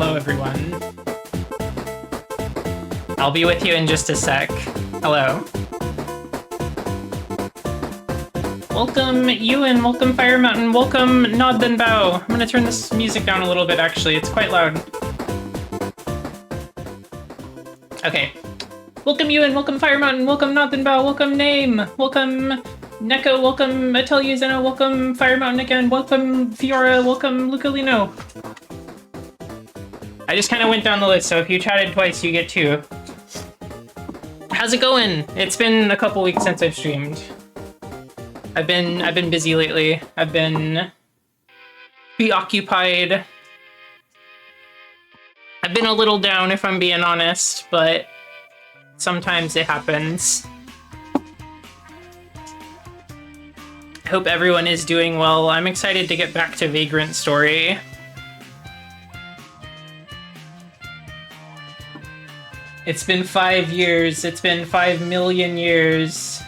Hello, everyone. I'll be with you in just a sec. Hello. Welcome, Ewan. Welcome, Fire Mountain. Welcome, Nod Then Bow. I'm gonna turn this music down a little bit, actually. It's quite loud. Okay. Welcome, Ewan. Welcome, Fire Mountain. Welcome, Nod Then Bow. Welcome, Name. Welcome, Neko. Welcome, Atelier Zeno. Welcome, Fire Mountain again. Welcome, Fiora. Welcome, Lucolino. I just kind of went down the list, so if you chatted twice, you get 2. How's it going? It's been a couple weeks since I've streamed. I've been busy lately. I've been preoccupied. I've been a little down, if I'm being honest, but sometimes it happens. I hope everyone is doing well. I'm excited to get back to Vagrant Story. It's been 5 years. It's been 5 million years.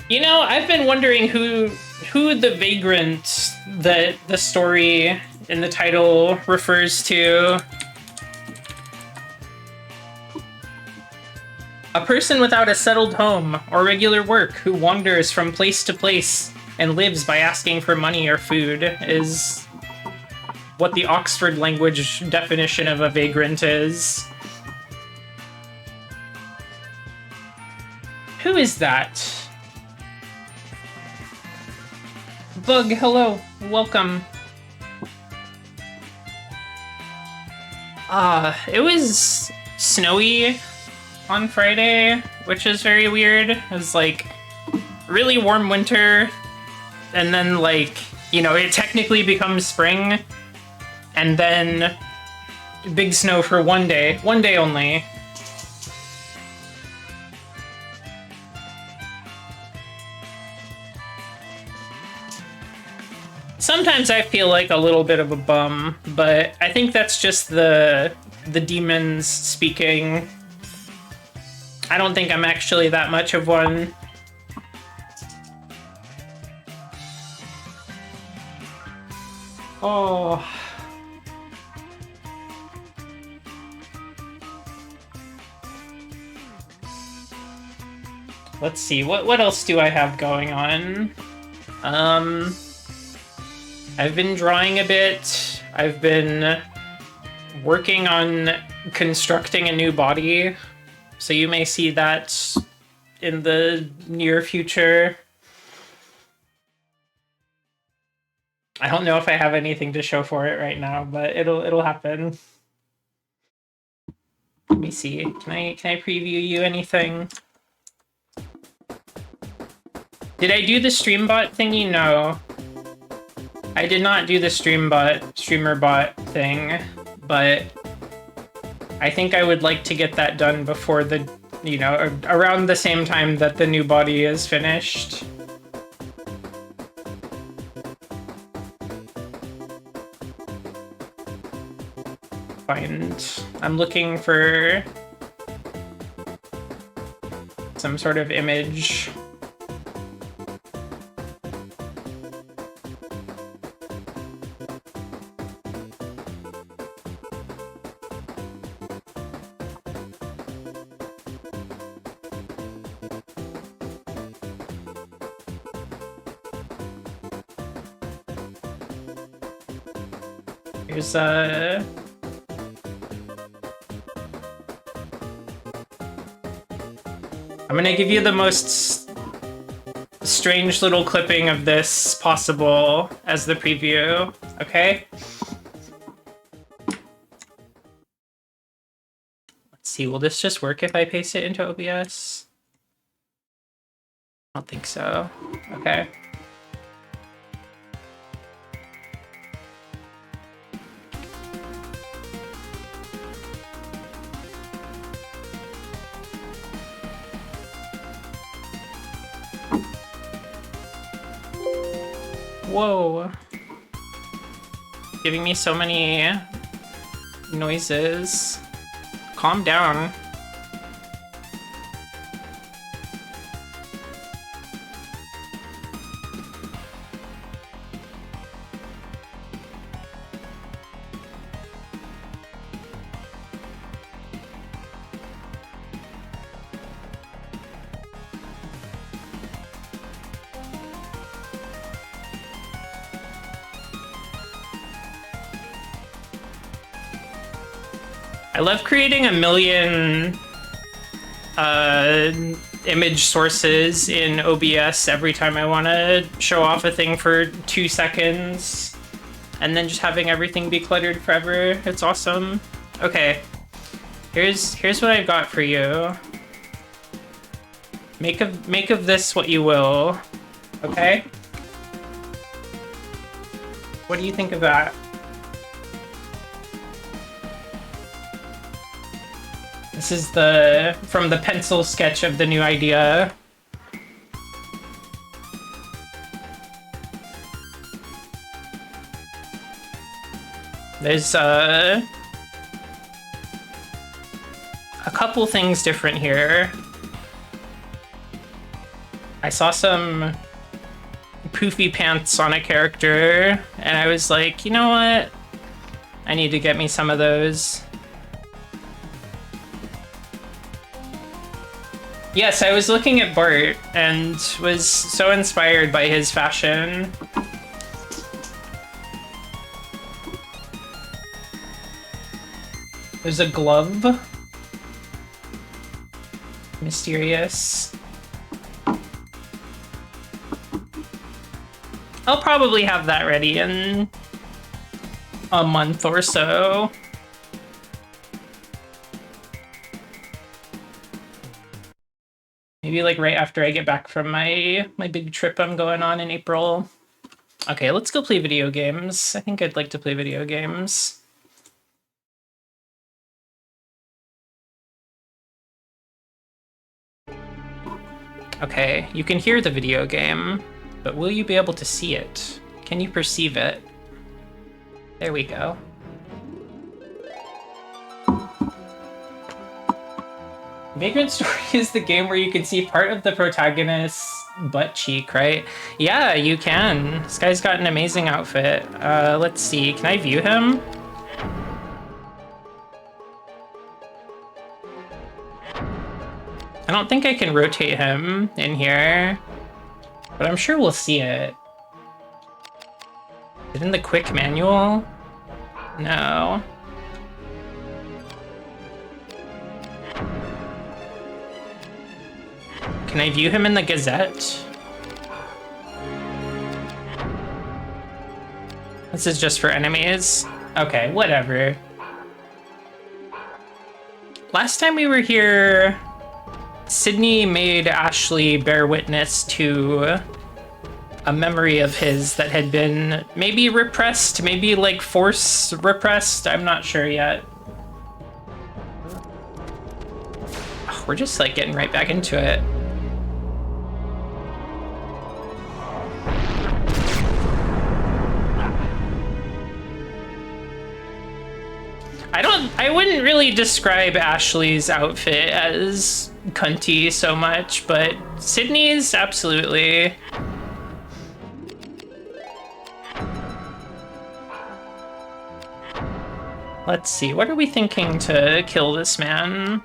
You know, I've been wondering who the Vagrant that the story in the title refers to. A person without a settled home or regular work who wanders from place to place and lives by asking for money or food is what the Oxford language definition of a vagrant is. Who is that? Bug, hello, welcome. It was snowy on Friday, which is very weird. It was like really warm winter, and then like, you know, it technically becomes spring, and then big snow for one day only. Sometimes I feel like a little bit of a bum, but I think that's just the demons speaking. I don't think I'm actually that much of one. Oh. Let's see, what else do I have going on? I've been drawing a bit. I've been working on constructing a new body, so you may see that in the near future. I don't know if I have anything to show for it right now, but it'll happen. Let me see. Can I preview you anything? Did I do the streambot thingy? No. I did not do the streamer bot thing, but I think I would like to get that done before the, you know, around the same time that the new body is finished. I'm looking for some sort of image. Here's I'm gonna give you the most strange little clipping of this possible as the preview, okay? Let's see, will this just work if I paste it into OBS? I don't think so. Okay. Whoa. Giving me so many noises. Calm down. I love creating a million image sources in OBS every time I want to show off a thing for 2 seconds, and then just having everything be cluttered forever. It's awesome. Okay, here's what I've got for you. Make of this what you will. Okay? What do you think of that? This is from the pencil sketch of the new idea. There's a couple things different here. I saw some poofy pants on a character, and I was like, you know what? I need to get me some of those. Yes, I was looking at Bart and was so inspired by his fashion. There's a glove. Mysterious. I'll probably have that ready in a month or so. Maybe like right after I get back from my big trip I'm going on in April. Okay, let's go play video games. I think I'd like to play video games. Okay, you can hear the video game, but will you be able to see it? Can you perceive it? There we go. Vagrant Story is the game where you can see part of the protagonist's butt cheek, right? Yeah, you can. This guy's got an amazing outfit. Let's see, can I view him? I don't think I can rotate him in here, but I'm sure we'll see it. Is it in the quick manual? No. Can I view him in the Gazette? This is just for enemies? Okay, whatever. Last time we were here, Sydney made Ashley bear witness to a memory of his that had been maybe repressed, maybe like force repressed, I'm not sure yet. Oh, we're just like getting right back into it. I wouldn't really describe Ashley's outfit as cunty so much, but Sydney's absolutely. Let's see, what are we thinking to kill this man?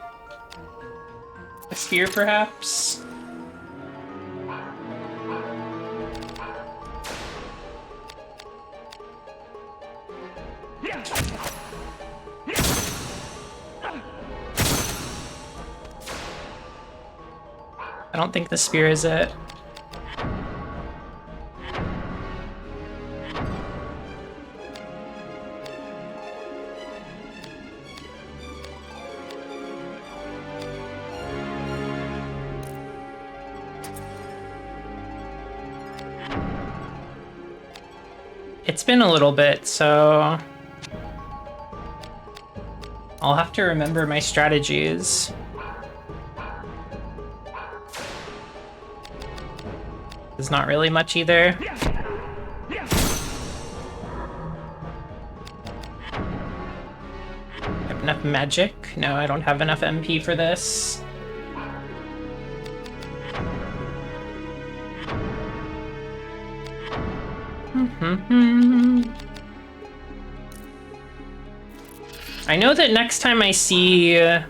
A spear, perhaps? I don't think the spear is it. It's been a little bit, so I'll have to remember my strategies. There's not really much either. Have enough magic? No, I don't have enough MP for this. I know that next time I see a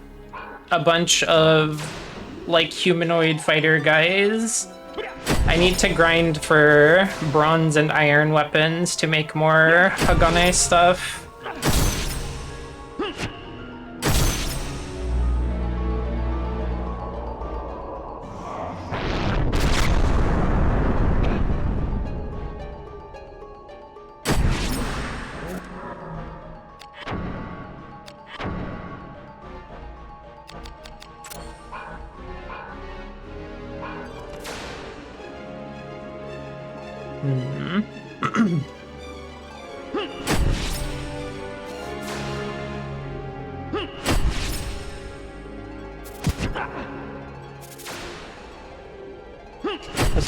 bunch of like humanoid fighter guys, I need to grind for bronze and iron weapons to make more Hagane stuff. There's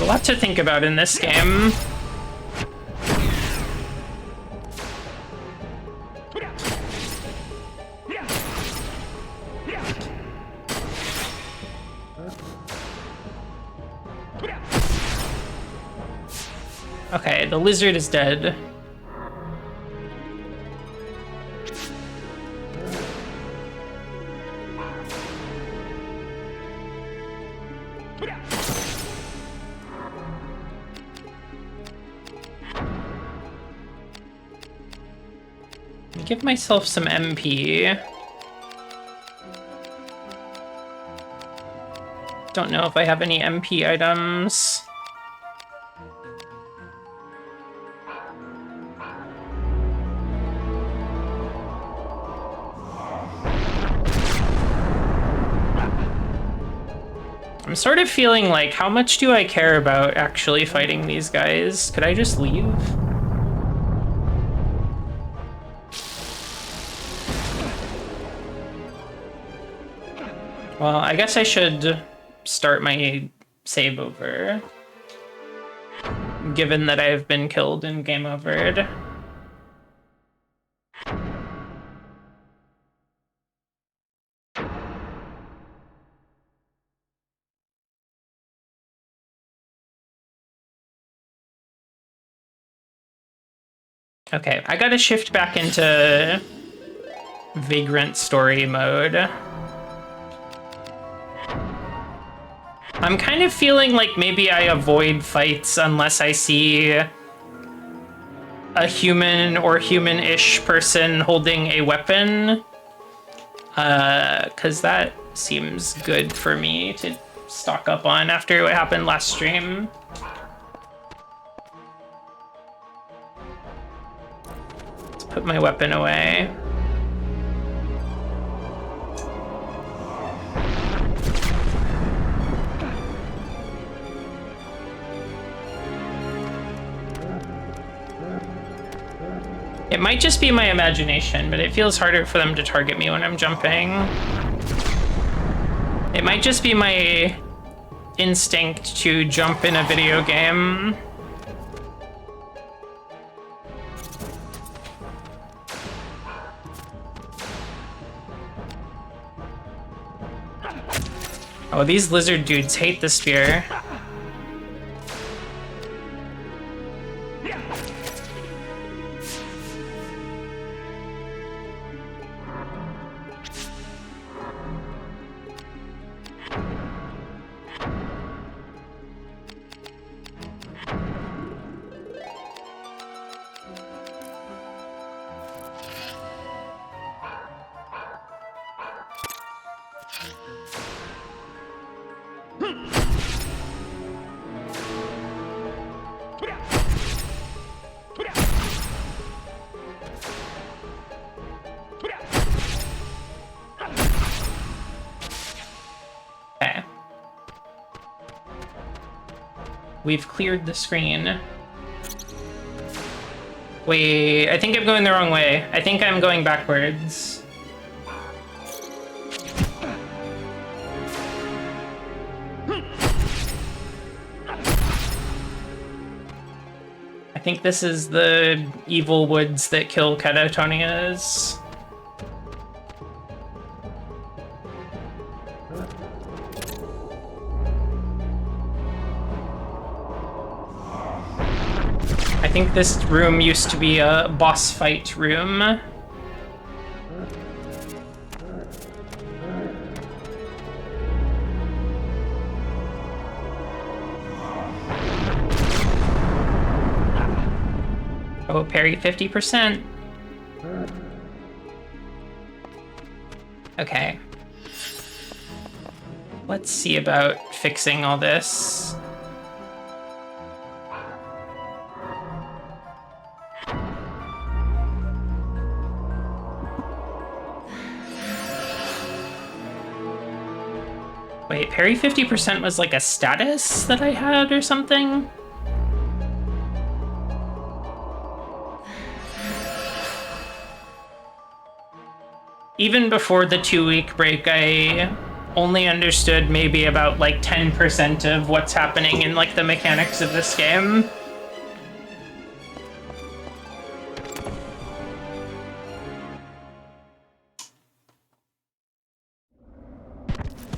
a lot to think about in this game. Okay, the lizard is dead. Give myself some MP. Don't know if I have any MP items. I'm sort of feeling like, how much do I care about actually fighting these guys? Could I just leave? Well, I guess I should start my save over, given that I've been killed and game overed. Okay, I gotta shift back into Vagrant Story mode. I'm kind of feeling like maybe I avoid fights unless I see a human or human-ish person holding a weapon. 'Cause that seems good for me to stock up on after what happened last stream. Let's put my weapon away. It might just be my imagination, but it feels harder for them to target me when I'm jumping. It might just be my instinct to jump in a video game. Oh, these lizard dudes hate the spear. We've cleared the screen. Wait, I think I'm going the wrong way. I think I'm going backwards. I think this is the evil woods that kill catatonias. I think this room used to be a boss fight room. Oh, parry 50%. Okay. Let's see about fixing all this. Wait, parry 50% was like a status that I had or something? even before the 2-week break, I only understood maybe about like 10% of what's happening in like the mechanics of this game.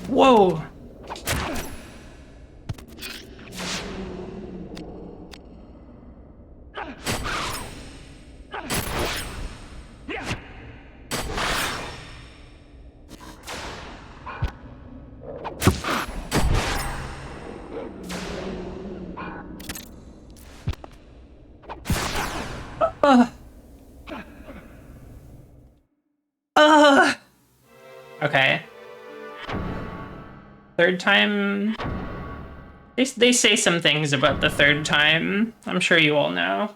Whoa! Okay. Third time... They say some things about the third time. I'm sure you all know.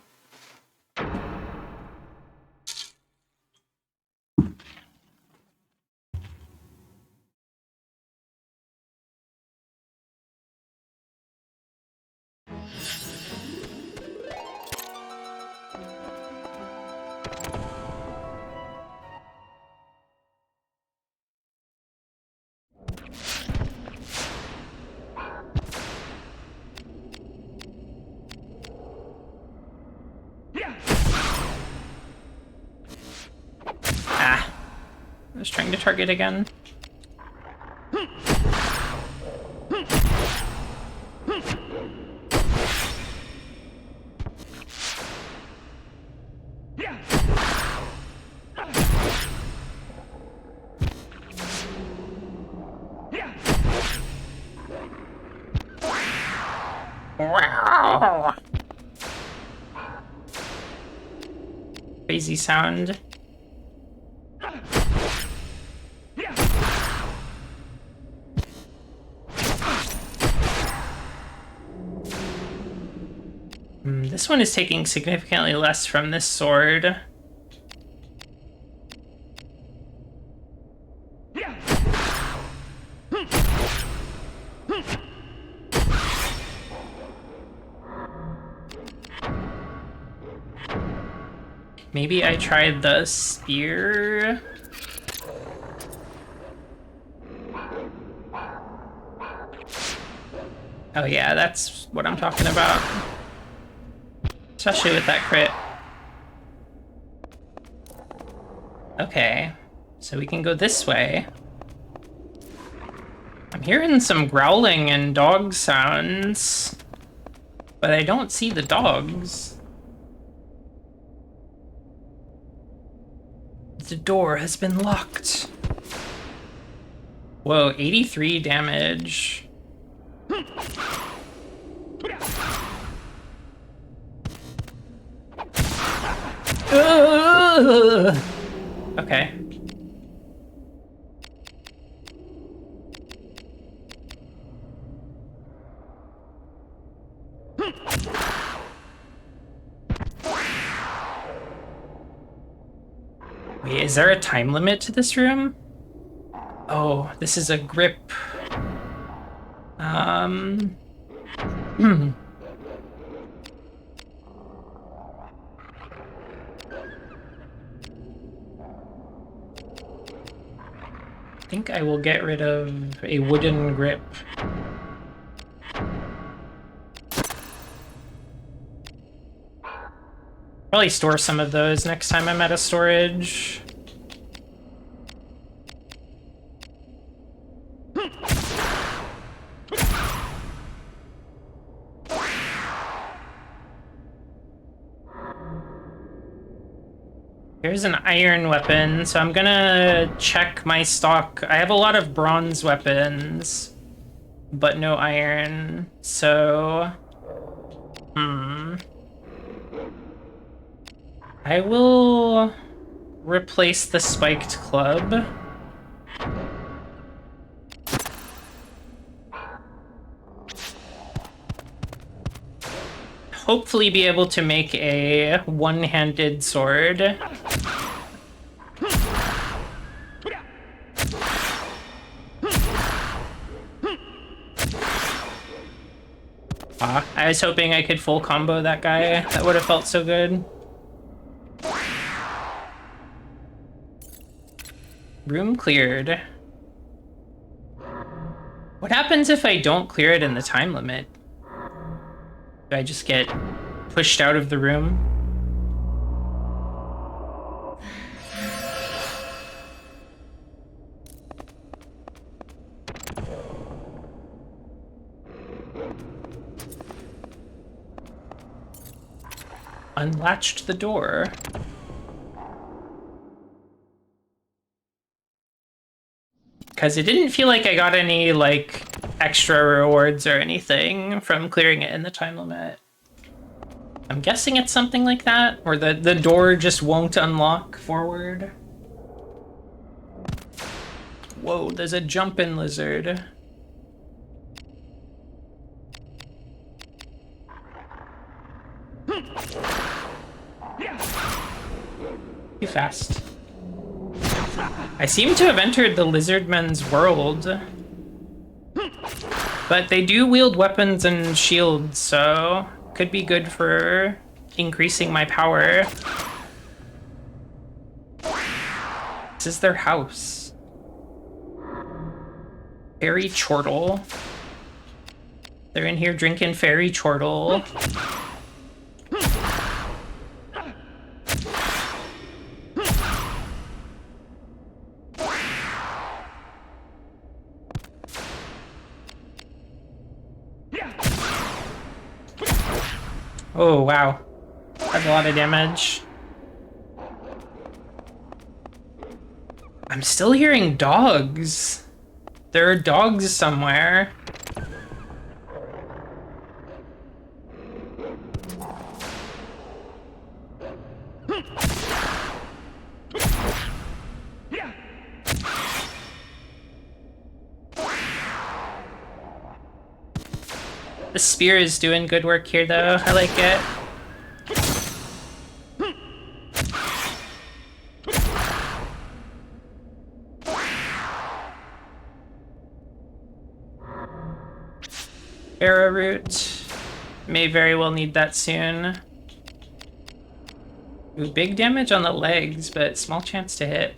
I was trying to target again. Wow. Crazy sound. This one is taking significantly less from this sword. Maybe I tried the spear. Oh yeah, that's what I'm talking about. Especially with that crit. Okay, so we can go this way. I'm hearing some growling and dog sounds, but I don't see the dogs. The door has been locked. Whoa, 83 damage. Okay. Wait, is there a time limit to this room? Oh, this is a grip. I think I will get rid of a wooden grip. Probably store some of those next time I'm at a storage. Here's an iron weapon, so I'm gonna check my stock. I have a lot of bronze weapons, but no iron, so... I will replace the spiked club. Hopefully be able to make a one-handed sword. I was hoping I could full combo that guy. That would have felt so good. Room cleared. What happens if I don't clear it in the time limit? Do I just get pushed out of the room? Unlatched the door. Because it didn't feel like I got any, like, extra rewards or anything from clearing it in the time limit. I'm guessing it's something like that, or the door just won't unlock forward. Whoa, there's a jumpin' lizard. Too fast. I seem to have entered the lizardmen's world. But they do wield weapons and shields, so could be good for increasing my power. This is their house. Fairy chortle. They're in here drinking fairy chortle. Oh, wow. That's a lot of damage. I'm still hearing dogs. There are dogs somewhere. The spear is doing good work here, though. I like it. Arrowroot. May very well need that soon. Ooh, big damage on the legs, but small chance to hit.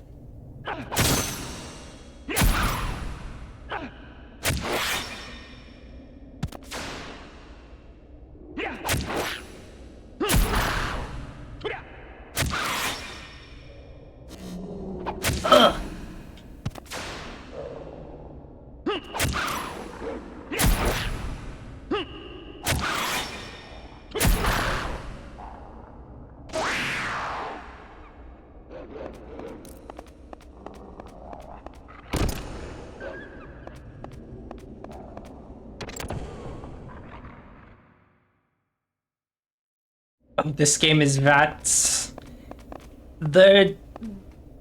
This game is VATS. The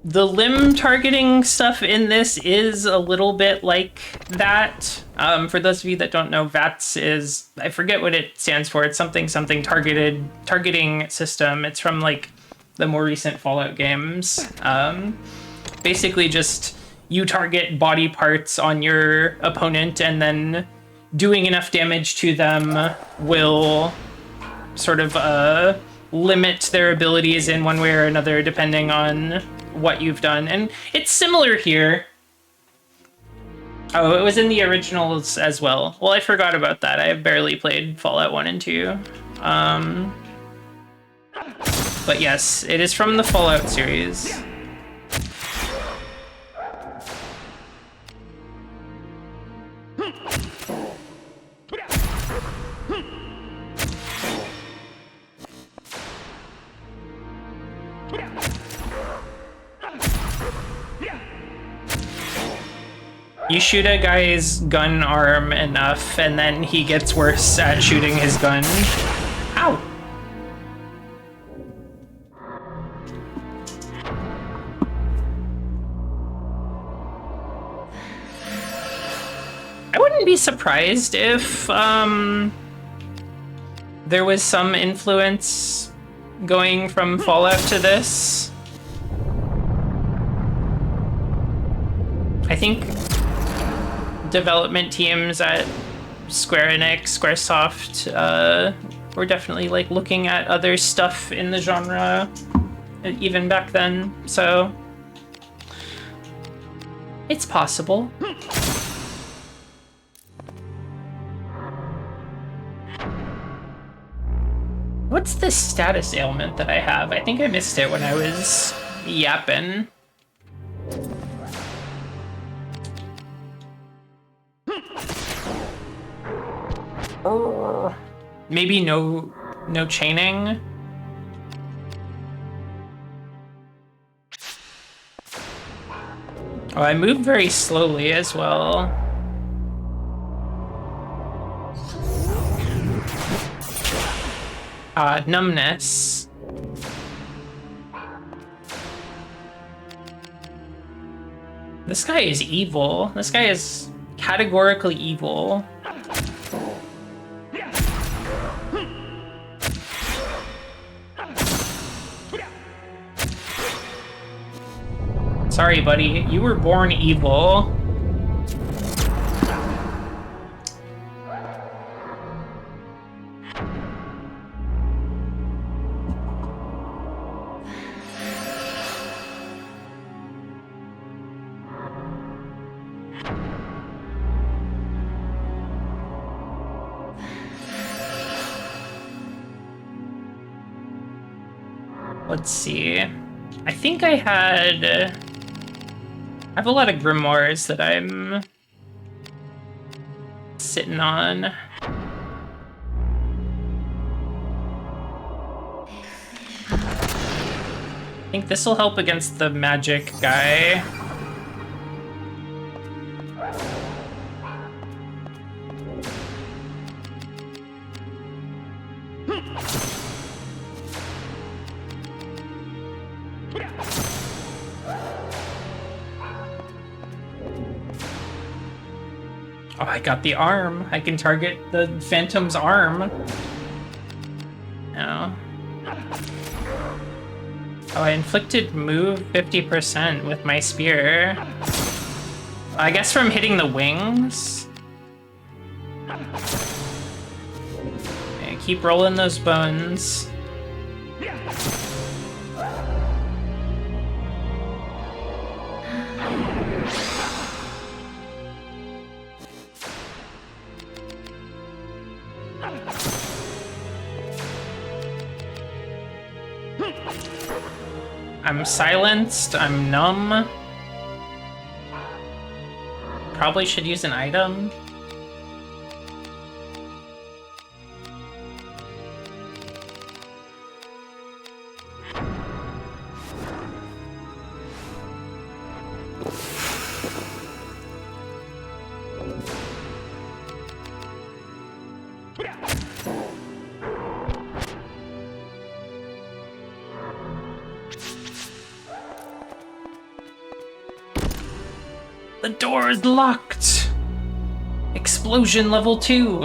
limb targeting stuff in this is a little bit like that. For those of you that don't know, VATS is, I forget what it stands for. It's something targeting system. It's from like the more recent Fallout games. Basically just you target body parts on your opponent, and then doing enough damage to them will sort of limit their abilities in one way or another depending on what you've done. And it's similar here. Oh, it was in the originals as well. Well, I forgot about that. I have barely played Fallout 1 and 2. But yes, it is from the Fallout series. You shoot a guy's gun arm enough, and then he gets worse at shooting his gun. Ow! I wouldn't be surprised if there was some influence going from Fallout to this. I think development teams at Square Enix, Squaresoft, were definitely like looking at other stuff in the genre even back then, so It's possible. What's the status ailment that I have? I think I missed it when I was yapping. Oh, maybe no chaining. Oh, I move very slowly as well. Numbness. This guy is evil. This guy is categorically evil. Sorry, buddy. You were born evil. Let's see. I think I have a lot of grimoires that I'm sitting on. I think this will help against the magic guy. Oh, I got the arm. I can target the Phantom's arm. No. Oh, I inflicted move 50% with my spear. I guess from hitting the wings. Okay, keep rolling those bones. I'm silenced, I'm numb. Probably should use an item. The door is locked! Explosion level 2!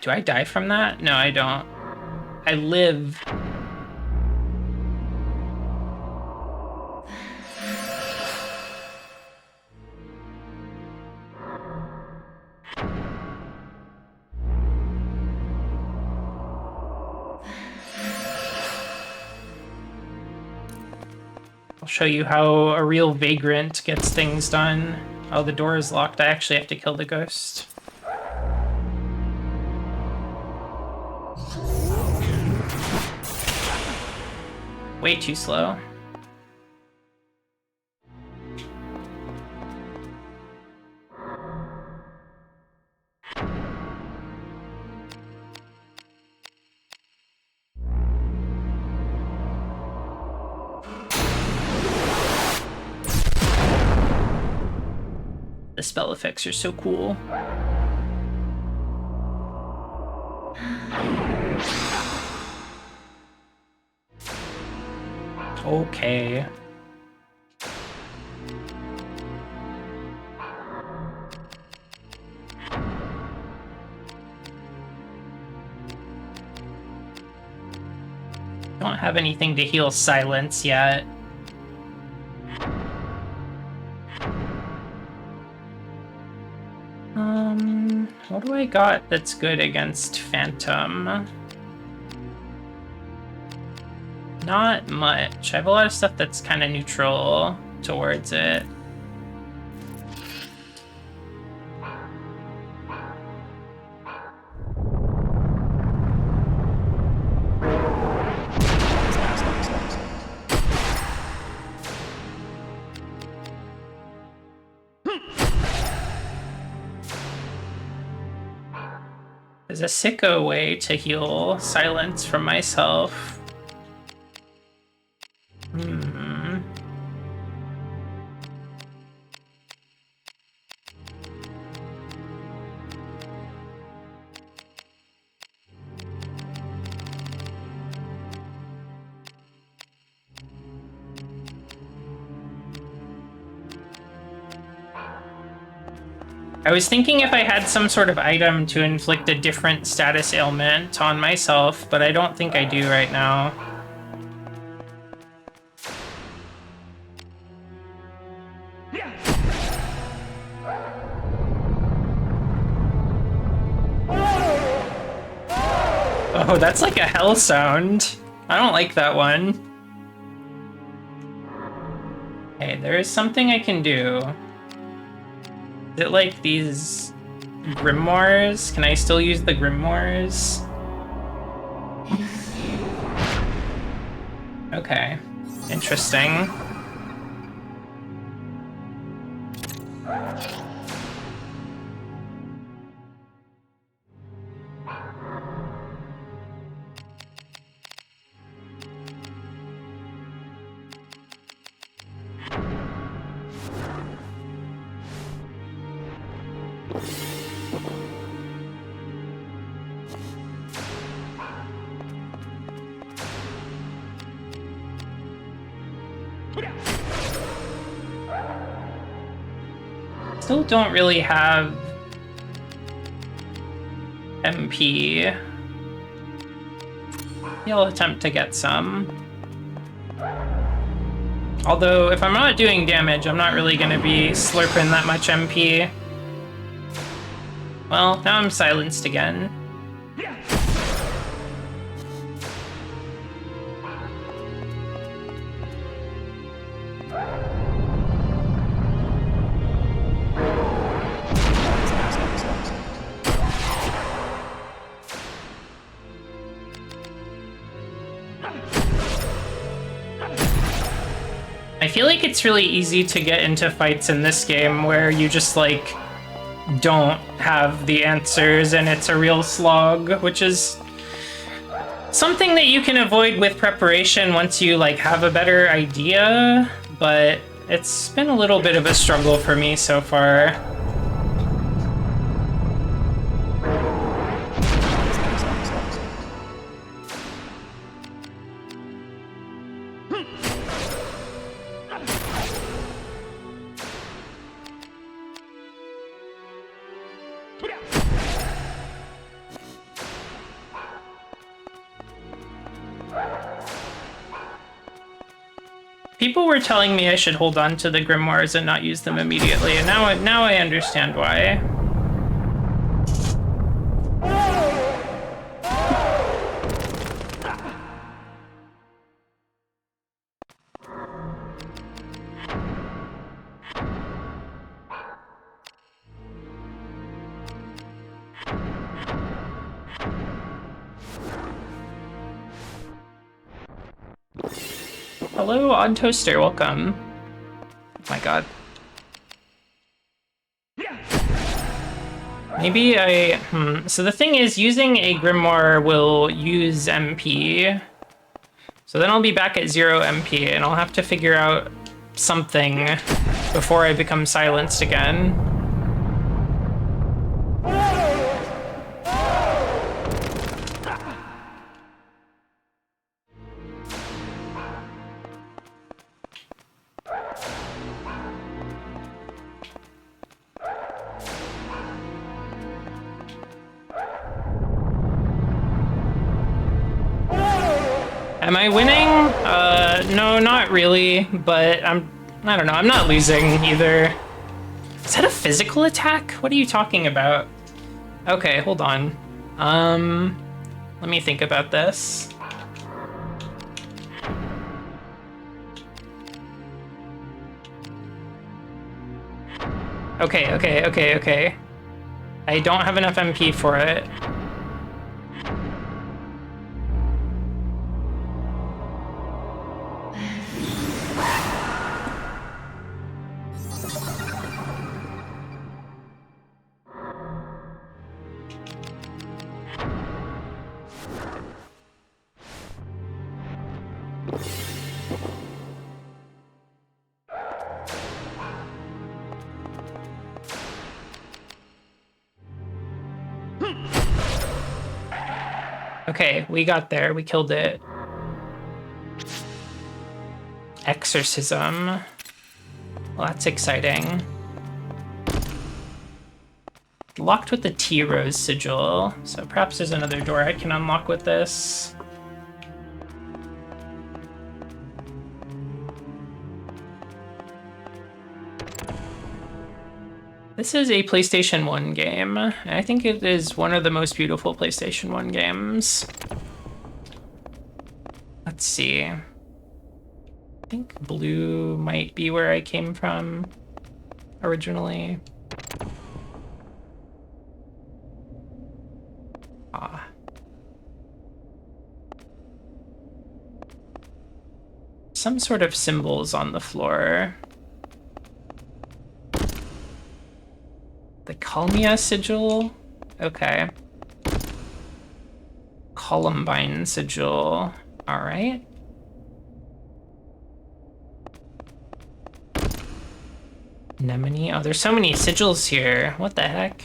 Do I die from that? No, I don't. I live. I'll show you how a real Vagrant gets things done. Oh, the door is locked. I actually have to kill the ghost. Way too slow. The spell effects are so cool. Okay. Don't have anything to heal silence yet. What do I got that's good against Phantom? Not much. I have a lot of stuff that's kind of neutral towards it. There's a sicko way to heal silence from myself. I was thinking if I had some sort of item to inflict a different status ailment on myself, but I don't think I do right now. Oh, that's like a hell sound. I don't like that one. Hey, there is something I can do. Is it like these grimoires? Can I still use the grimoires? Okay, interesting. Still don't really have MP. Maybe I'll attempt to get some. Although, if I'm not doing damage, I'm not really going to be slurping that much MP. Well, now I'm silenced again. I feel like it's really easy to get into fights in this game where you just, like, don't have the answers and it's a real slog, which is something that you can avoid with preparation once you, like, have a better idea, but it's been a little bit of a struggle for me so far. People were telling me I should hold on to the grimoires and not use them immediately, and now I understand why. Hello, Odd Toaster, welcome. Oh my god. Maybe so the thing is, using a grimoire will use MP. So then I'll be back at 0 MP, and I'll have to figure out something before I become silenced again. Am I winning? No, not really, but I don't know, I'm not losing either. Is that a physical attack? What are you talking about? Okay, hold on. Let me think about this. Okay. I don't have enough MP for it. Okay, we got there. We killed it. Exorcism. Well, that's exciting. Locked with the T-Rose sigil, so perhaps there's another door I can unlock with this. This is a PlayStation 1 game. I think it is one of the most beautiful PlayStation 1 games. Let's see. I think blue might be where I came from originally. Ah. Some sort of symbols on the floor. The Calmia sigil? Okay. Columbine sigil. Alright. Anemone. Oh, there's so many sigils here. What the heck?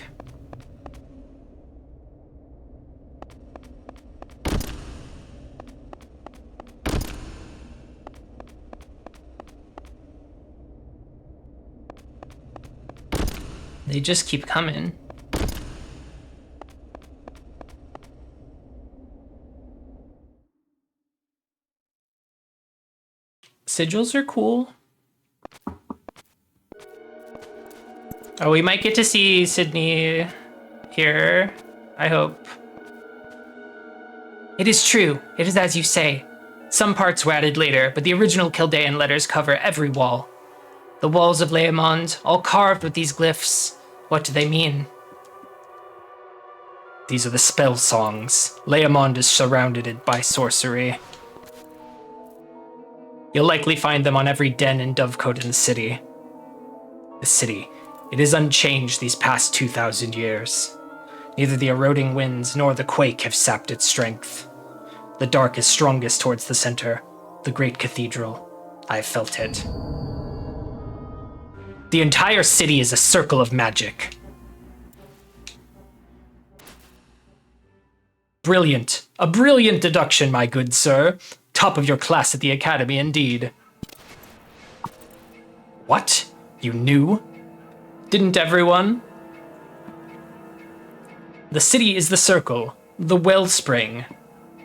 They just keep coming. Sigils are cool. Oh, we might get to see Sydney here, I hope. It is true. It is as you say. Some parts were added later, but the original Chaldean letters cover every wall. The walls of Laomond, all carved with these glyphs. What do they mean? These are the spell songs. Laomond is surrounded by sorcery. You'll likely find them on every den and dovecote in the city. The city. It is unchanged these past 2,000 years. Neither the eroding winds nor the quake have sapped its strength. The dark is strongest towards the center, the great cathedral. I have felt it. The entire city is a circle of magic. Brilliant. A brilliant deduction, my good sir. Top of your class at the academy, indeed. What? You knew? Didn't everyone? The city is the circle, the wellspring,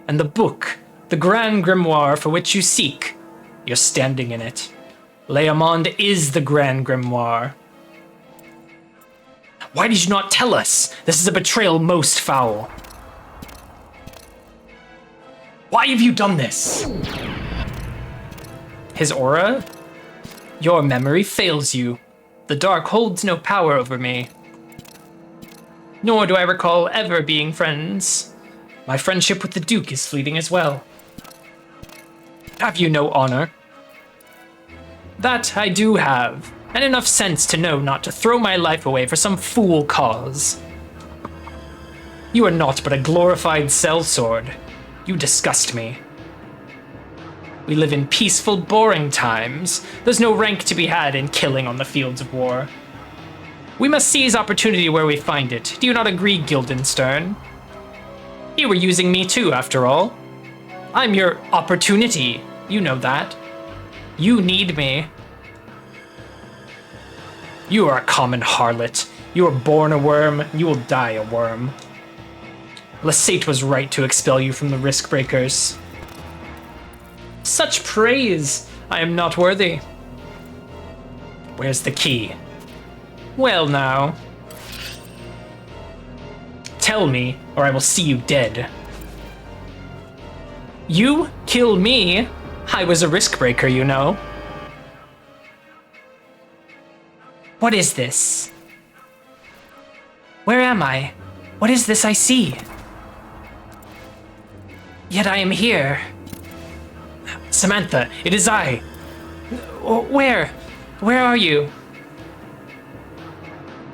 and the book, the grand grimoire for which you seek. You're standing in it. Laomond is the grand grimoire. Why did you not tell us? This is a betrayal most foul. Why have you done this? His aura? Your memory fails you. The dark holds no power over me. Nor do I recall ever being friends. My friendship with the Duke is fleeting as well. Have you no honor? That I do have, and enough sense to know not to throw my life away for some fool cause. You are naught but a glorified sellsword. You disgust me. We live in peaceful, boring times. There's no rank to be had in killing on the fields of war. We must seize opportunity where we find it. Do you not agree, Guildenstern? You were using me too, after all. I'm your opportunity. You know that. You need me. You are a common harlot. You were born a worm, you will die a worm. Lesate was right to expel you from the Riskbreakers. Such praise! I am not worthy. Where's the key? Well now. Tell me, or I will see you dead. You kill me? I was a Riskbreaker, you know. What is this? Where am I? What is this I see? Yet I am here. Samantha, it is I. Where? Where are you?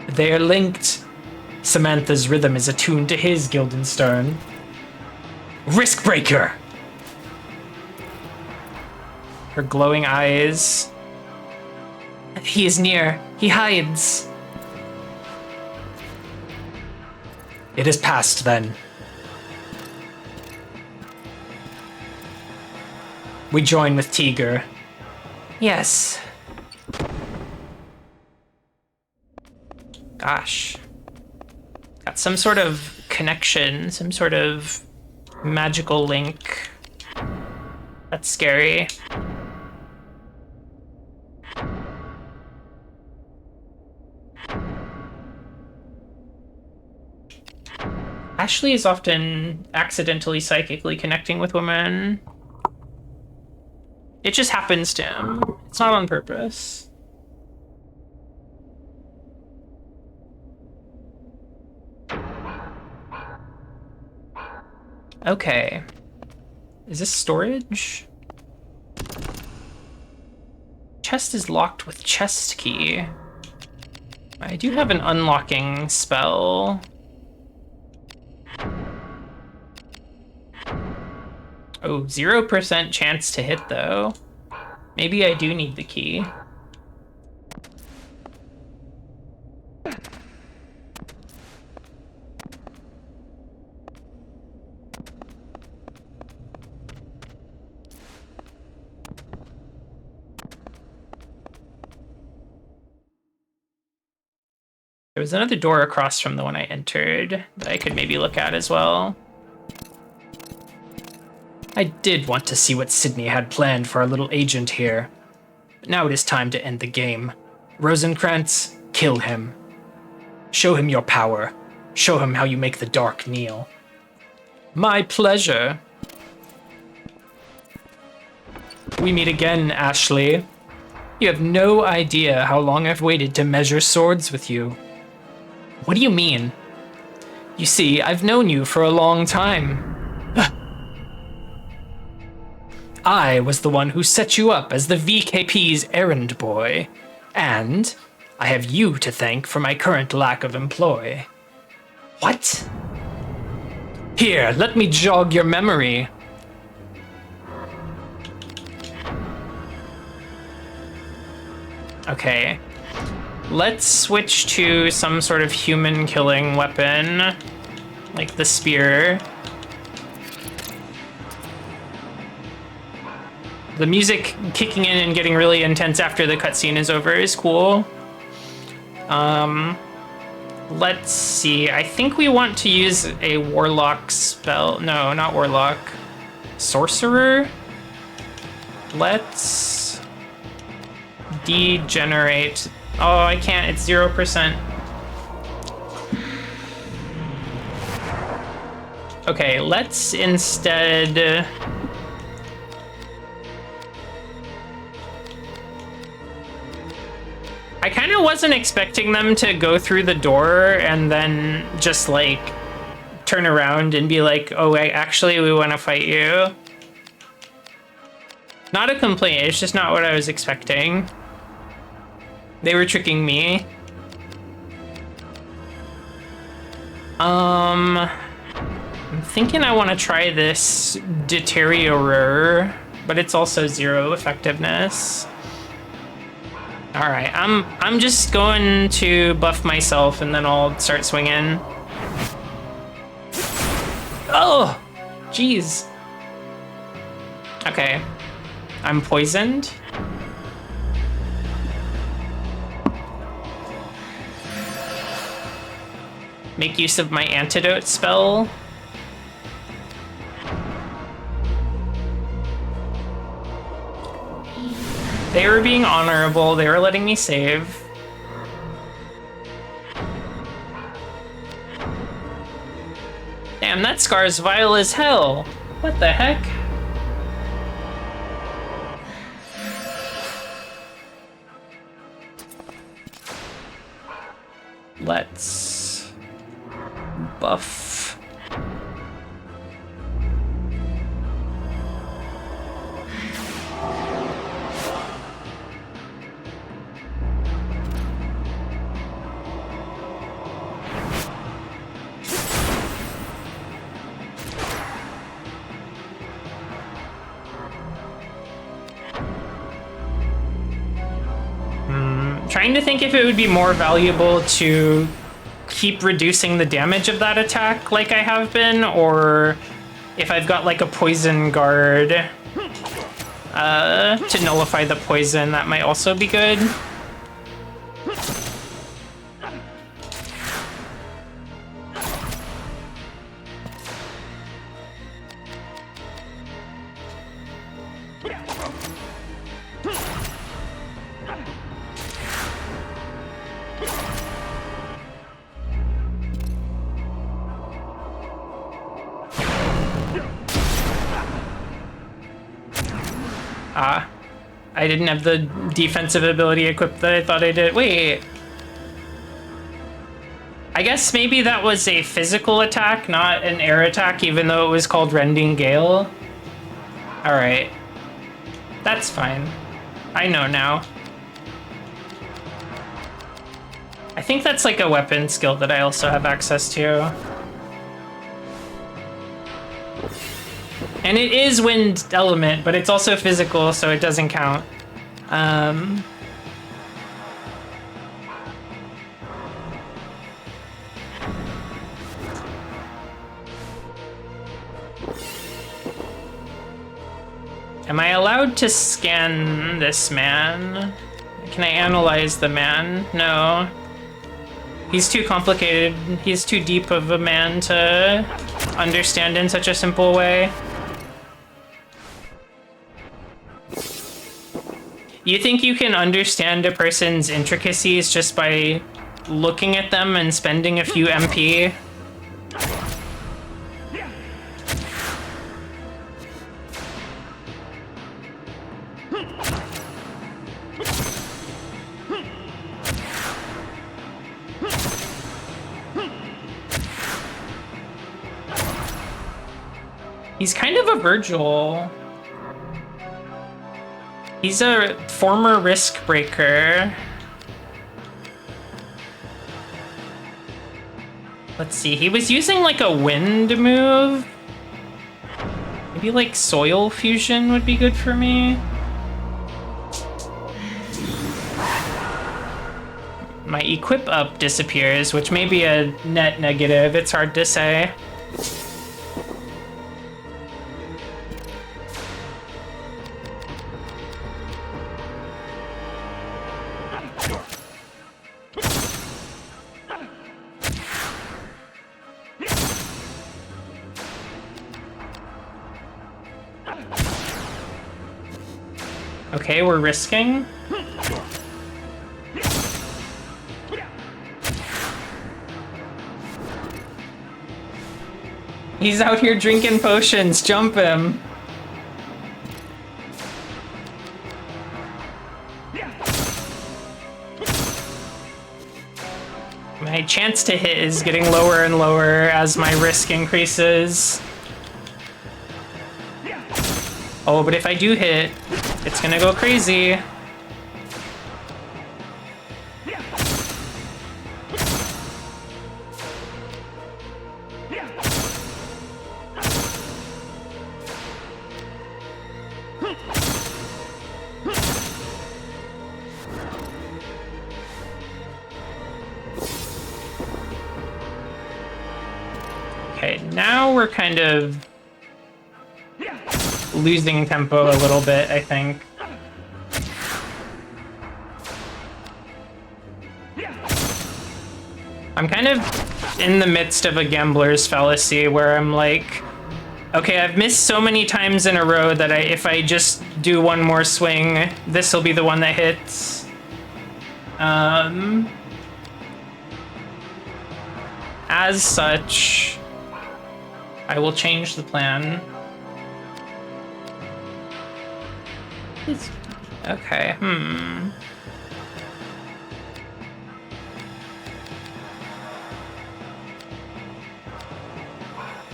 They are linked. Samantha's rhythm is attuned to his, Guildenstern. Riskbreaker! Her glowing eyes. He is near. He hides. It has passed, then. We join with Tiger. Yes. Gosh. Got some sort of connection, some sort of magical link. That's scary. Ashley is often accidentally psychically connecting with women. It just happens to him. It's not on purpose. Okay. Is this storage? Chest is locked with chest key. I do have an unlocking spell. Oh, 0% chance to hit, though. Maybe I do need the key. There was another door across from the one I entered that I could maybe look at as well. I did want to see what Sydney had planned for our little agent here. But now it is time to end the game. Rosencrantz, kill him. Show him your power. Show him how you make the dark kneel. My pleasure. We meet again, Ashley. You have no idea how long I've waited to measure swords with you. What do you mean? You see, I've known you for a long time. I was the one who set you up as the VKP's errand boy, and I have you to thank for my current lack of employ. What? Here, let me jog your memory. Okay. Let's switch to some sort of human-killing weapon, like the spear. The music kicking in and getting really intense after the cutscene is over is cool. Let's see. I think we want to use a warlock spell. No, not warlock. Sorcerer? Let's degenerate. Oh, I can't. It's 0%. Okay, let's instead... I kind of wasn't expecting them to go through the door and then just, like, turn around and be like, oh, actually, we want to fight you. Not a complaint, it's just not what I was expecting. They were tricking me. I'm thinking I want to try this Deteriorer, but it's also 0 effectiveness. All right, I'm just going to buff myself and then I'll start swinging. Oh, jeez. Okay, I'm poisoned. Make use of my antidote spell. They were being honorable. They were letting me save. Damn, that scar's vile as hell. What the heck? Let's buff. Trying to think if it would be more valuable to keep reducing the damage of that attack like I have been, or if I've got like a poison guard to nullify the poison, that might also be good. I didn't have the defensive ability equipped that I thought I did. Wait. I guess maybe that was a physical attack, not an air attack, even though it was called Rending Gale. Alright. That's fine. I know now. I think that's like a weapon skill that I also have access to. And it is wind element, but it's also physical, so it doesn't count. Am I allowed to scan this man? Can I analyze the man? No. He's too complicated. He's too deep of a man to understand in such a simple way. You think you can understand a person's intricacies just by looking at them and spending a few MP? He's kind of a Virgil. He's a former risk breaker. Let's see, he was using like a wind move. Maybe like soil fusion would be good for me. My equip up disappears, which may be a net negative, it's hard to say. Okay, we're risking. He's out here drinking potions, jump him. My chance to hit is getting lower and lower as my risk increases. Oh, but if I do hit, it's gonna go crazy. Okay, now we're kind of losing tempo a little bit, I think. I'm kind of in the midst of a gambler's fallacy where I'm like, okay, I've missed so many times in a row that if I just do one more swing, this will be the one that hits. As such, I will change the plan. Okay,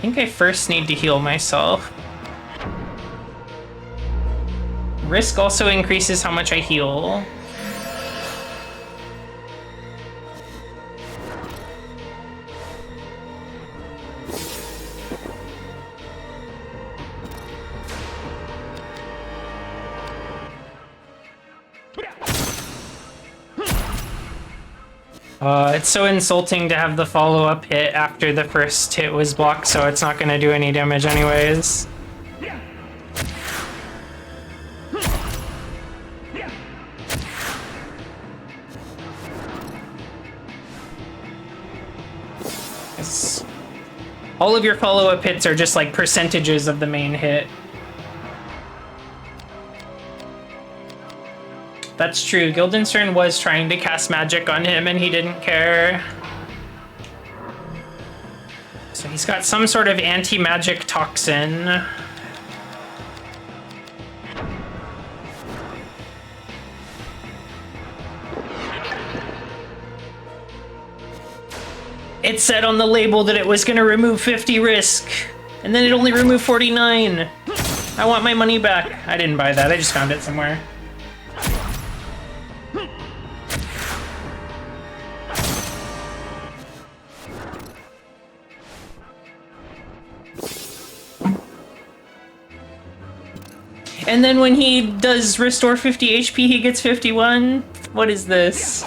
think I first need to heal myself. Risk also increases how much I heal. It's so insulting to have the follow-up hit after the first hit was blocked, so it's not gonna do any damage anyways. Yes. All of your follow-up hits are just like percentages of the main hit. That's true. Guildenstern was trying to cast magic on him and he didn't care. So he's got some sort of anti-magic toxin. It said on the label that it was gonna remove 50 risk, and then it only removed 49. I want my money back. I didn't buy that, I just found it somewhere. And then when he does restore 50 HP, he gets 51? What is this?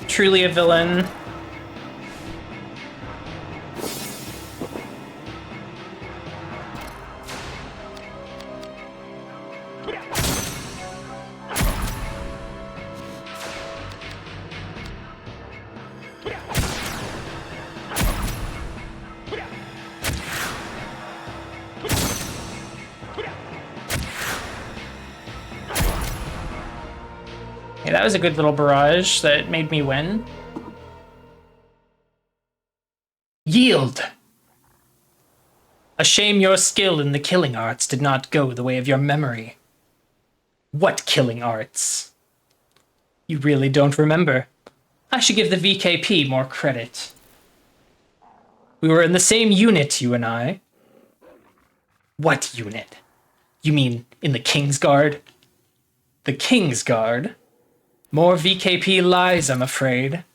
Truly a villain. Yeah, that was a good little barrage that made me win. Yield! A shame your skill in the killing arts did not go the way of your memory. What killing arts? You really don't remember. I should give the VKP more credit. We were in the same unit, you and I. What unit? You mean in the King's Guard? The King's Guard? More VKP lies, I'm afraid.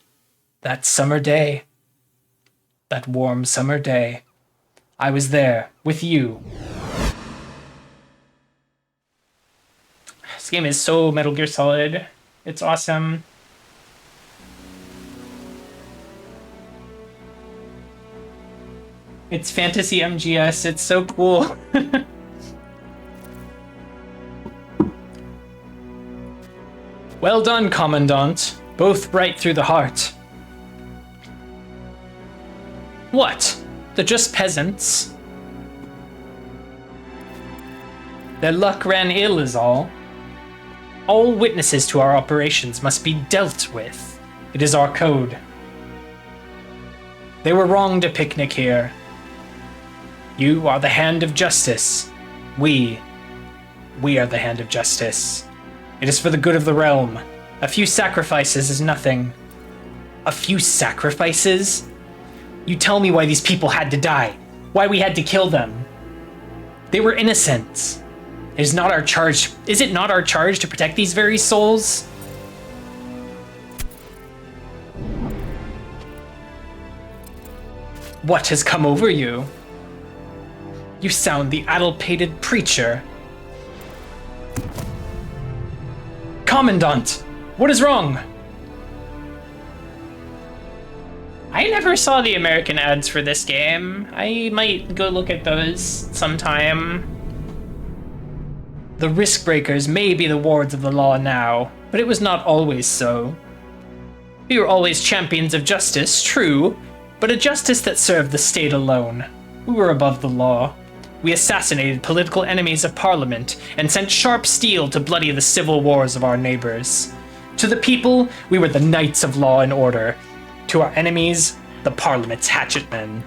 That summer day. That warm summer day. I was there, with you. This game is so Metal Gear Solid. It's awesome. It's fantasy MGS, it's so cool. Well done, Commandant. Both right through the heart. What? They're just peasants. Their luck ran ill is all. All witnesses to our operations must be dealt with. It is our code. They were wrong to picnic here. You are the hand of justice. We are the hand of justice. It is for the good of the realm. A few sacrifices is nothing. A few sacrifices? You tell me why these people had to die. Why we had to kill them. They were innocent. Is it not our charge to protect these very souls? What has come over you? You sound the addle-pated preacher. Commandant, what is wrong? I never saw the American ads for this game. I might go look at those sometime. The risk breakers may be the wards of the law now, but it was not always so. We were always champions of justice, true, but a justice that served the state alone. We were above the law. We assassinated political enemies of Parliament and sent sharp steel to bloody the civil wars of our neighbors. To the people, we were the knights of law and order. To our enemies, the Parliament's hatchetmen.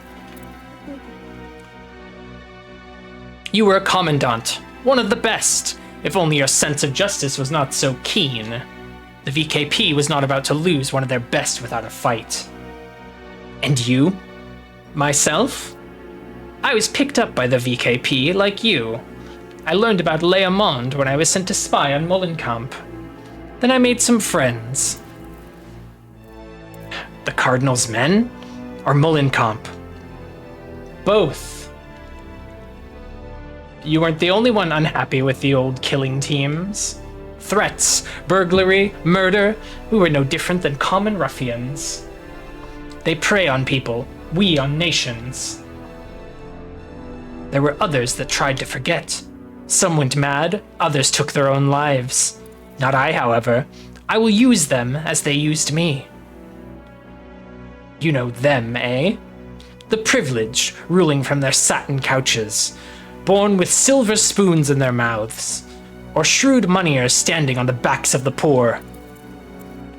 You were a commandant, one of the best, If only your sense of justice was not so keen. The VKP was not about to lose one of their best without a fight. And you? Myself? I was picked up by the VKP, like you. I learned about Leamond when I was sent to spy on Mullenkamp. Then I made some friends. The Cardinal's men? Or Mullenkamp? Both. You weren't the only one unhappy with the old killing teams. Threats, burglary, murder, we were no different than common ruffians. They prey on people, we on nations. There were others that tried to forget. Some went mad, others took their own lives. Not I, however. I will use them as they used me. You know them, eh? The privileged, ruling from their satin couches, born with silver spoons in their mouths, or shrewd moneyers standing on the backs of the poor.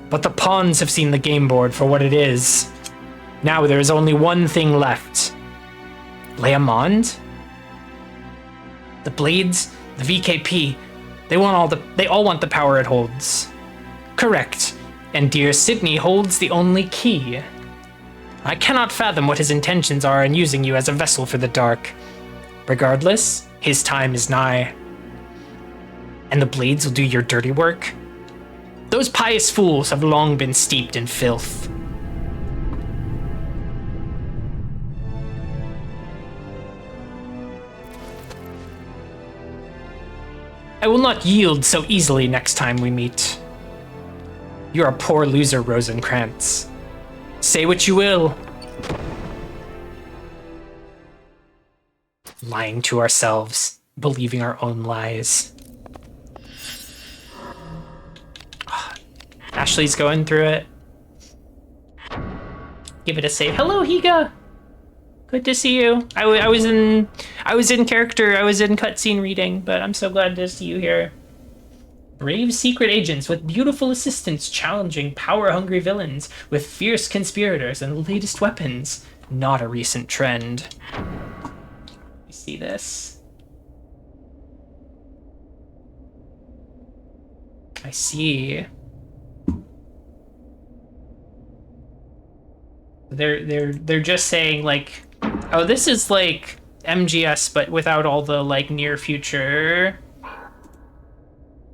But the pawns have seen the game board for what it is. Now there is only one thing left. Leamond? The Blades, the VKP, they all want the power it holds. Correct, and dear Sydney holds the only key. I cannot fathom what his intentions are in using you as a vessel for the dark. Regardless, his time is nigh. And the Blades will do your dirty work? Those pious fools have long been steeped in filth. I will not yield so easily next time we meet. You're a poor loser, Rosencrantz. Say what you will. Lying to ourselves, believing our own lies. Ashley's going through it. Give it a save. Hello, Higa. Good to see you. I was in character. I was in cutscene reading, but I'm so glad to see you here. Brave secret agents with beautiful assistants challenging power-hungry villains with fierce conspirators and the latest weapons. Not a recent trend. You see this? I see. They're just saying like, oh, this is like MGS but without all the like near future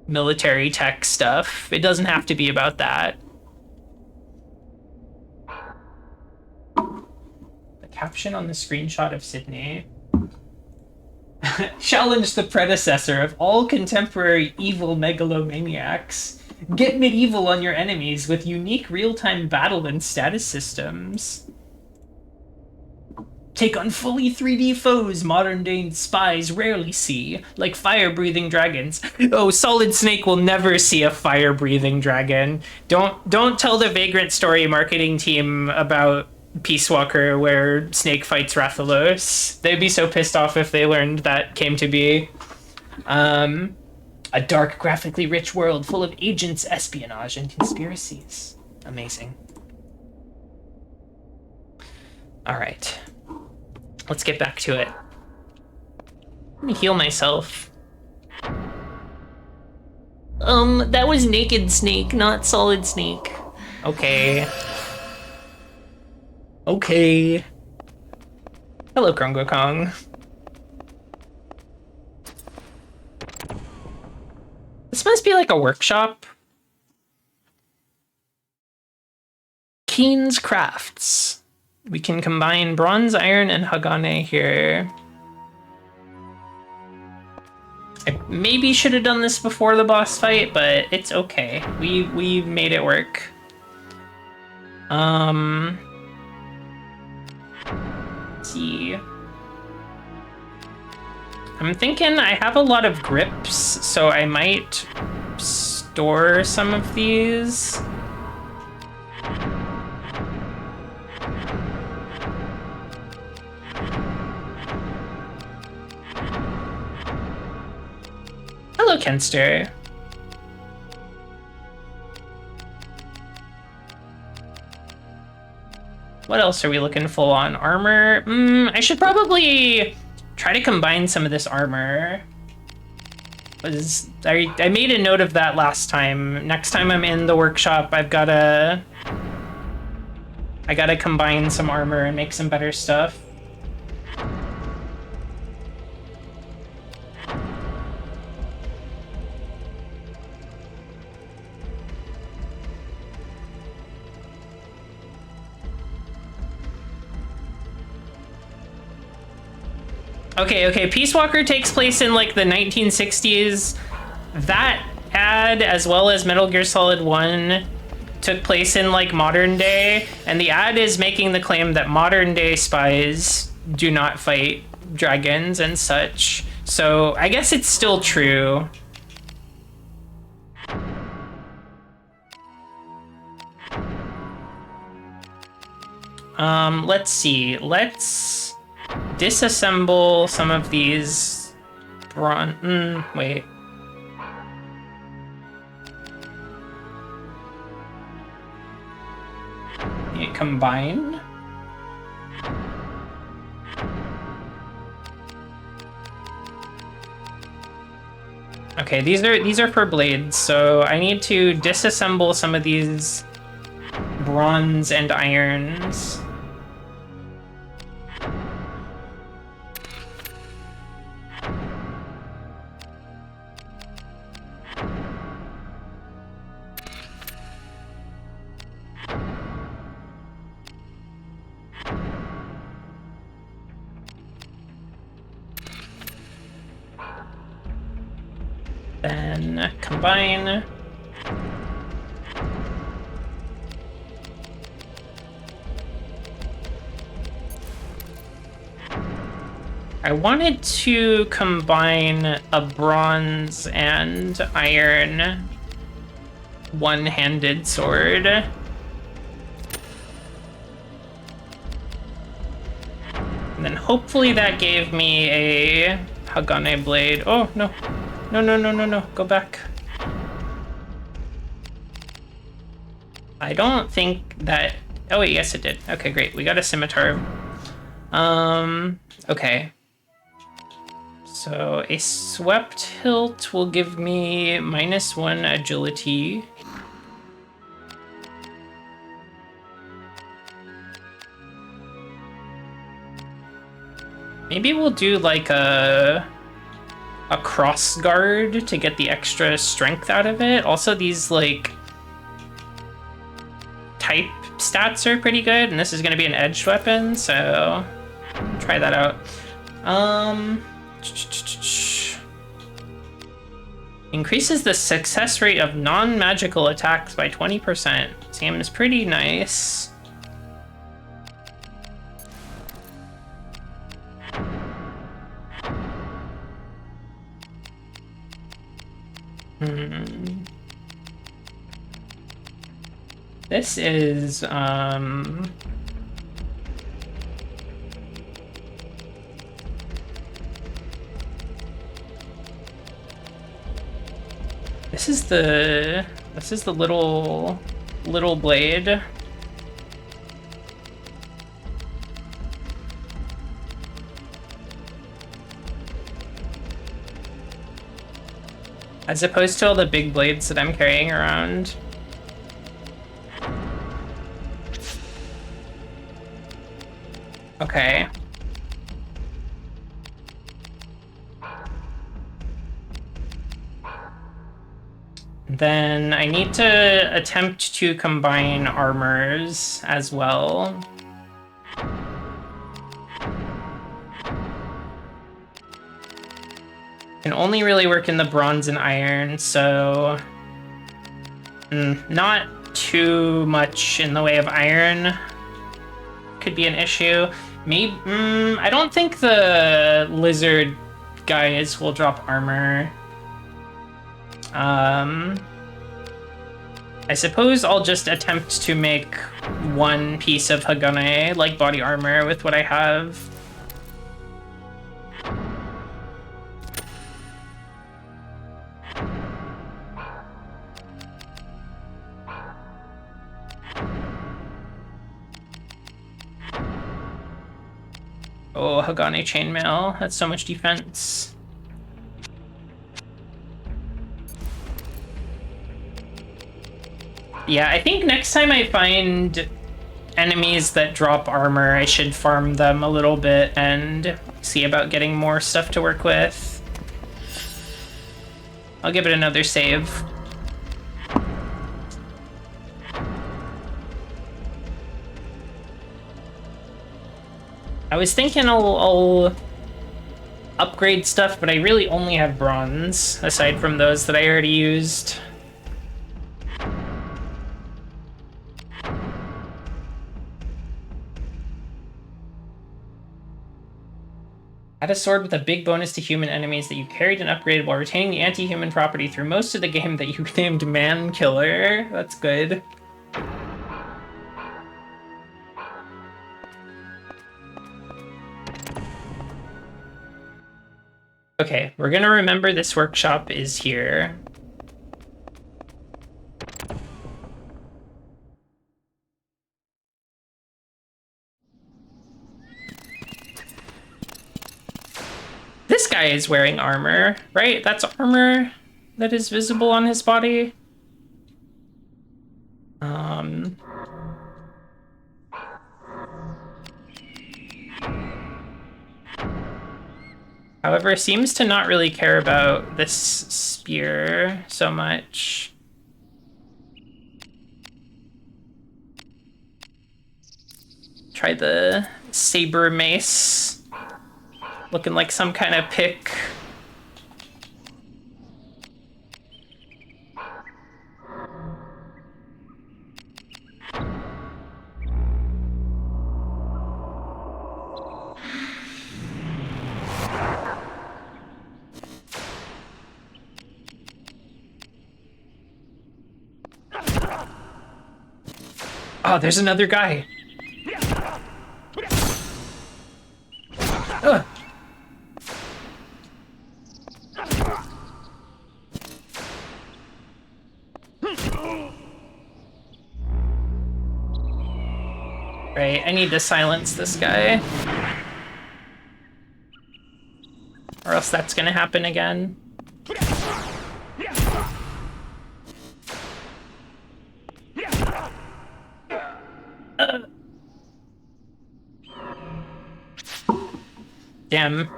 military tech stuff. It doesn't have to be about that. The caption on the screenshot of Sydney. Challenge the predecessor of all contemporary evil megalomaniacs. Get medieval on your enemies with unique real-time battle and status systems. Take on fully 3D foes modern-day spies rarely see, like fire-breathing dragons. Oh, Solid Snake will never see a fire-breathing dragon. Don't tell the Vagrant Story marketing team about Peace Walker where Snake fights Rathalos. They'd be so pissed off if they learned that came to be. A dark, graphically rich world full of agents, espionage, and conspiracies. Amazing. All right. Let's get back to it. Let me heal myself. That was Naked Snake, not Solid Snake. Okay. Okay. Hello, Krongo Kong. This must be like a workshop. Keen's Crafts. We can combine bronze, iron, and Hagane here. I maybe should have done this before the boss fight, but it's okay. We made it work. Let's see. I'm thinking I have a lot of grips, so I might store some of these. Hello, Kenster. What else are we looking full on? Armor? I should probably try to combine some of this armor I made a note of that last time. Next time I'm in the workshop, I gotta combine some armor and make some better stuff. Okay, Peace Walker takes place in like the 1960s. That ad, as well as Metal Gear Solid 1, took place in like modern day, and the ad is making the claim that modern day spies do not fight dragons and such. So I guess it's still true. Let's see. Let's disassemble some of these wait. Combine. Okay, these are for blades, so I need to disassemble some of these bronze and irons. Then combine. I wanted to combine a bronze and iron one-handed sword. And then hopefully that gave me a Hagane blade. Oh, no. No. Go back. I don't think that... Oh, wait, yes, it did. Okay, great. We got a scimitar. Okay. So a swept hilt will give me -1 agility. Maybe we'll do like a cross guard to get the extra strength out of it. Also, these like type stats are pretty good, and this is going to be an edged weapon, so try that out. Increases the success rate of non-magical attacks by 20%. Seems pretty nice. This is, This is the little blade. As opposed to all the big blades that I'm carrying around. Okay. Then I need to attempt to combine armors as well. Can only really work in the bronze and iron, so not too much in the way of iron could be an issue. Maybe I don't think the lizard guys will drop armor. I suppose I'll just attempt to make one piece of Hagane, like body armor, with what I have. Oh, Hagane chainmail. That's so much defense. Yeah, I think next time I find enemies that drop armor, I should farm them a little bit and see about getting more stuff to work with. I'll give it another save. I was thinking I'll upgrade stuff, but I really only have bronze, aside from those that I already used. Add a sword with a big bonus to human enemies that you carried and upgraded while retaining the anti-human property through most of the game that you named Man Killer. That's good. Okay, we're gonna remember this workshop is here. This guy is wearing armor, right? That's armor that is visible on his body. However, seems to not really care about this spear so much. Try the saber mace. Looking like some kind of pick. Oh, there's another guy. Ugh. Right, I need to silence this guy. Or else that's gonna happen again. Damn.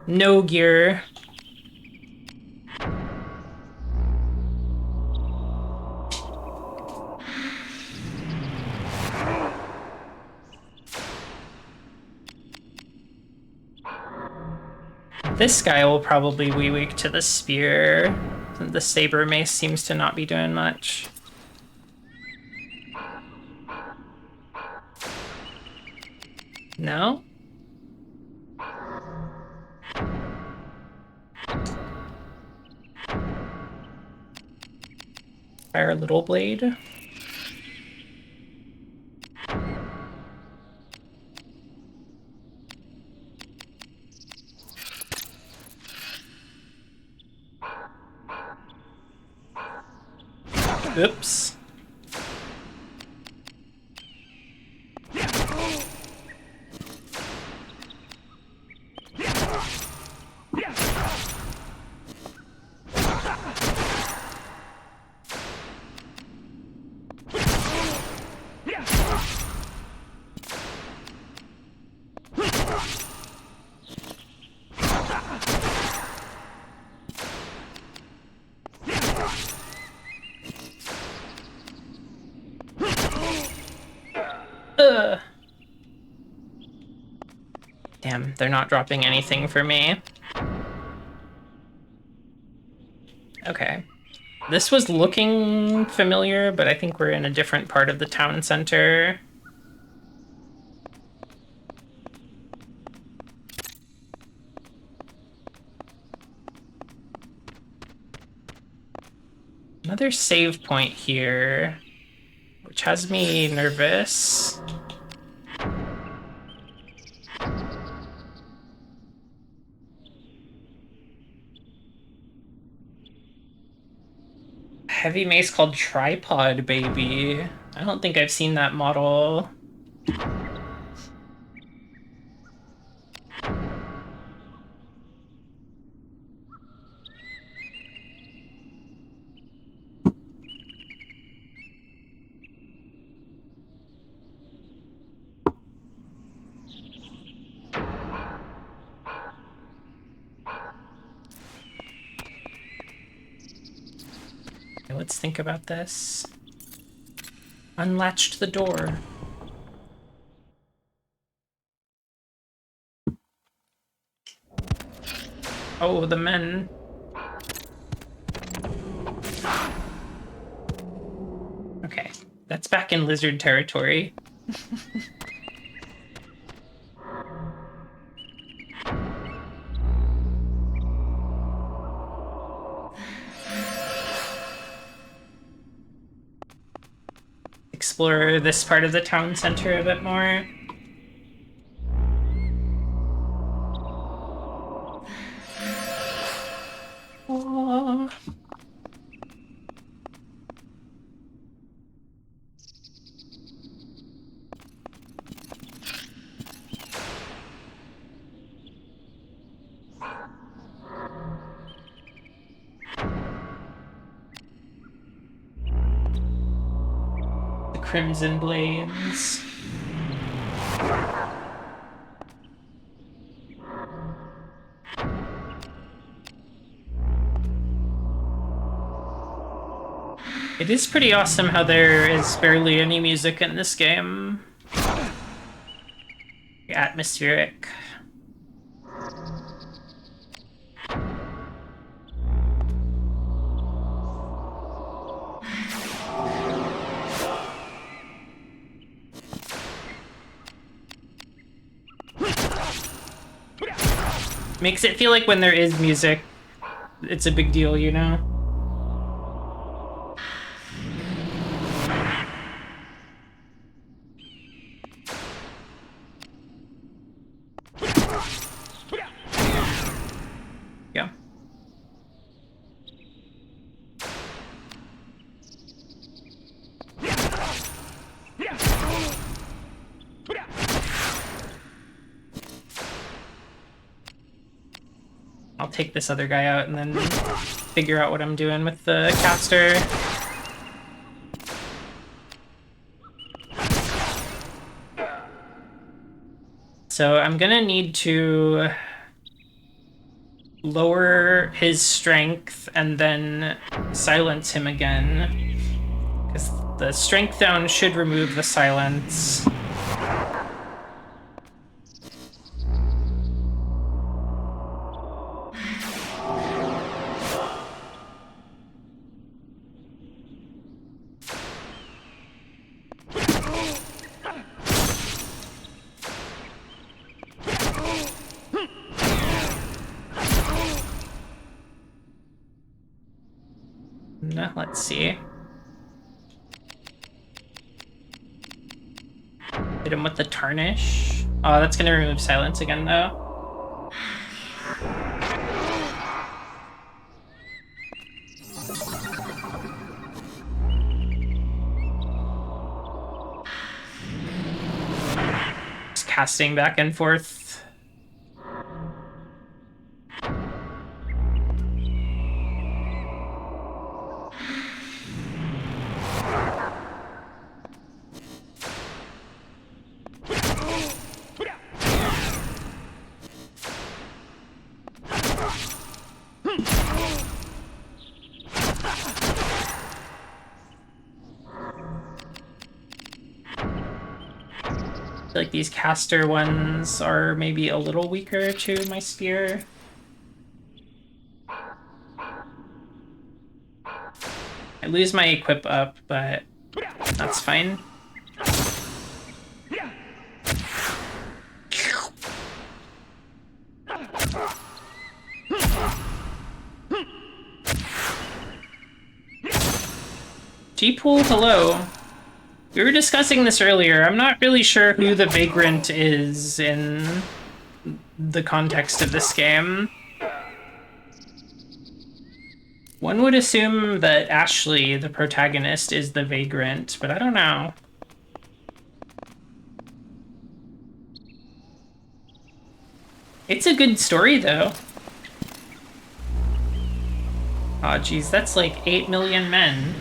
No gear. This guy will probably be weak to the spear. The saber mace seems to not be doing much. No? Fire little blade. Oops. Damn, they're not dropping anything for me. Okay. This was looking familiar, but I think we're in a different part of the town center. Another save point here, which has me nervous. Heavy mace called Tripod Baby. I don't think I've seen that model. Let's think about this. Unlatched the door. Oh, the men. Okay, that's back in lizard territory. Explore this part of the town center a bit more. Oh. The Crimson Blades. It is pretty awesome how there is barely any music in this game. Atmospheric. Makes it feel like when there is music, it's a big deal, you know? Yeah. I'll take this other guy out and then figure out what I'm doing with the caster. So I'm gonna need to lower his strength and then silence him again. Because the strength down should remove the silence. Let's see. Hit him with the tarnish. Oh, that's gonna remove silence again, though. Just casting back and forth. I feel like these caster ones are maybe a little weaker to my spear. I lose my equip up, but that's fine. G-Pool, hello. We were discussing this earlier. I'm not really sure who the Vagrant is in the context of this game. One would assume that Ashley, the protagonist, is the Vagrant, but I don't know. It's a good story, though. Aw, geez, that's like 8 million men.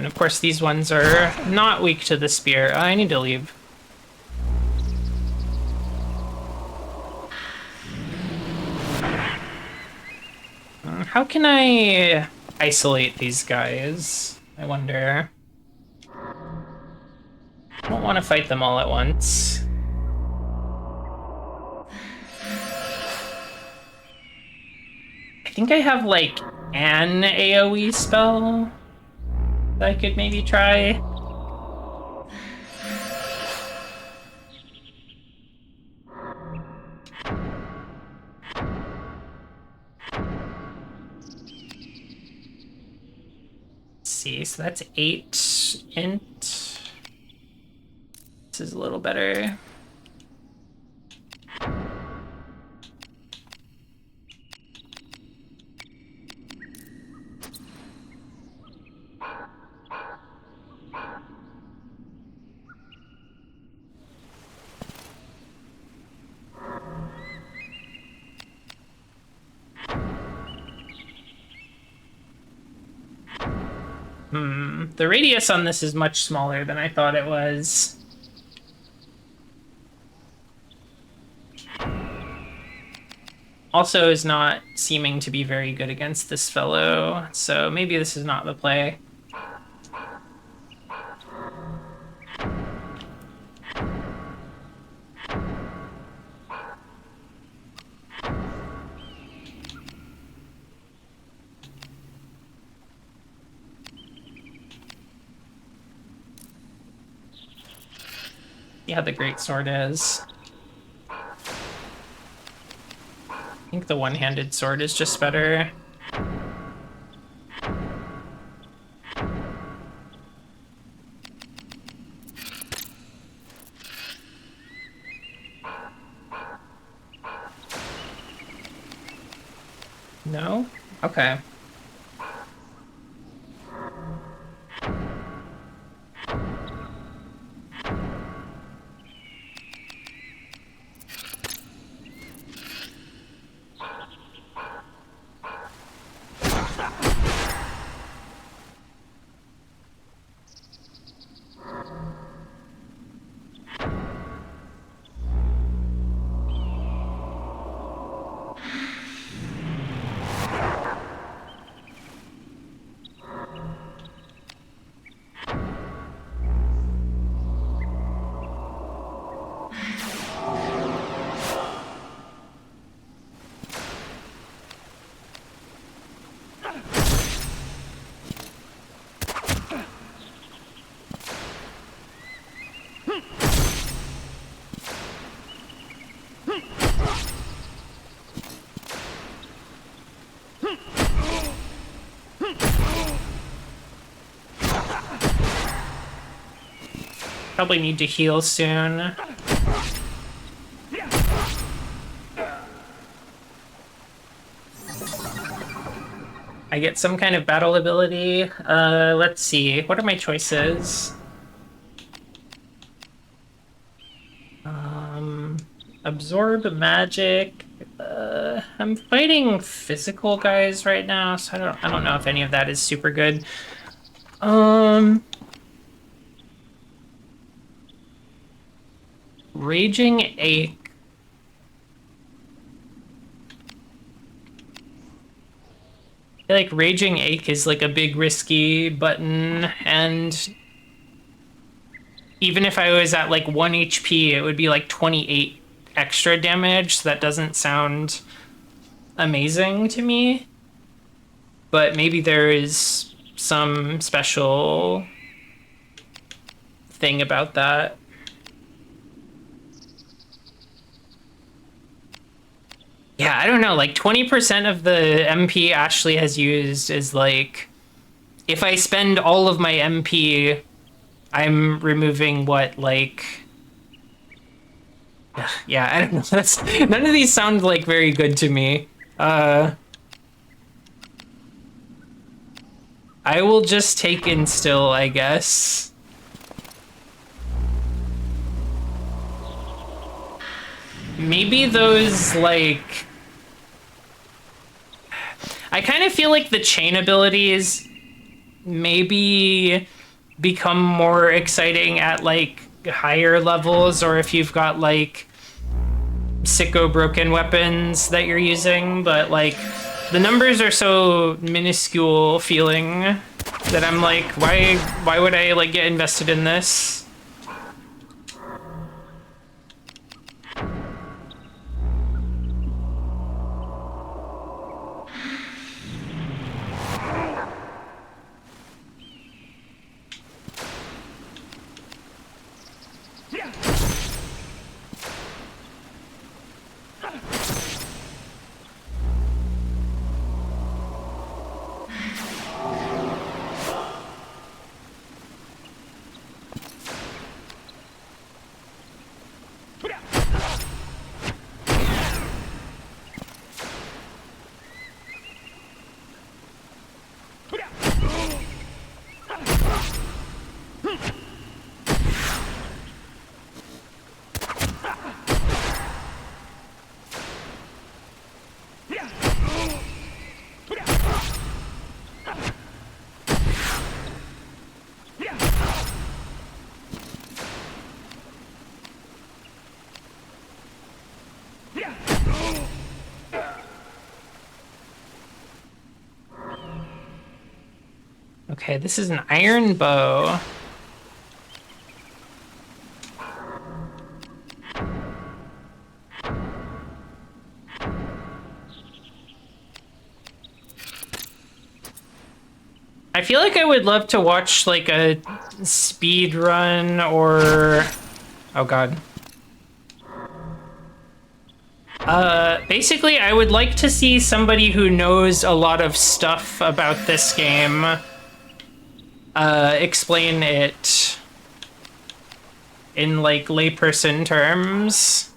And of course these ones are not weak to the spear. I need to leave. How can I isolate these guys? I wonder. I don't want to fight them all at once. I think I have like an AoE spell that I could maybe try. See, so that's 8 int. This is a little better. The radius on this is much smaller than I thought it was. Also is not seeming to be very good against this fellow, so maybe this is not the play. See how the great sword is. I think the one-handed sword is just better. No? Okay. Probably need to heal soon. I get some kind of battle ability. Let's see. What are my choices? Absorb magic. I'm fighting physical guys right now, so I don't know if any of that is super good. Raging Ache. I feel like Raging Ache is like a big risky button, and even if I was at like 1 HP, it would be like 28 extra damage, so that doesn't sound amazing to me. But maybe there is some special thing about that. Yeah, I don't know, like 20% of the MP Ashley has used is like, if I spend all of my MP, I'm removing what, like... Yeah, I don't know, that's... None of these sound like very good to me. I will just take Instill, I guess. Maybe those, like... I kind of feel like the chain abilities maybe become more exciting at like higher levels, or if you've got like sicko broken weapons that you're using, but like the numbers are so minuscule feeling that I'm like, why would I like get invested in this? Okay, this is an iron bow. I feel like I would love to watch like a speed run or... Oh god. Basically, I would like to see somebody who knows a lot of stuff about this game explain it in like layperson terms.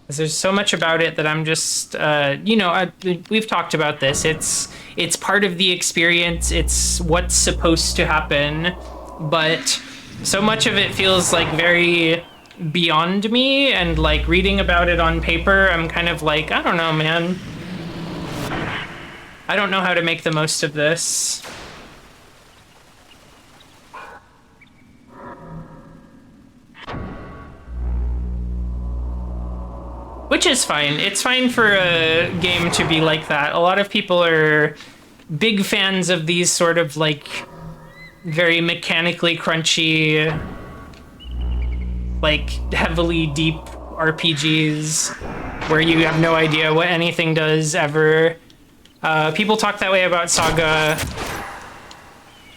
There's so much about it that I'm just, you know, we've talked about this. It's part of the experience. It's what's supposed to happen, but so much of it feels like very beyond me, and like reading about it on paper, I'm kind of like, I don't know, man. I don't know how to make the most of this. Which is fine. It's fine for a game to be like that. A lot of people are big fans of these sort of like very mechanically crunchy, like heavily deep RPGs where you have no idea what anything does ever. People talk that way about Saga,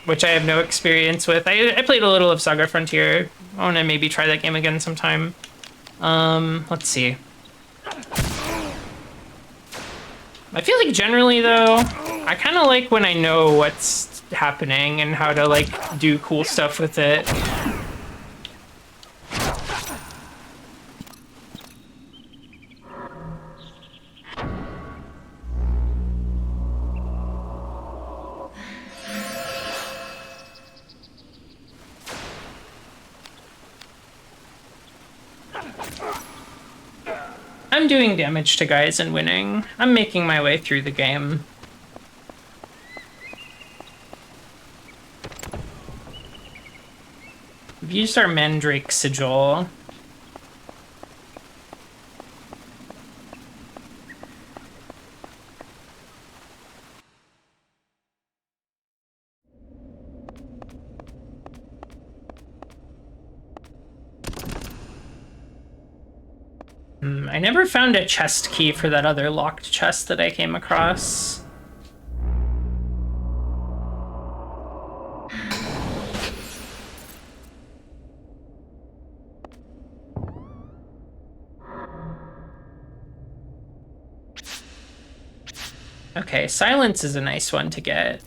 which I have no experience with. I played a little of Saga Frontier. I want to maybe try that game again sometime. Let's see. I feel like generally though, I kind of like when I know what's happening and how to like do cool stuff with it. I'm doing damage to guys and winning. I'm making my way through the game. We've used our Mandrake Sigil. I never found a chest key for that other locked chest that I came across. Okay, silence is a nice one to get.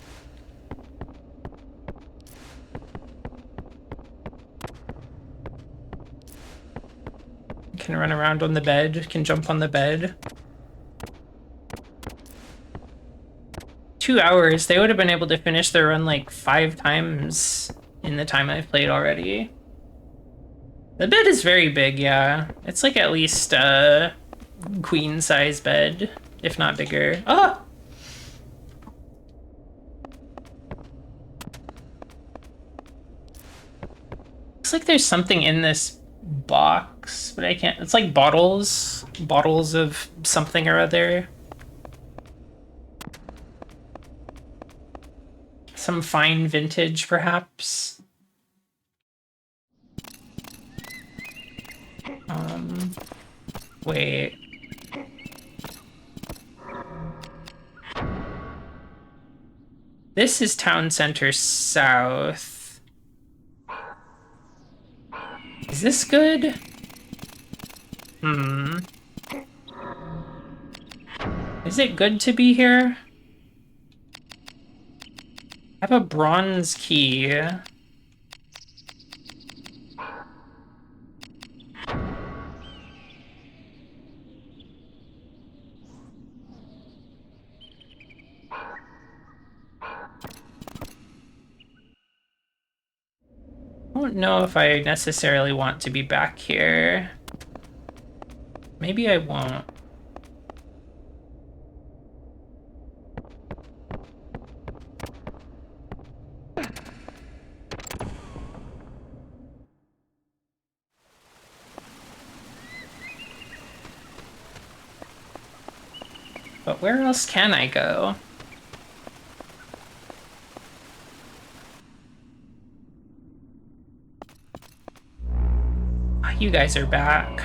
Can run around on the bed, can jump on the bed. 2 hours, they would have been able to finish their run like 5 times in the time I've played already. The bed is very big, yeah. It's like at least queen size bed, if not bigger. Ah! Looks like there's something in this box, but I can't. It's like bottles of something or other. Some fine vintage, perhaps. Wait. This is Town Center South. Is this good? Is it good to be here? I have a bronze key. I don't know if I necessarily want to be back here. Maybe I won't. But where else can I go? Ah, you guys are back.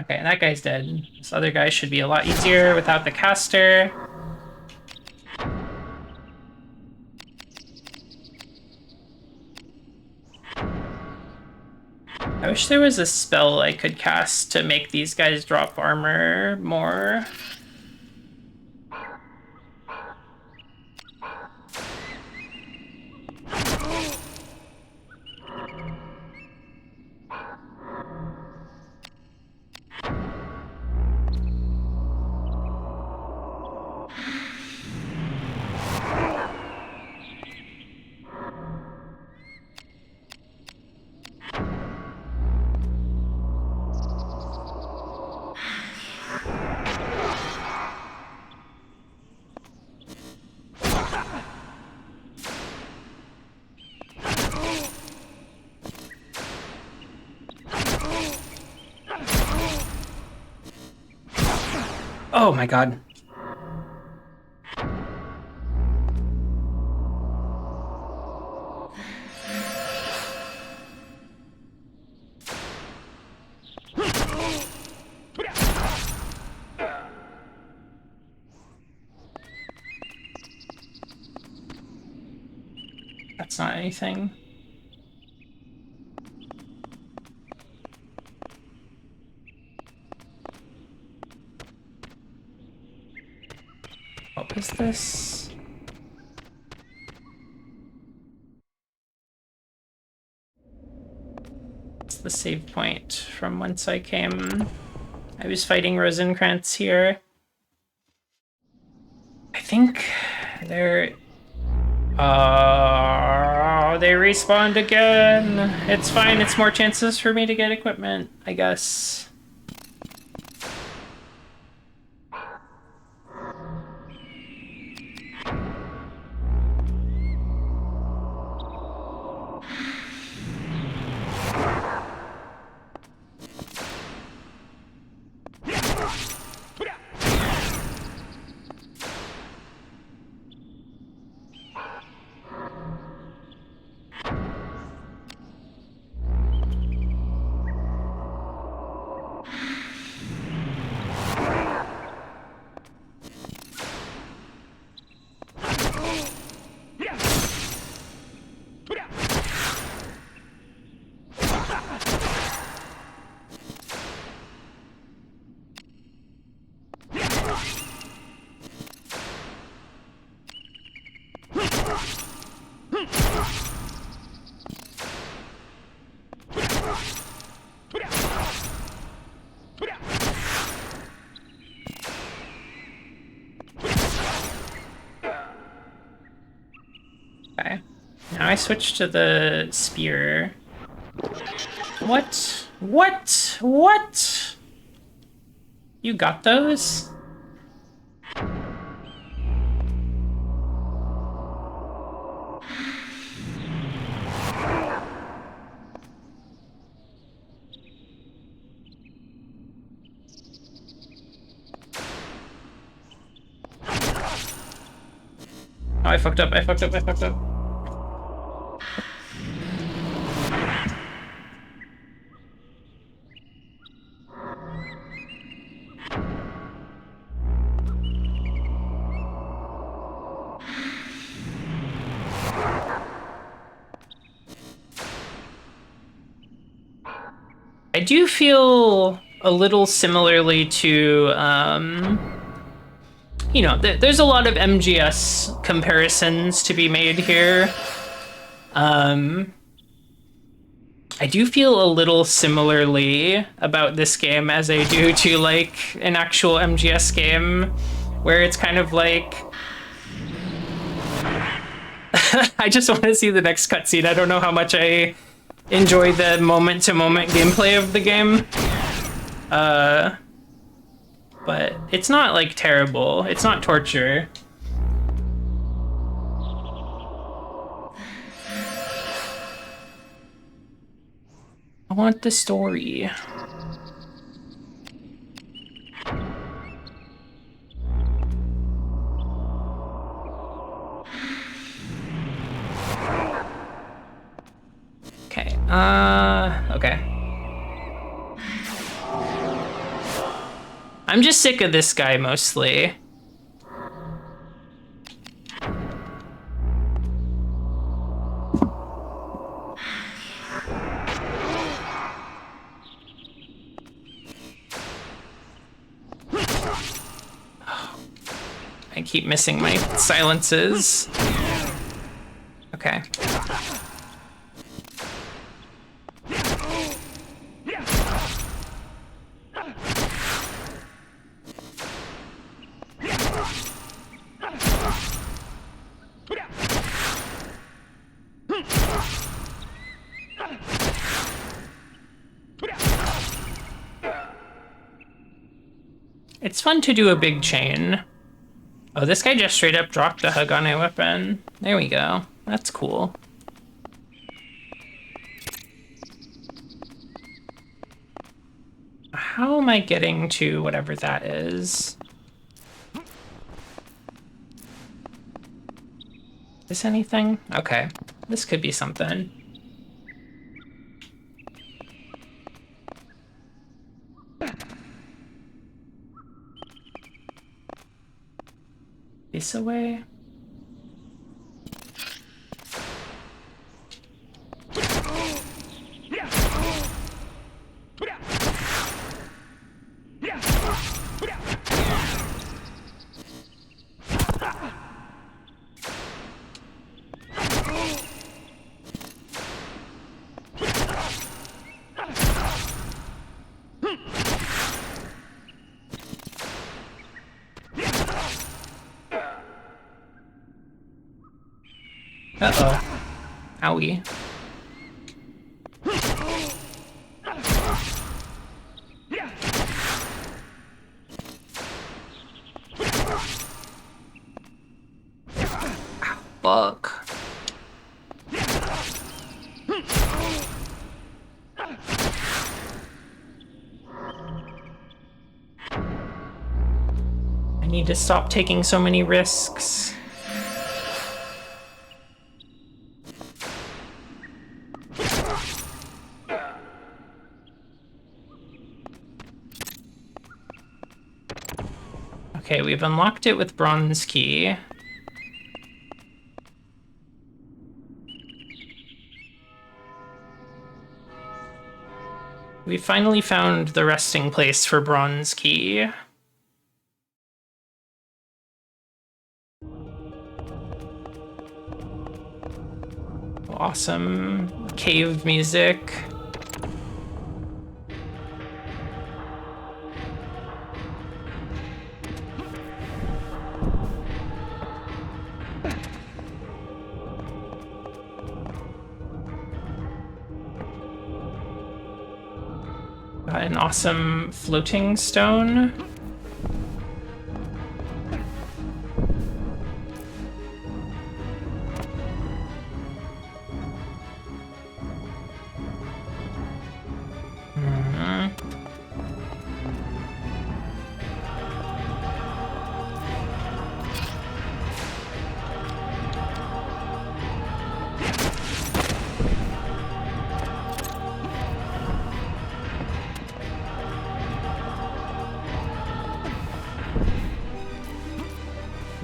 Okay, and that guy's dead. This other guy should be a lot easier without the caster. I wish there was a spell I could cast to make these guys drop armor more. Oh my god. That's not anything. What was this? It's the save point from whence I came. I was fighting Rosencrantz here. I think there... Oh, they respawned again. It's fine. It's more chances for me to get equipment, I guess. Okay. Now I switch to the spear. What? What? What? You got those? Oh, I fucked up, I fucked up, I fucked up. I do feel a little similarly to, you know, there's a lot of MGS comparisons to be made here. I do feel a little similarly about this game as I do to, like, an actual MGS game, where it's kind of like... I just want to see the next cutscene. I don't know how much I enjoy the moment-to-moment gameplay of the game. But it's not, like, terrible. It's not torture. I want the story. Okay, okay. I'm just sick of this guy, mostly. I keep missing my silences. Okay. It's fun to do a big chain. Oh, this guy just straight up dropped a Hagane weapon. There we go. That's cool. How am I getting to whatever that is? Is this anything? Okay. This could be something. This away? Uh-oh. Owie. Fuck. I need to stop taking so many risks. Okay, we've unlocked it with bronze key. We finally found the resting place for bronze key. Awesome cave music. Got an awesome floating stone.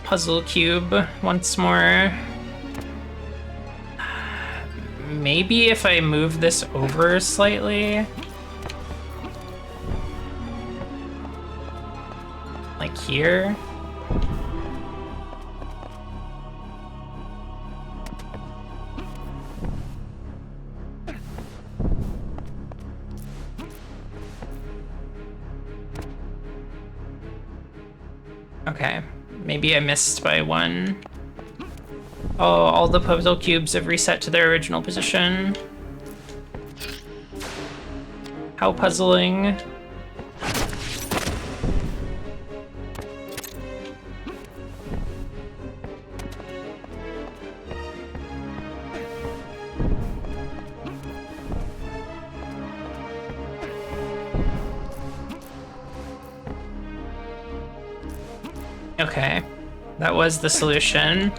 Puzzle cube once more. Maybe if I move this over slightly. Like here. Okay. Maybe I missed by one. Oh, all the puzzle cubes have reset to their original position. How puzzling. Okay, that was the solution.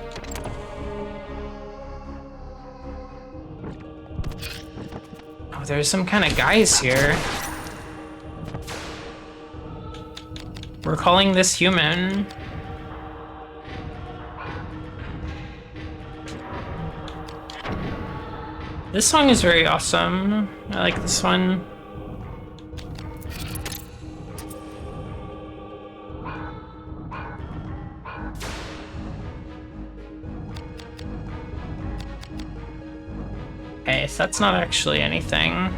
Oh, there's some kind of guys here. We're calling this human. This song is very awesome. I like this one. Okay, so that's not actually anything.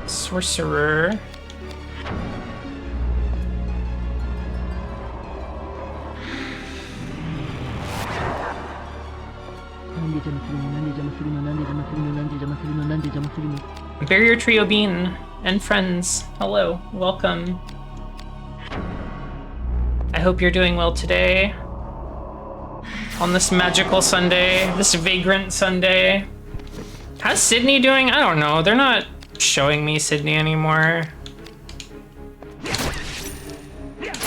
Sorcerer. Barrier Trio Bean and friends, hello, welcome. I hope you're doing well today. On this magical Sunday, this Vagrant Sunday. How's Sydney doing? I don't know, they're not showing me Sydney anymore.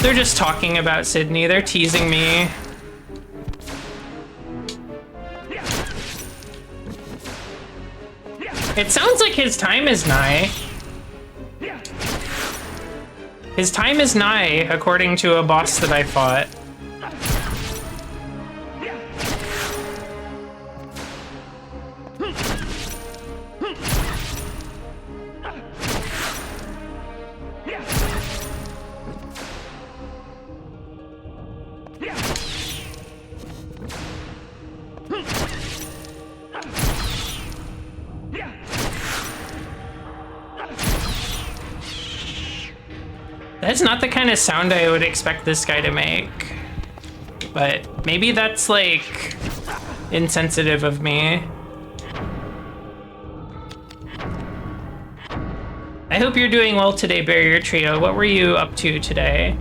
They're just talking about Sydney, they're teasing me. It sounds like his time is nigh. His time is nigh, according to a boss that I fought. That's not the kind of sound I would expect this guy to make. But maybe that's like insensitive of me. I hope you're doing well today, Barrier Trio. What were you up to today?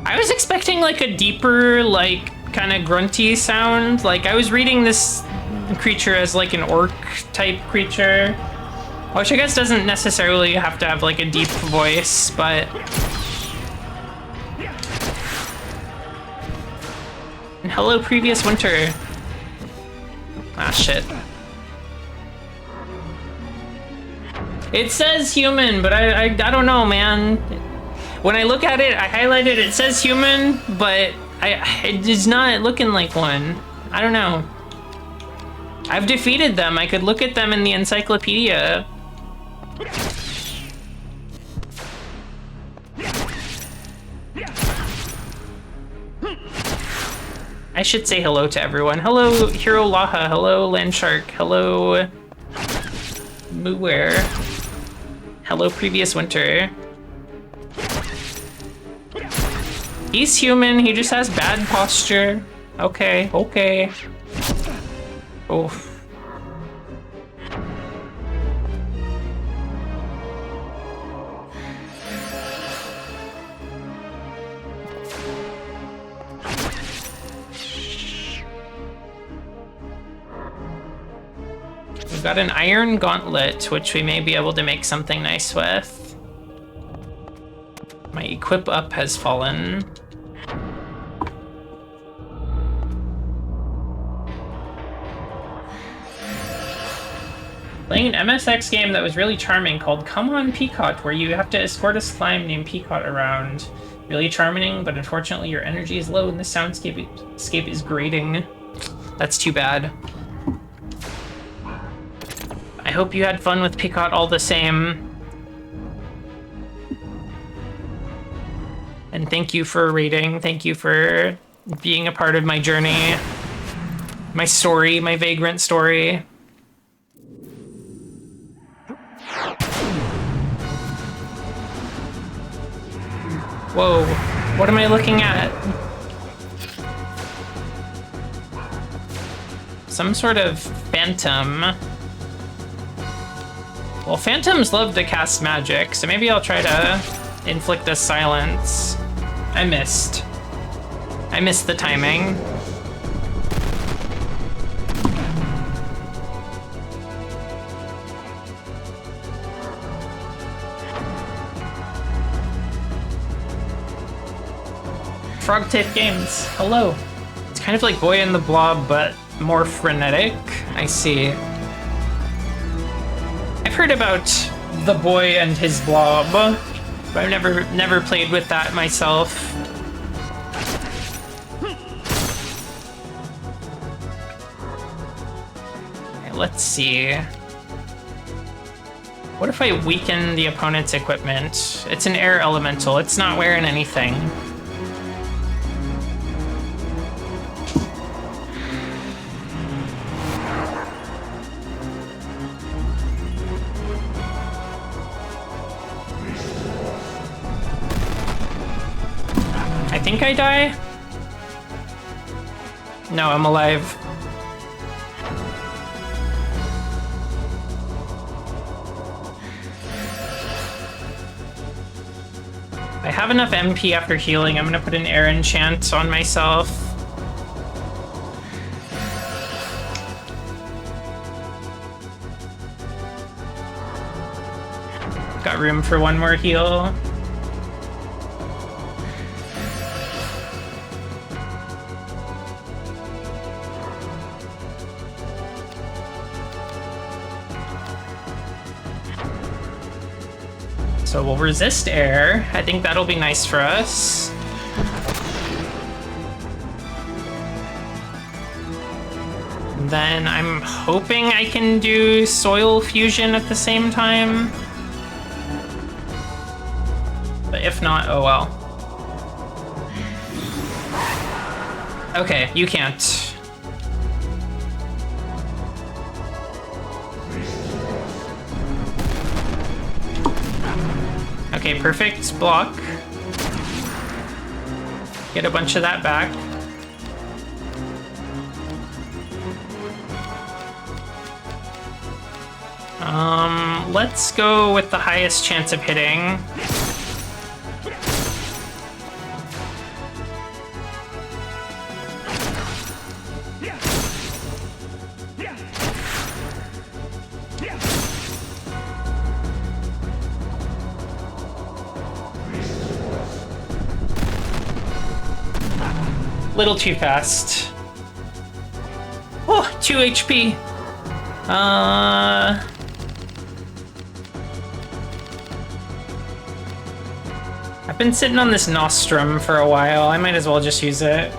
I was expecting like a deeper, like kind of grunty sound. Like I was reading this creature as like an orc type creature, which I guess doesn't necessarily have to have like a deep voice, but and hello, previous winter. Ah, shit. It says human, but I don't know, man. When I look at it, I highlighted it says human, but it is not looking like one. I don't know. I've defeated them. I could look at them in the encyclopedia. I should say hello to everyone. Hello, Hero Laha. Hello, Landshark. Hello, Mooware. Hello, previous winter. He's human. He just has bad posture. Okay, okay. Oof. We've got an iron gauntlet, which we may be able to make something nice with. My equip up has fallen. Playing an MSX game that was really charming called Come On Peacock, where you have to escort a slime named Peacock around. Really charming, but unfortunately your energy is low and the soundscape is grating. That's too bad. I hope you had fun with Peacock all the same. And thank you for raiding. Thank you for being a part of my journey. My story, my vagrant story. Whoa, what am I looking at? Some sort of phantom. Well, phantoms love to cast magic, so maybe I'll try to inflict a silence. I missed the timing. Frog Tape Games, hello. It's kind of like Boy and the Blob, but more frenetic. I see. I've heard about the Boy and his Blob, but I've never played with that myself. Okay, let's see. What if I weaken the opponent's equipment? It's an air elemental. It's not wearing anything. I think I die? No, I'm alive. I have enough MP after healing. I'm gonna put an air enchant on myself. Got room for one more heal. So we'll resist air. I think that'll be nice for us. And then I'm hoping I can do soil fusion at the same time. But if not, oh well. Okay, you can't. Okay, perfect block. Get a bunch of that back. Let's go with the highest chance of hitting. Little too fast. Oh, 2 HP. I've been sitting on this Nostrum for a while. I might as well just use it.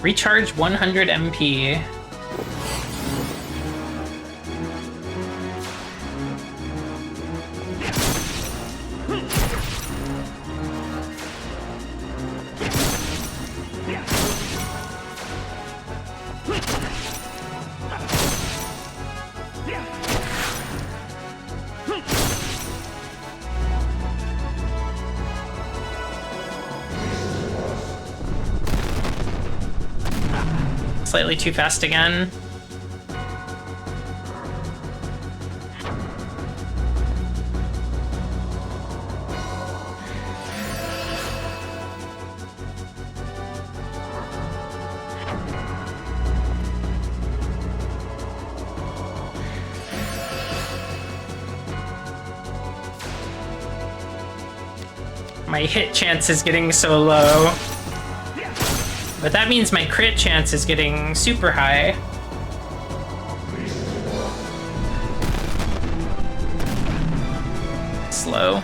Recharge 100 MP. Slightly too fast again. My hit chance is getting so low. But that means my crit chance is getting super high. Slow.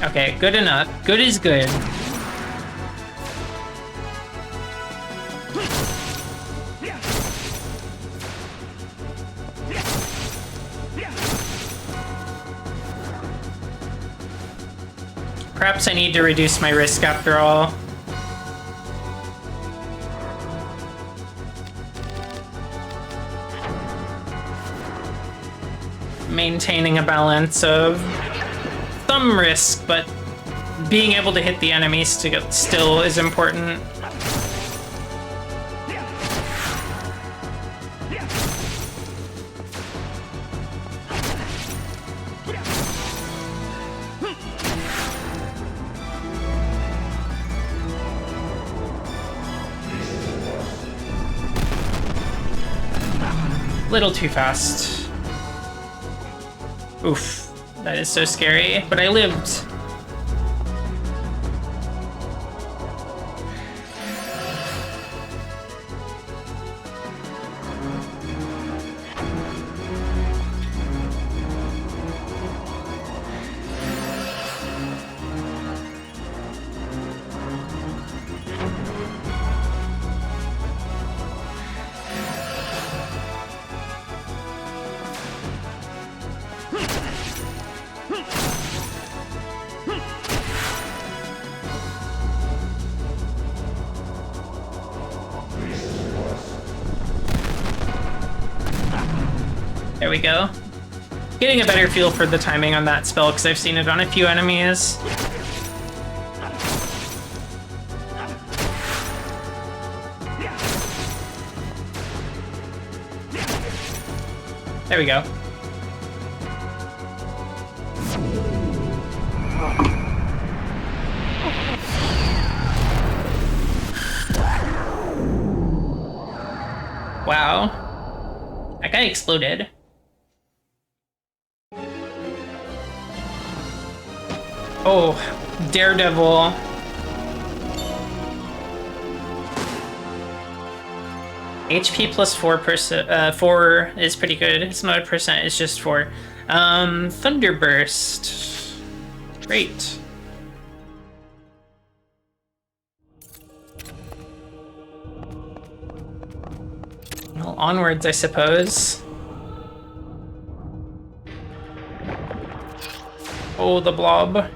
Okay, good enough. Good is good. Perhaps I need to reduce my risk after all. Maintaining a balance of some risk, but being able to hit the enemies still is important. Little too fast. Oof. That is so scary, but I lived. There we go. Getting a better feel for the timing on that spell because I've seen it on a few enemies. There we go. Wow. That guy exploded. Oh, Daredevil. HP plus 4%, 4 is pretty good. It's not a percent, it's just 4. Thunderburst. Great. Well, onwards, I suppose. Oh, the blob.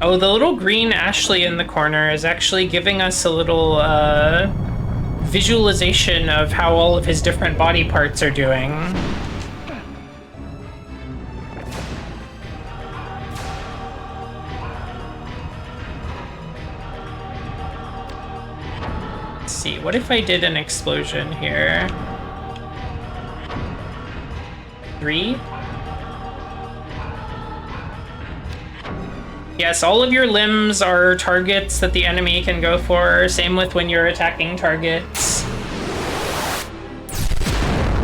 Oh, the little green Ashley in the corner is actually giving us a little visualization of how all of his different body parts are doing. Let's see, what if I did an explosion here? 3? Yes, all of your limbs are targets that the enemy can go for. Same with when you're attacking targets.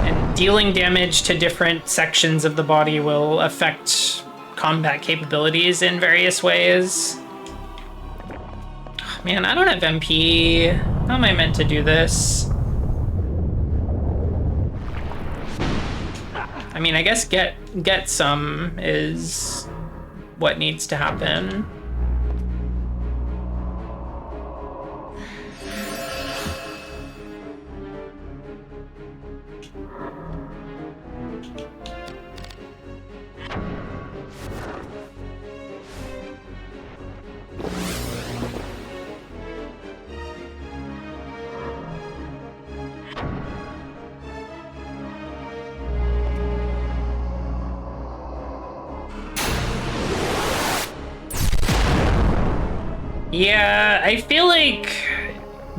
And dealing damage to different sections of the body will affect combat capabilities in various ways. Man, I don't have MP. How am I meant to do this? I mean, I guess get some is what needs to happen. Yeah, I feel like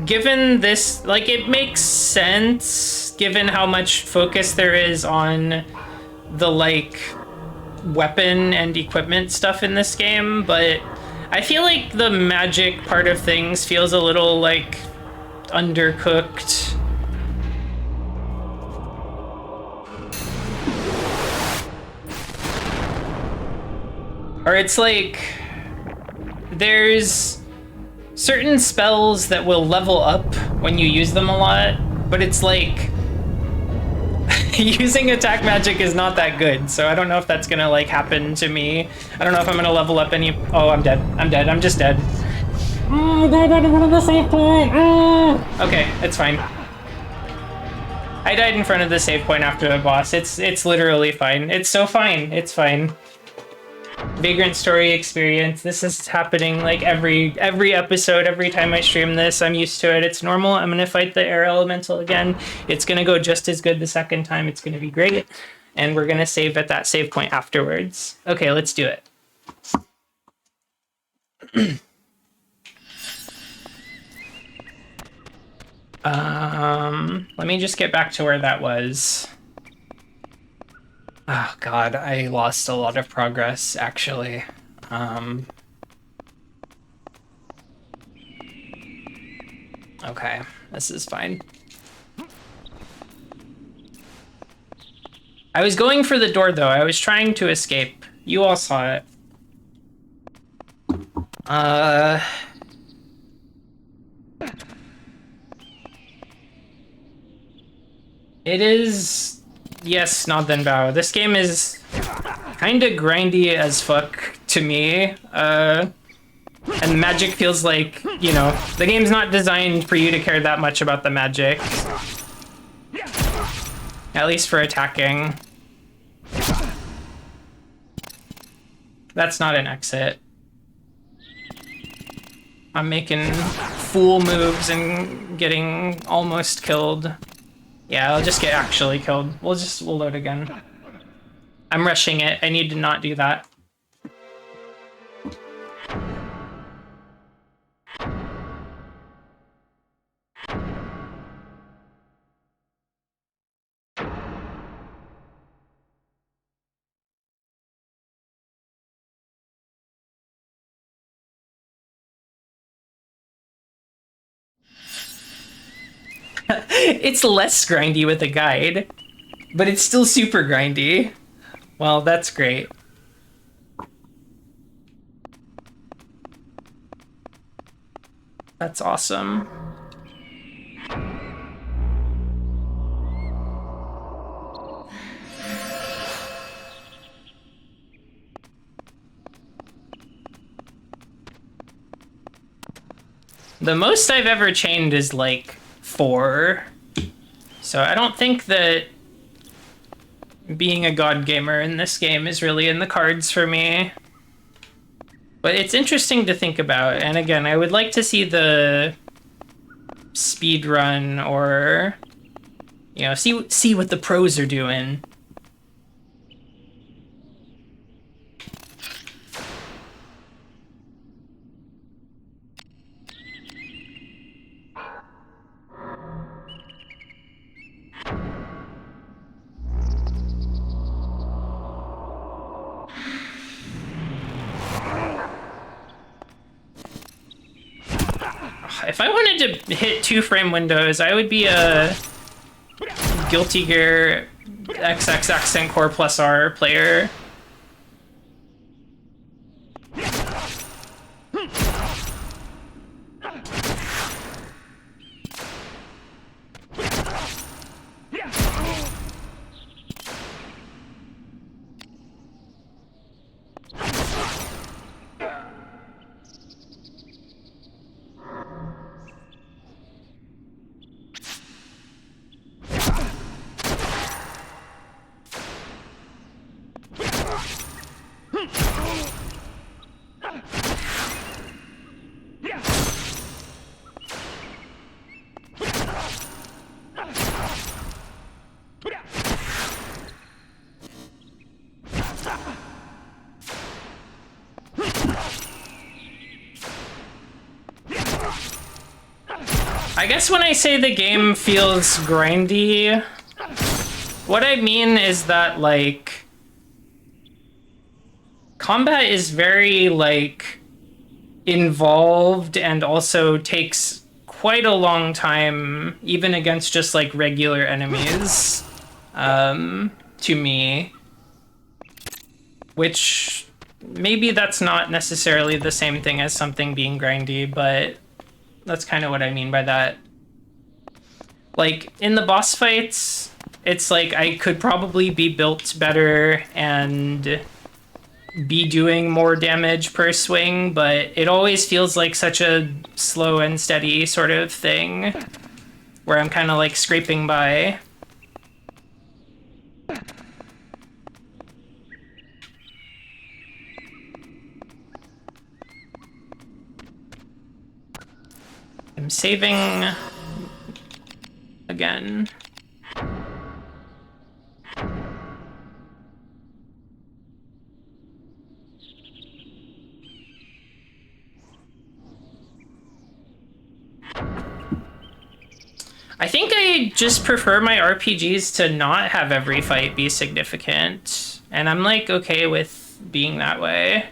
given this, like, it makes sense given how much focus there is on the, like, weapon and equipment stuff in this game, but I feel like the magic part of things feels a little, like, undercooked. Or it's like there's certain spells that will level up when you use them a lot, but it's like using attack magic is not that good, so I don't know if that's gonna like happen to me. I don't know if I'm gonna level up any. Oh, I'm dead. I'm dead. I'm just dead. Oh, I died in front of the save point. Okay, it's fine. I died in front of the save point after the boss. It's literally fine. It's so fine. It's fine. Vagrant Story experience. This is happening like every episode, every time I stream this. I'm used to it. It's normal. I'm gonna fight the air elemental again. It's gonna go just as good the second time. It's gonna be great. And we're gonna save at that save point afterwards. Okay, let's do it. Let me just get back to where that was. Oh god, I lost a lot of progress, actually. Okay, this is fine. I was going for the door, though. I was trying to escape. You all saw it. It is... Yes, Nod Then Bow. This game is kinda grindy as fuck to me. And magic feels like, you know, the game's not designed for you to care that much about the magic. At least for attacking. That's not an exit. I'm making fool moves and getting almost killed. Yeah, I'll just get actually killed. We'll load again. I'm rushing it. I need to not do that. It's less grindy with a guide, but it's still super grindy. Well, that's great. That's awesome. The most I've ever chained is like 4. So I don't think that being a god gamer in this game is really in the cards for me. But it's interesting to think about. And again, I would like to see the speed run or, you know, see what the pros are doing. If I wanted to hit 2-frame windows, I would be a Guilty Gear XX Accent Core plus R player. I guess when I say the game feels grindy, what I mean is that, like, combat is very, like, involved and also takes quite a long time, even against just, like, regular enemies, to me. Which, maybe that's not necessarily the same thing as something being grindy, but that's kind of what I mean by that. Like, in the boss fights, it's like I could probably be built better and be doing more damage per swing, but it always feels like such a slow and steady sort of thing, where I'm kind of like scraping by. I'm saving again. I think I just prefer my RPGs to not have every fight be significant, and I'm like okay with being that way.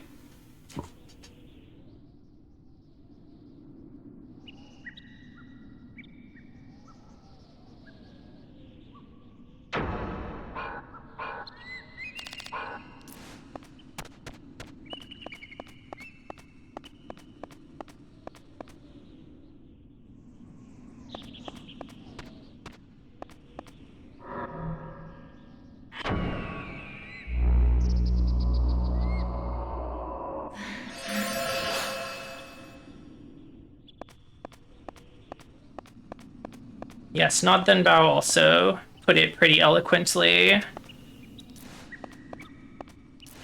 Yes, Not Then Bow also put it pretty eloquently.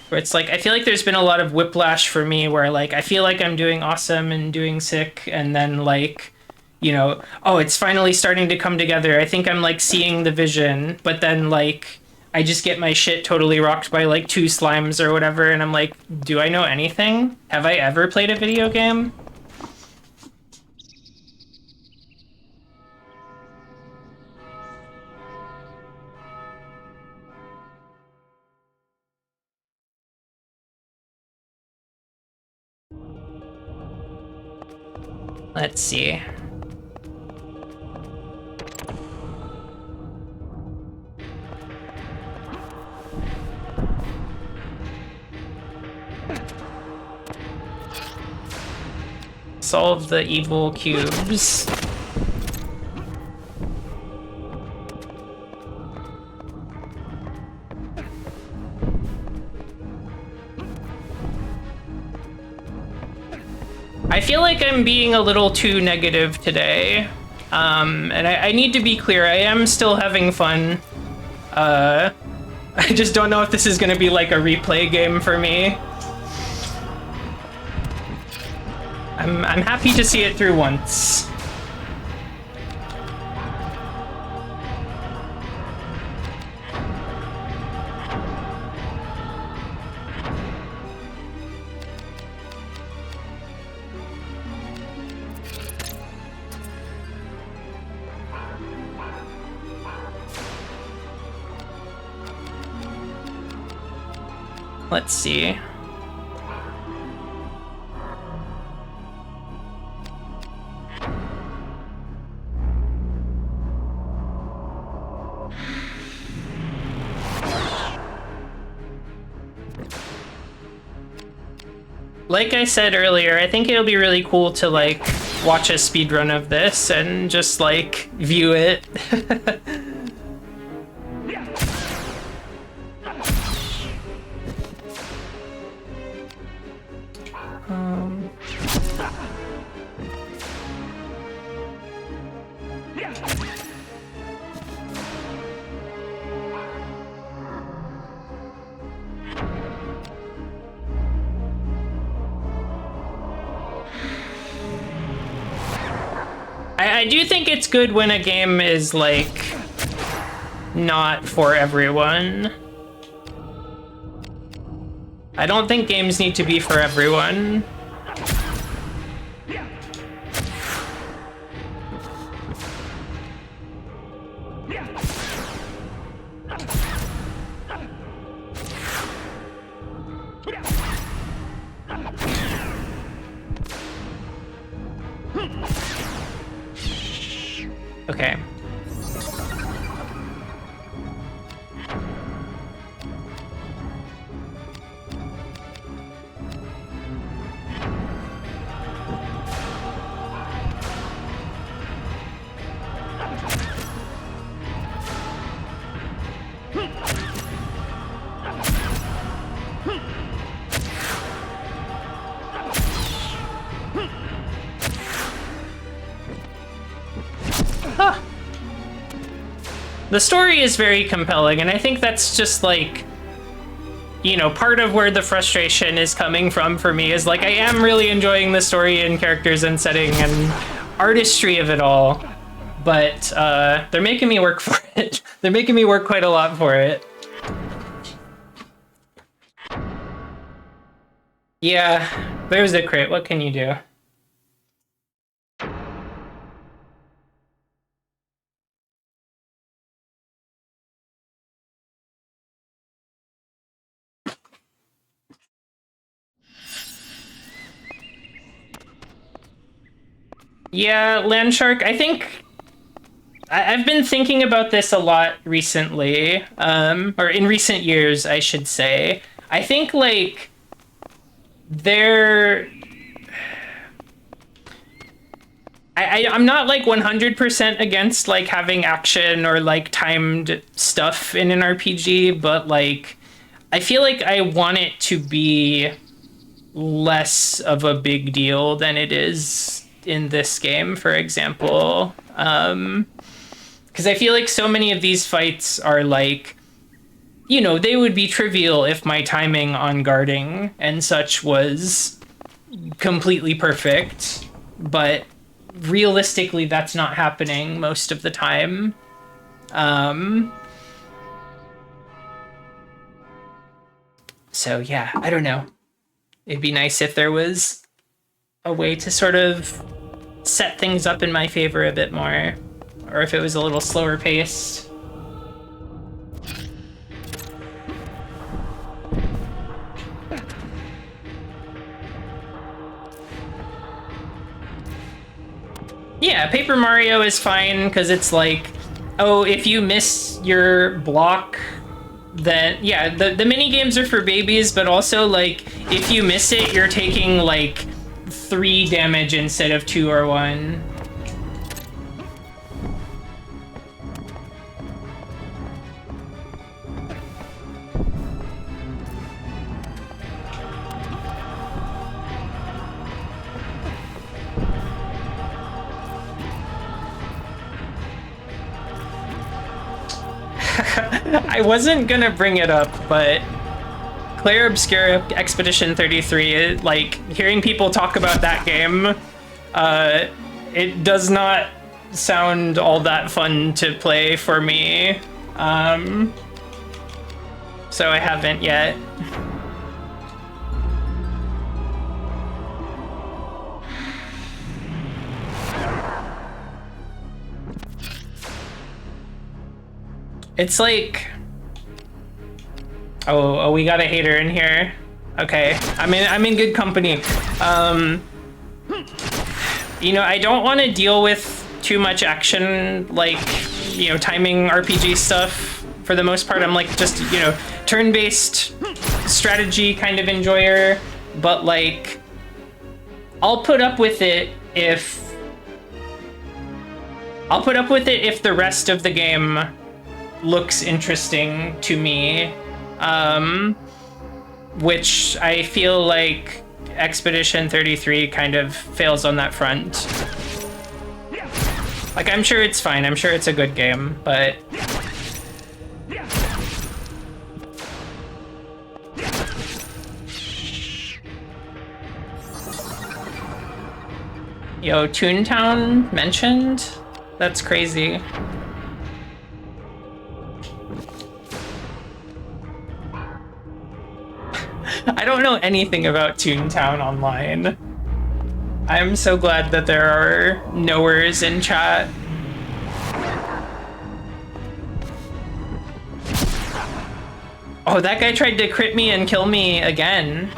Where it's like, I feel like there's been a lot of whiplash for me where, like, I feel like I'm doing awesome and doing sick, and then, like, you know, oh, it's finally starting to come together. I think I'm like seeing the vision, but then like I just get my shit totally rocked by like two slimes or whatever, and I'm like, do I know anything? Have I ever played a video game? Let's see. Solve the evil cubes. I feel like I'm being a little too negative today. And I need to be clear, I am still having fun. I just don't know if this is gonna be like a replay game for me. I'm happy to see it through once. Let's see. Like I said earlier, I think it'll be really cool to like watch a speedrun of this and just like view it. I do think it's good when a game is like not for everyone. I don't think games need to be for everyone. Okay. The story is very compelling, and I think that's just like, you know, part of where the frustration is coming from for me is like I am really enjoying the story and characters and setting and artistry of it all, but they're making me work for it. They're making me work quite a lot for it. Yeah, there's a crit. What can you do? Yeah, Landshark, I think I've been thinking about this a lot recently, or in recent years, I should say. I think, like, I'm not, like, 100% against, like, having action or, like, timed stuff in an RPG, but, like, I feel like I want it to be less of a big deal than it is in this game, for example. Because I feel like so many of these fights are like, you know, they would be trivial if my timing on guarding and such was completely perfect. But, realistically, that's not happening most of the time. So yeah, I don't know. It'd be nice if there was a way to sort of set things up in my favor a bit more, or if it was a little slower paced. Yeah, Paper Mario is fine because it's like, oh, if you miss your block, then yeah, the mini games are for babies, but also like if you miss it, you're taking like 3 damage instead of 2 or 1. I wasn't gonna bring it up, but Claire Obscura Expedition 33, like, hearing people talk about that game, it does not sound all that fun to play for me. So I haven't yet. It's like, oh, we got a hater in here. Okay, I'm in good company. You know, I don't want to deal with too much action, like, you know, timing RPG stuff. For the most part, I'm like just, you know, turn-based strategy kind of enjoyer, but like, I'll put up with it if the rest of the game looks interesting to me, which I feel like Expedition 33 kind of fails on that front. Like, I'm sure it's fine, I'm sure it's a good game, but yo, Toontown mentioned? That's crazy. I don't know anything about Toontown Online. I'm so glad that there are knowers in chat. Oh, that guy tried to crit me and kill me again.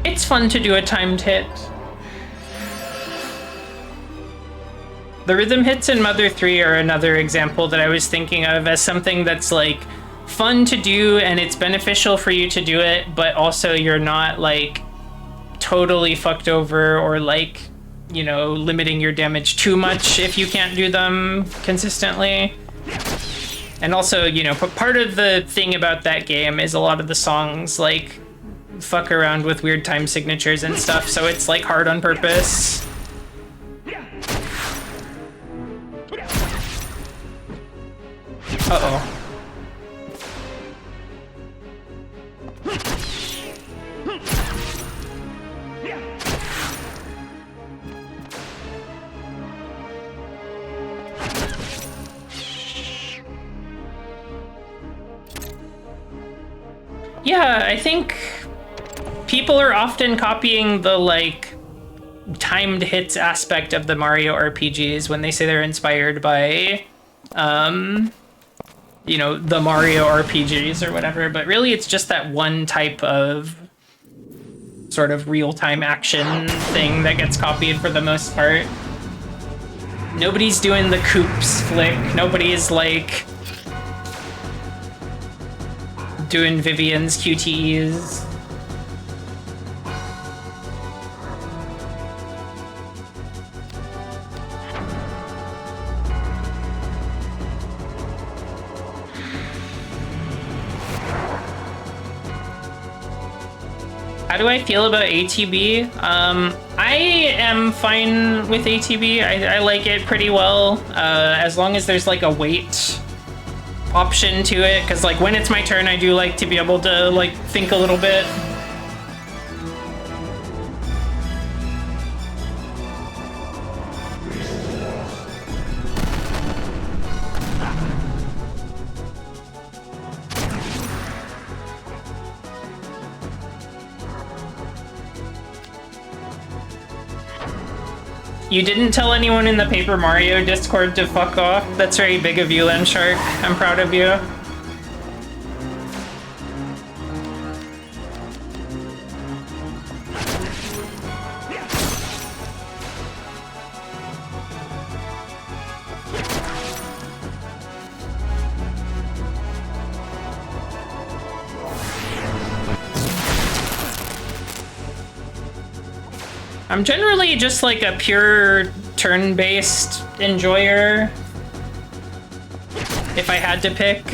It's fun to do a timed hit. The rhythm hits in Mother 3 are another example that I was thinking of as something that's like fun to do and it's beneficial for you to do it, but also you're not like totally fucked over or like, you know, limiting your damage too much if you can't do them consistently. And also, you know, part of the thing about that game is a lot of the songs like fuck around with weird time signatures and stuff, so it's like hard on purpose. Uh-oh. Yeah, I think people are often copying the, like, timed hits aspect of the Mario RPGs when they say they're inspired by, you know, the Mario RPGs or whatever, but really it's just that one type of sort of real-time action thing that gets copied for the most part. Nobody's doing the Koops flick. Nobody's, like, doing Vivian's QTEs. do I feel about ATB? I am fine with ATB. I like it pretty well, as long as there's like a wait option to it, because like when it's my turn, I do like to be able to like think a little bit. You didn't tell anyone in the Paper Mario Discord to fuck off? That's very big of you, Lemshark. I'm proud of you. I'm generally just like a pure turn-based enjoyer, if I had to pick.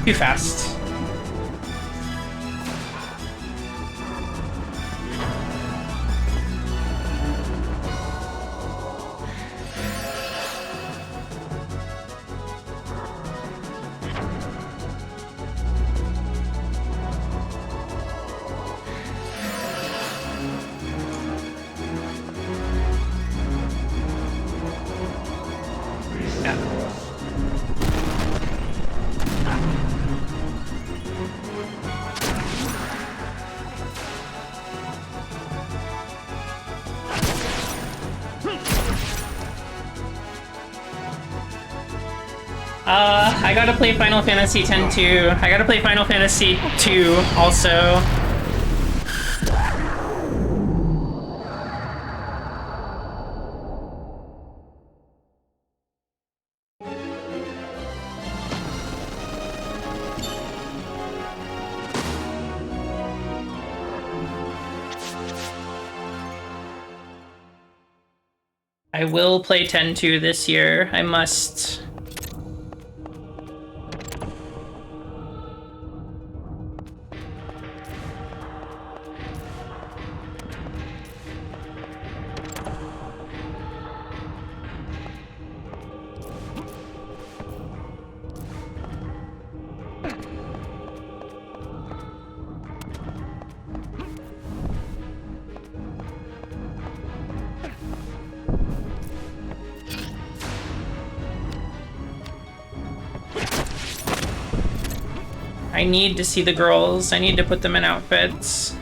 Too fast. I gotta play Final Fantasy X too. I gotta play Final Fantasy II also. I will play 10-2 this year. I must. I need to see the girls. I need to put them in outfits.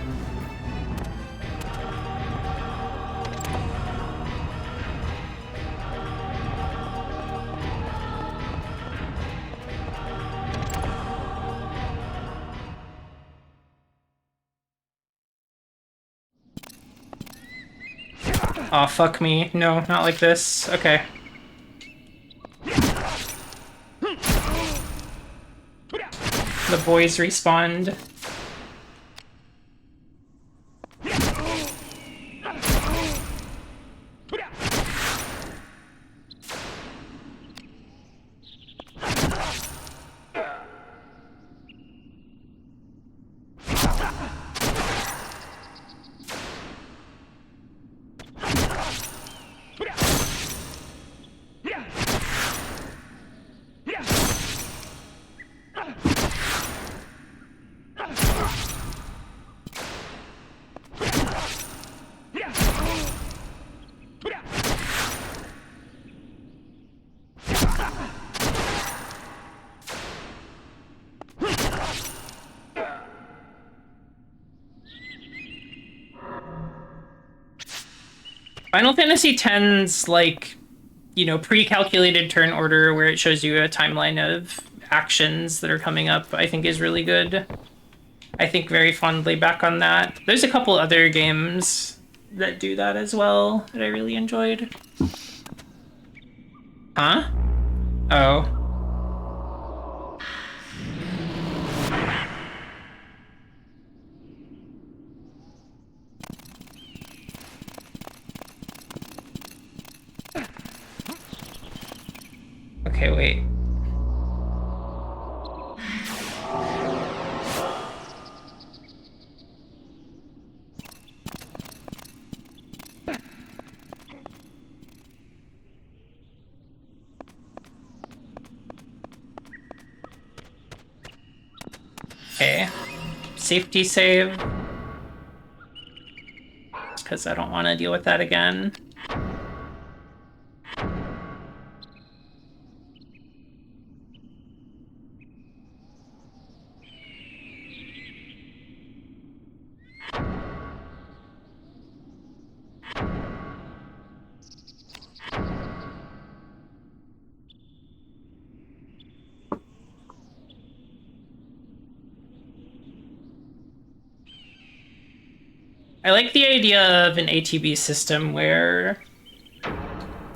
Aw, fuck me. No, not like this. Okay. The boys respawned. Final Fantasy X's, like, you know, pre-calculated turn order where it shows you a timeline of actions that are coming up, I think is really good. I think very fondly back on that. There's a couple other games that do that as well that I really enjoyed. Huh? Oh. Okay, wait. Okay. Safety save. Because I don't want to deal with that again. I like the idea of an ATB system where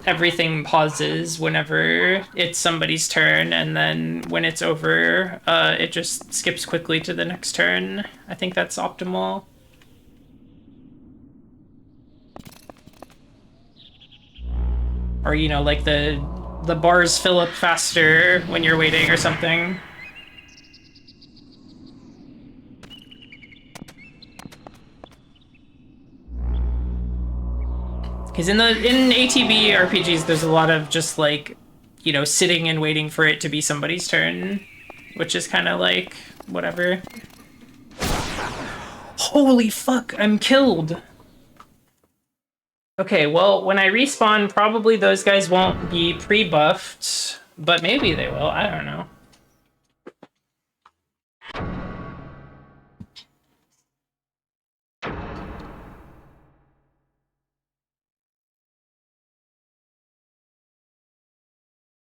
everything pauses whenever it's somebody's turn, and then when it's over, it just skips quickly to the next turn. I think that's optimal. Or, you know, like the bars fill up faster when you're waiting or something. Because in ATB RPGs, there's a lot of just like, you know, sitting and waiting for it to be somebody's turn, which is kind of like whatever. Holy fuck! I'm killed. Okay, well, when I respawn, probably those guys won't be pre-buffed, but maybe they will. I don't know.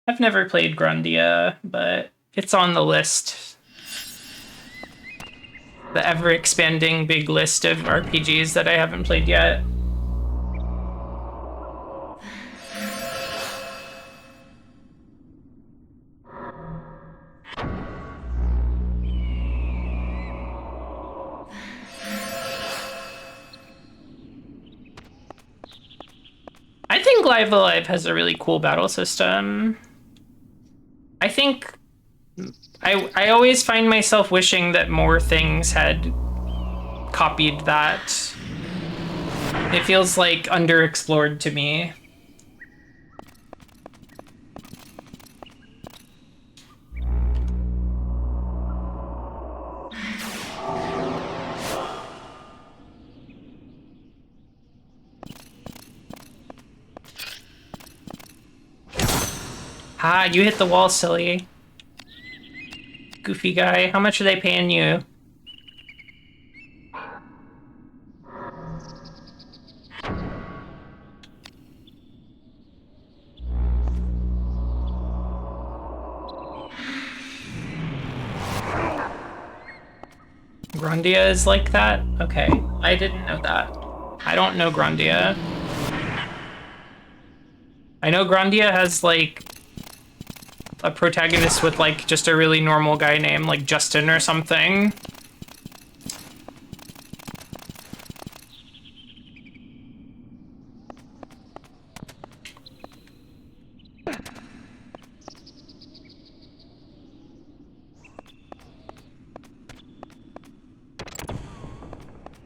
I've never played Grandia, but it's on the list. The ever-expanding big list of RPGs that I haven't played yet. I think Live Alive has a really cool battle system. I think I always find myself wishing that more things had copied that. It feels like underexplored to me. Ha, you hit the wall, silly. Goofy guy, how much are they paying you? Grandia is like that? Okay, I didn't know that. I don't know Grandia. I know Grandia has, like, a protagonist with, like, just a really normal guy named, like, Justin or something.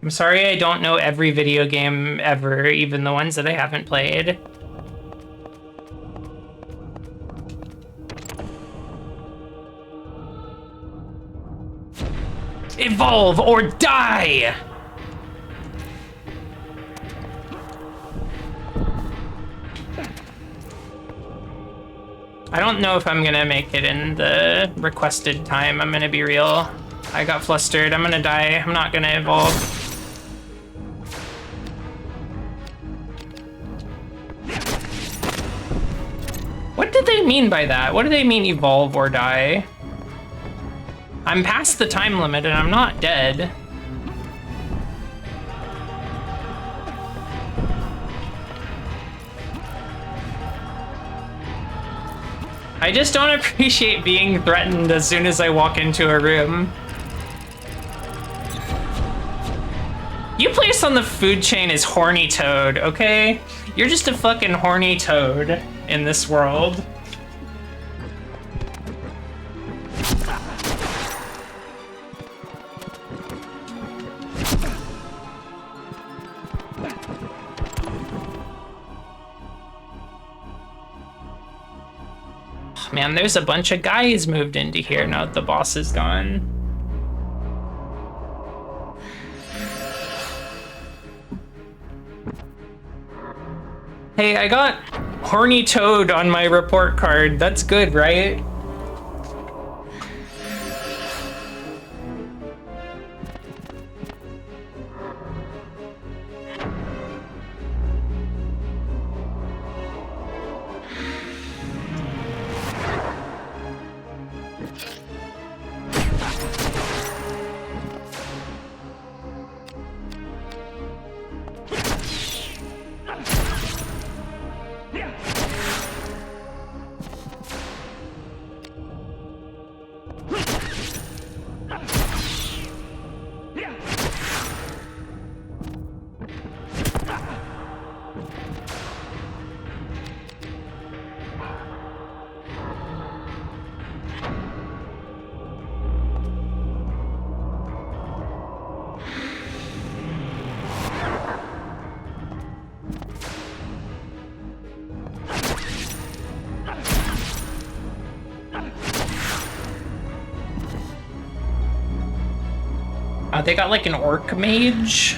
I'm sorry I don't know every video game ever, even the ones that I haven't played. Evolve or die! I don't know if I'm gonna make it in the requested time, I'm gonna be real. I got flustered, I'm gonna die, I'm not gonna evolve. What did they mean by that? What do they mean evolve or die? I'm past the time limit and I'm not dead. I just don't appreciate being threatened as soon as I walk into a room. You place on the food chain is horny toad, okay? You're just a fucking horny toad in this world. Man, there's a bunch of guys moved into here now that the boss is gone. Hey, I got horny toad on my report card. That's good, right? They got like an orc mage.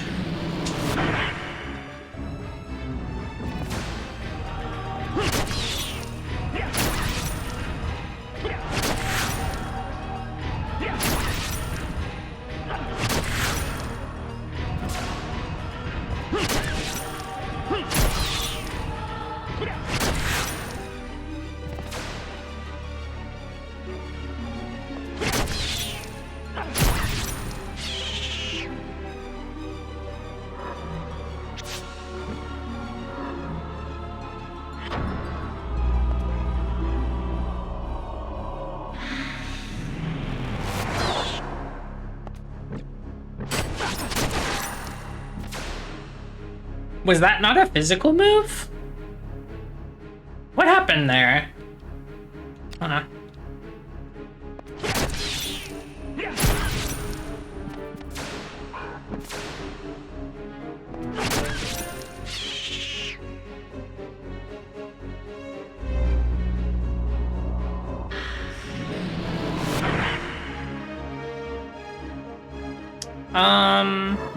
Was that not a physical move? What happened there? Oh no.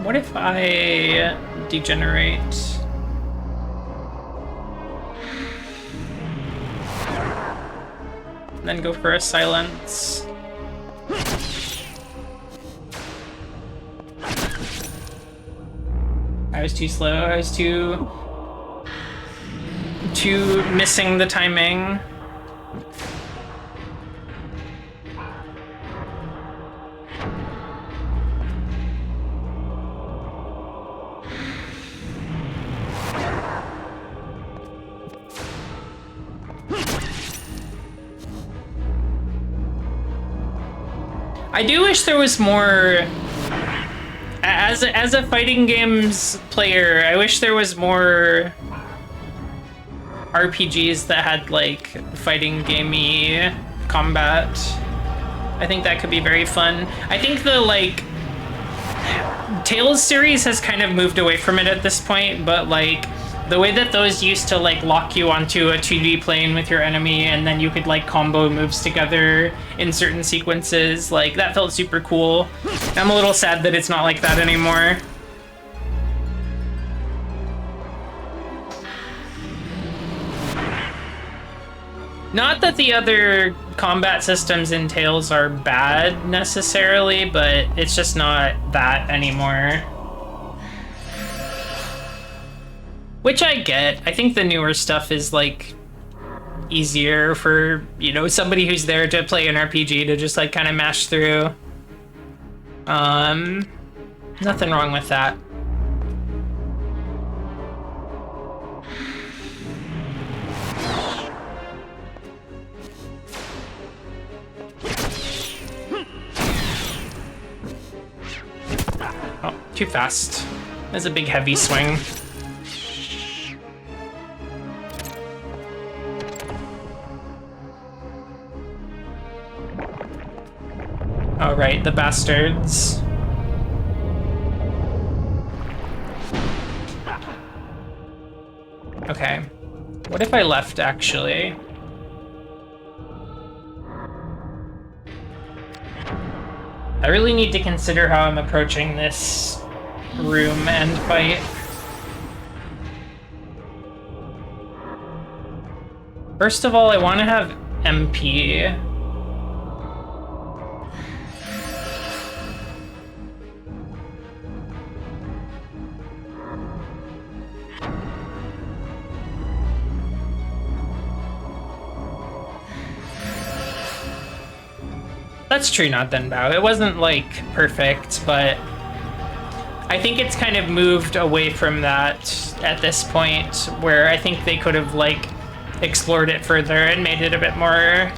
What if I degenerate? Then go for a silence. I was too slow, I was too missing the timing. I do wish there was more, as a fighting games player, I wish there was more RPGs that had like fighting gamey combat. I think that could be very fun. I think the like Tales series has kind of moved away from it at this point, but like the way that those used to like lock you onto a 2D plane with your enemy and then you could like combo moves together in certain sequences, like that felt super cool. I'm a little sad that it's not like that anymore. Not that the other combat systems in Tales are bad necessarily, but it's just not that anymore. Which I get. I think the newer stuff is like easier for, you know, somebody who's there to play an RPG to just like kind of mash through. Nothing wrong with that. Oh, too fast. That's a big heavy swing. Oh, right, the bastards. Okay. What if I left, actually? I really need to consider how I'm approaching this room and fight. First of all, I want to have MP. That's true, not then Bao. It wasn't, like, perfect, but I think it's kind of moved away from that at this point, where I think they could have, like, explored it further and made it a bit more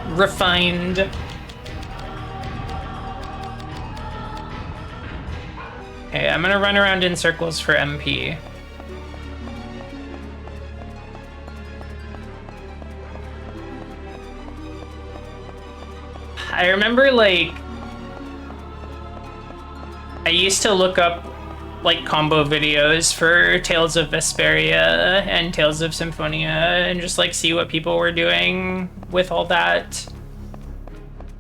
refined. Okay, I'm gonna run around in circles for MP. I remember, like, I used to look up, like, combo videos for Tales of Vesperia and Tales of Symphonia and just, like, see what people were doing with all that.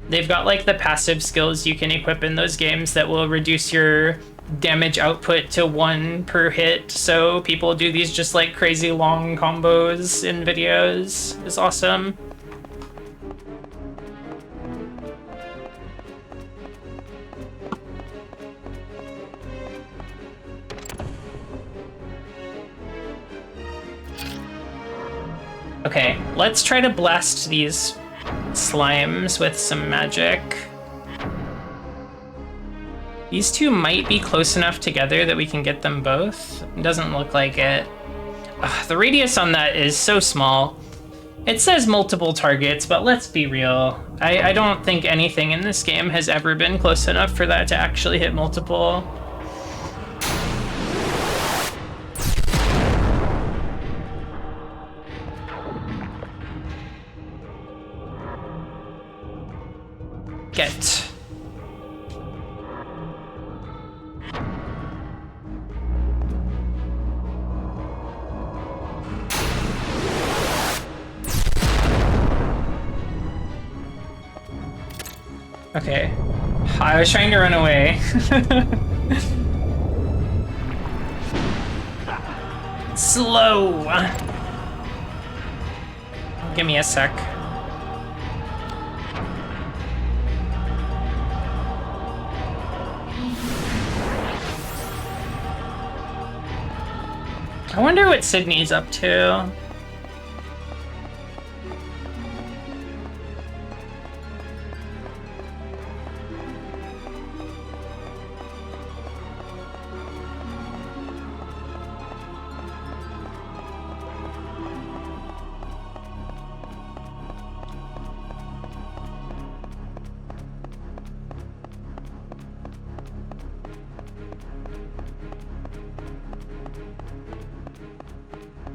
They've got, like, the passive skills you can equip in those games that will reduce your damage output to 1 per hit, so people do these just, like, crazy long combos in videos. It's awesome. Okay, let's try to blast these slimes with some magic. These two might be close enough together that we can get them both. It doesn't look like it. Ugh, the radius on that is so small. It says multiple targets, but let's be real. I don't think anything in this game has ever been close enough for that to actually hit multiple. Get. Okay. I was trying to run away. Slow. Give me a sec. I wonder what Sydney's up to.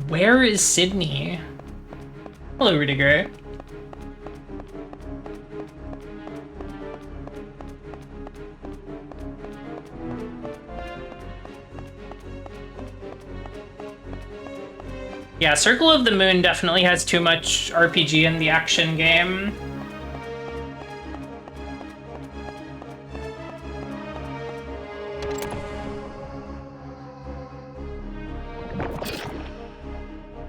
Where is Sydney? Hello, Rudiger. Yeah, Circle of the Moon definitely has too much RPG in the action game.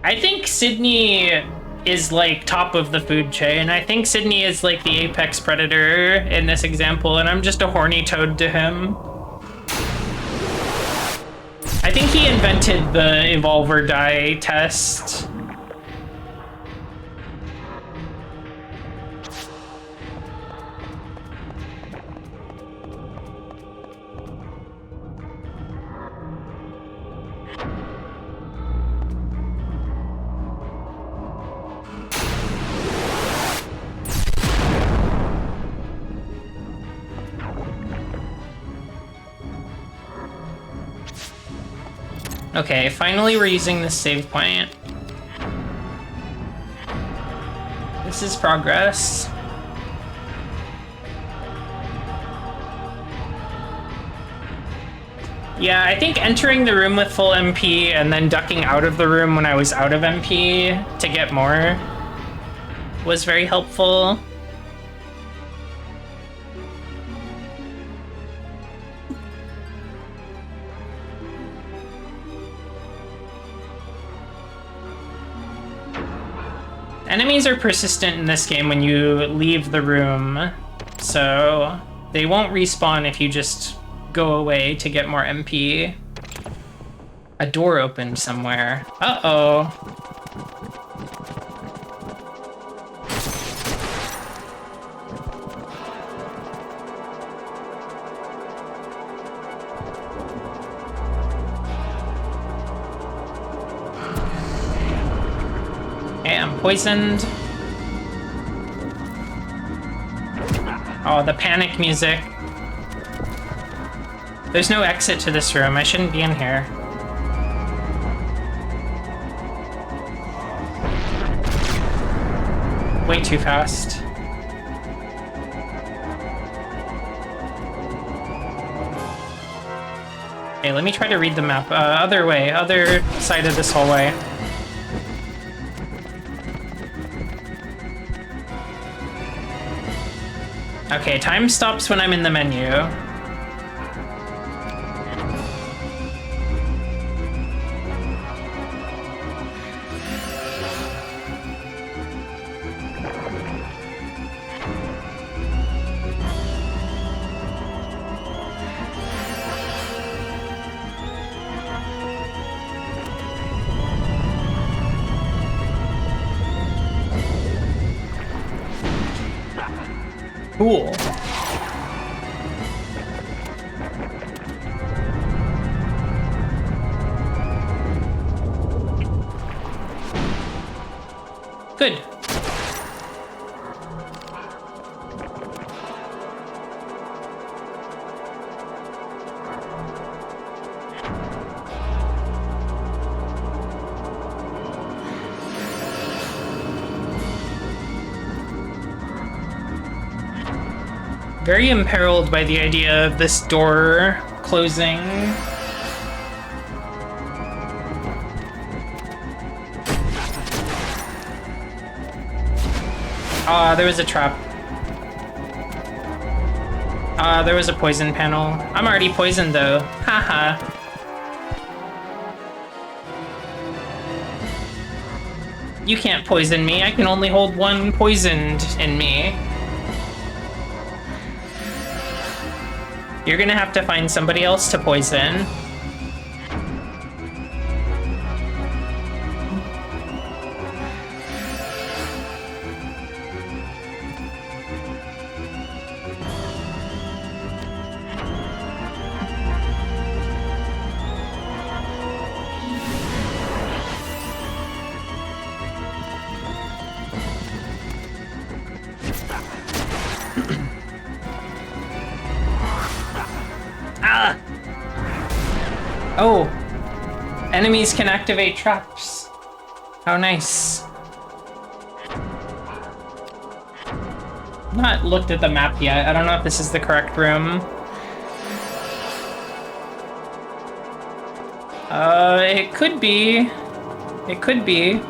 I think Sydney is like top of the food chain. I think Sydney is like the apex predator in this example, and I'm just a horny toad to him. I think he invented the evolve or die test. Okay, finally we're using this save point. This is progress. Yeah, I think entering the room with full MP and then ducking out of the room when I was out of MP to get more was very helpful. Enemies are persistent in this game when you leave the room, so they won't respawn if you just go away to get more MP. A door opened somewhere. Uh-oh. Okay, I'm poisoned. Oh, the panic music. There's no exit to this room. I shouldn't be in here. Way too fast. Okay, let me try to read the map. Other way, other side of this hallway. Okay, time stops when I'm in the menu. Cool. Good. Very imperiled by the idea of this door closing. There was a trap. There was a poison panel. I'm already poisoned though. Haha. You can't poison me. I can only hold one poisoned in me. You're gonna have to find somebody else to poison. Oh, enemies can activate traps. How nice. Not looked at the map yet. I don't know if this is the correct room. It could be. It could be.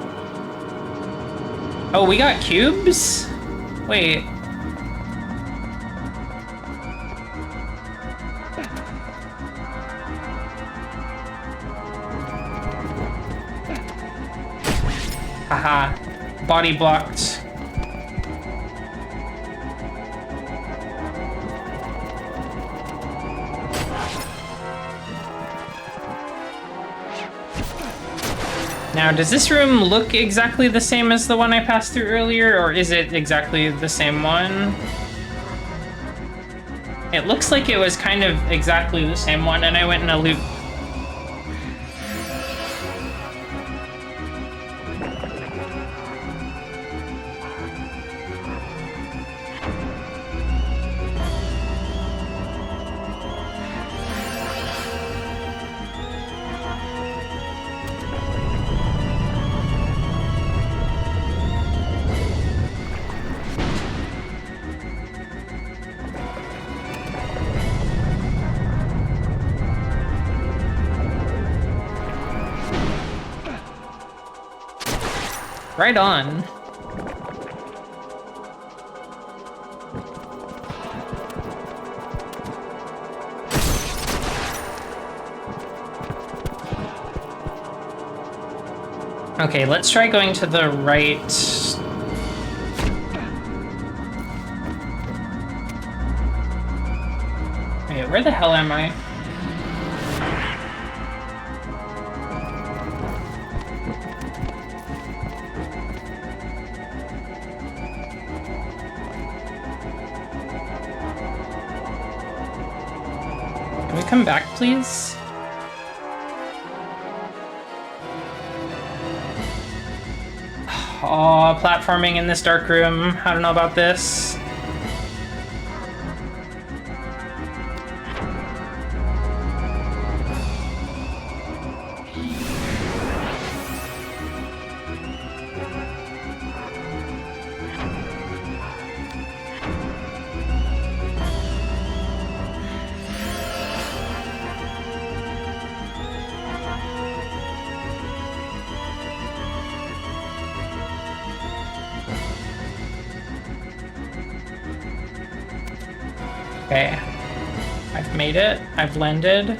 Oh, we got cubes? Wait. Haha. Body blocked. Now, does this room look exactly the same as the one I passed through earlier, or is it exactly the same one? It looks like it was kind of exactly the same one, and I went in a loop. Right on. Okay, let's try going to the right. Wait, where the hell am I? Can we come back, please? Oh, platforming in this dark room. I don't know about this. Okay, I've made it. I've landed.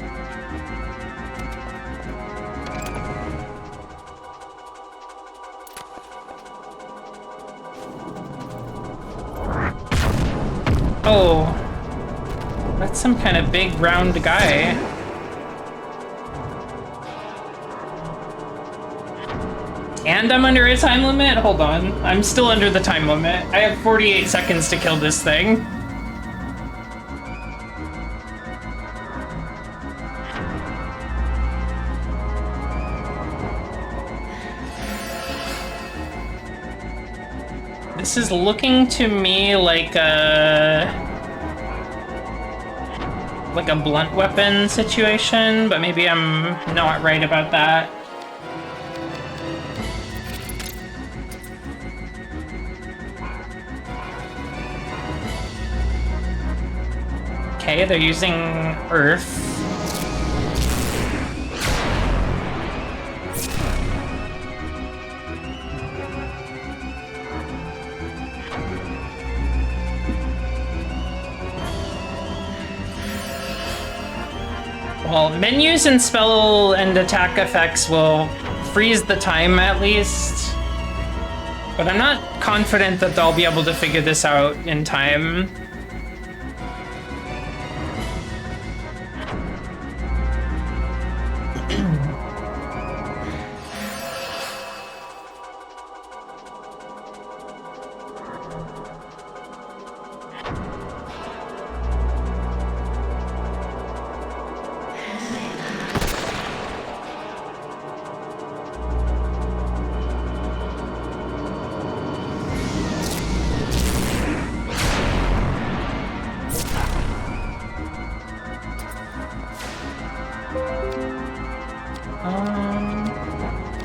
Oh, that's some kind of big round guy. And I'm under a time limit? Hold on, I'm still under the time limit. I have 48 seconds to kill this thing. This is looking to me like a blunt weapon situation, but maybe I'm not right about that. Okay, they're using Earth. Well, menus and spell and attack effects will freeze the time at least. But I'm not confident that they'll be able to figure this out in time.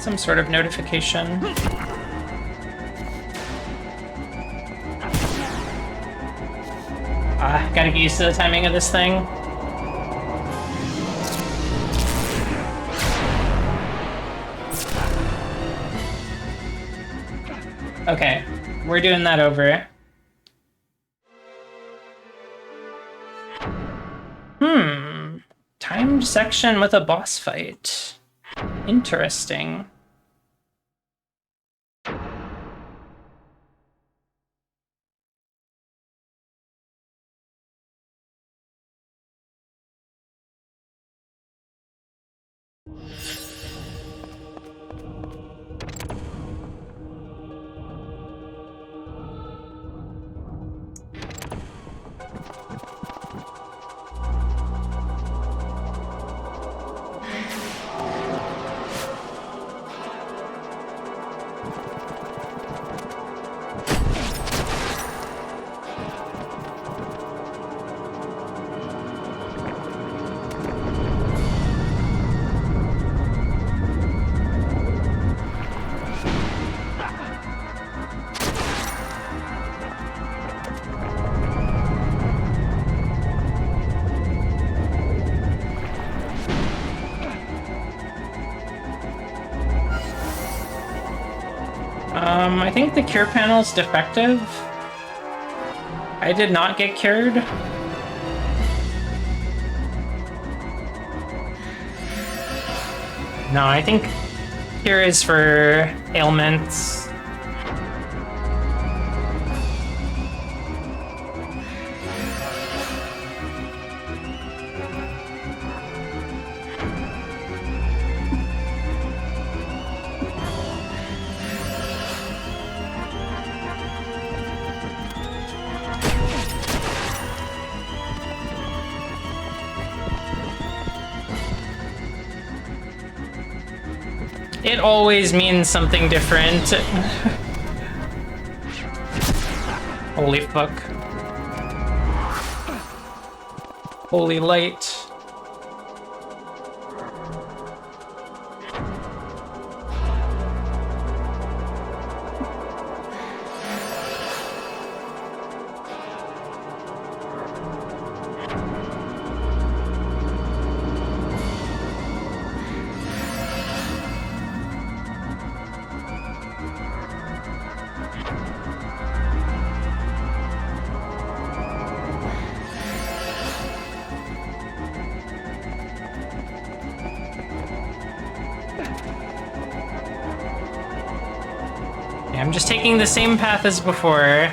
Some sort of notification. Gotta get used to the timing of this thing. Okay, we're doing that over. Timed section with a boss fight. Interesting. I think the cure panel's defective. I did not get cured. No, I think cure is for ailments. It always means something different. Holy fuck. Holy light. I'm just taking the same path as before.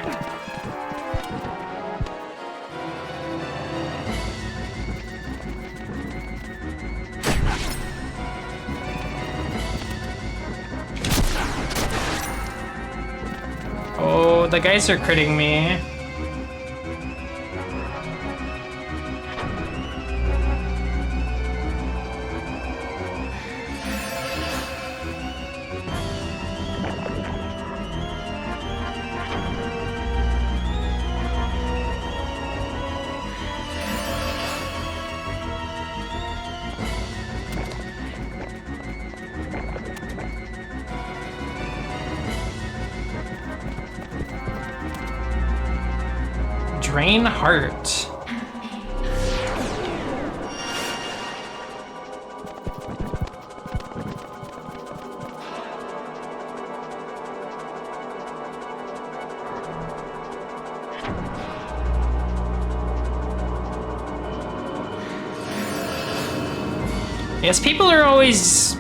Oh, the guys are critting me. Drain heart. Yes, people are always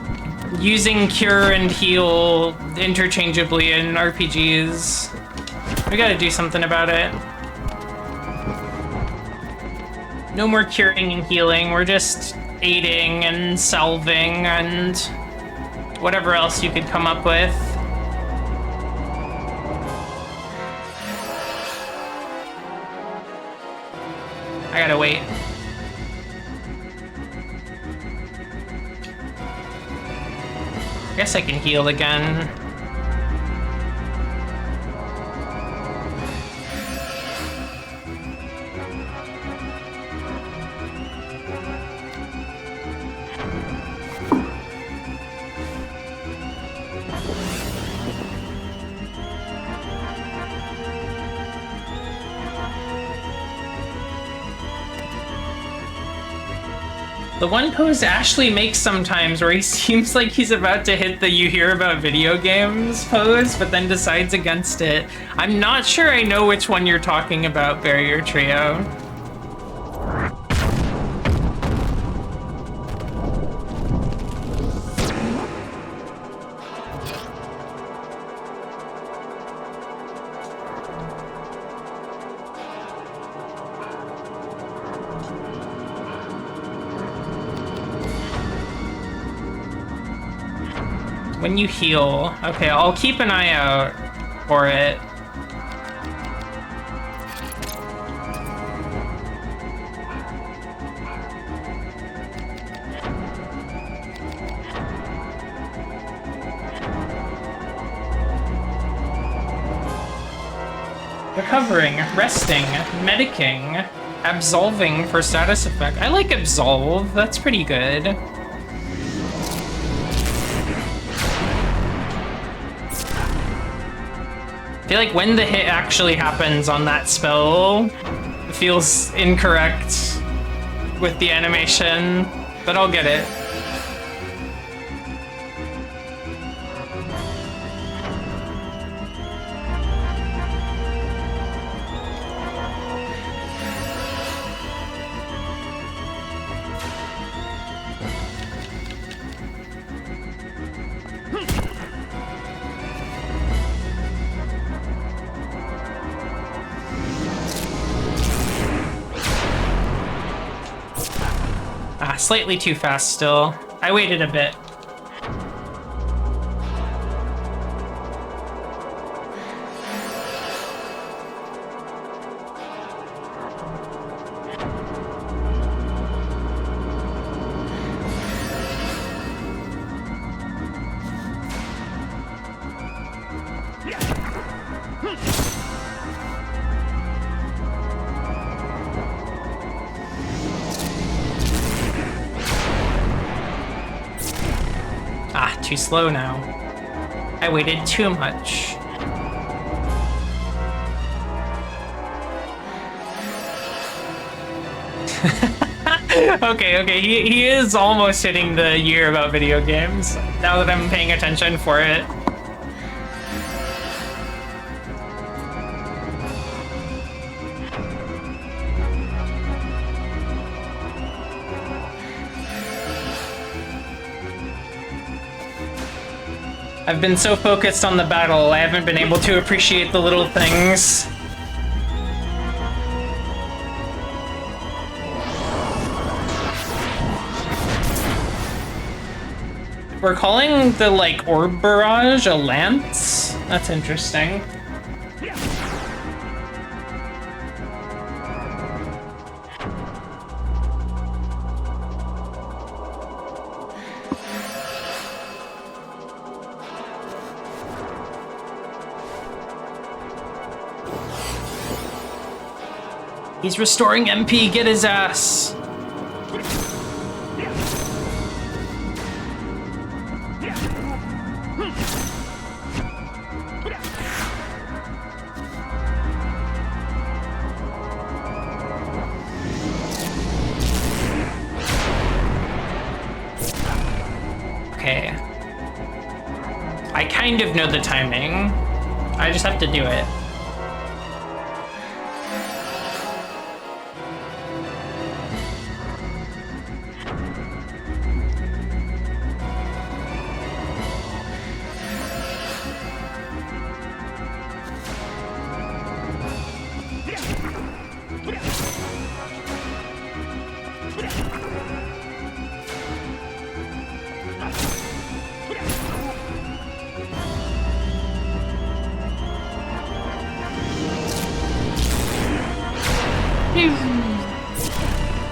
using cure and heal interchangeably in RPGs. We gotta do something about it. No more curing and healing, we're just aiding and salving and whatever else you could come up with. I gotta wait. I guess I can heal again. The one pose Ashley makes sometimes where he seems like he's about to hit the "you hear about video games" pose, but then decides against it. I'm not sure I know which one you're talking about, Barrier Trio. When you heal. Okay, I'll keep an eye out for it. Recovering, resting, medicing, absolving for status effect. I like absolve, that's pretty good. I feel like when the hit actually happens on that spell, it feels incorrect with the animation, but I'll get it. slightly too fast still. I waited a bit. Ah, too slow now. I waited too much. Okay, he is almost hitting the year about video games, now that I'm paying attention for it. I've been so focused on the battle, I haven't been able to appreciate the little things. We're calling the, like, orb barrage a lance? That's interesting. He's restoring MP, get his ass! Okay. I kind of know the timing. I just have to do it.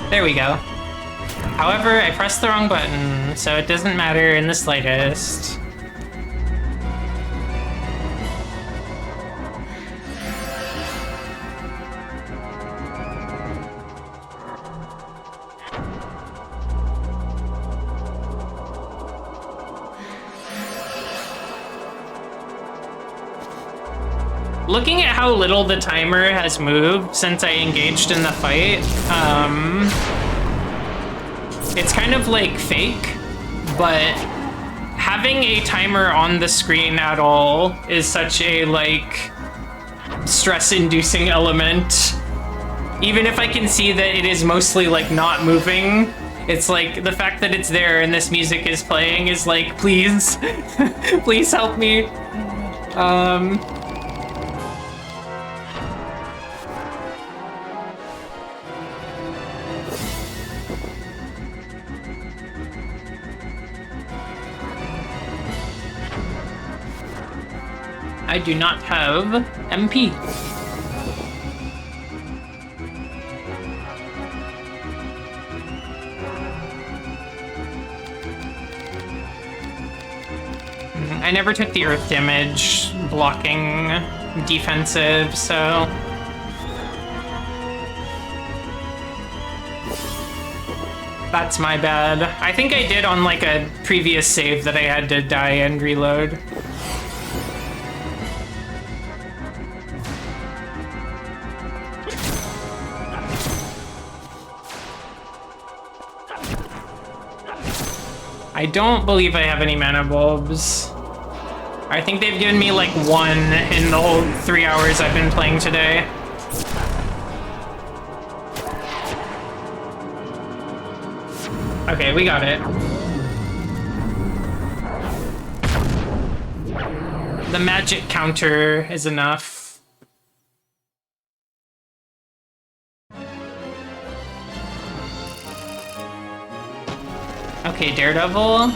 There we go. However, I pressed the wrong button, so it doesn't matter in the slightest. Looking at how little the timer has moved since I engaged in the fight, it's kind of like fake, but having a timer on the screen at all is such a, like, stress-inducing element. Even if I can see that it is mostly, like, not moving, it's like the fact that it's there and this music is playing is like, please, please help me. I do not have MP. I never took the earth damage blocking defensive, so... That's my bad. I think I did on like a previous save that I had to die and reload. I don't believe I have any mana bulbs. I think they've given me like one in the whole 3 hours I've been playing today. Okay, we got it. The magic counter is enough. Okay, Daredevil.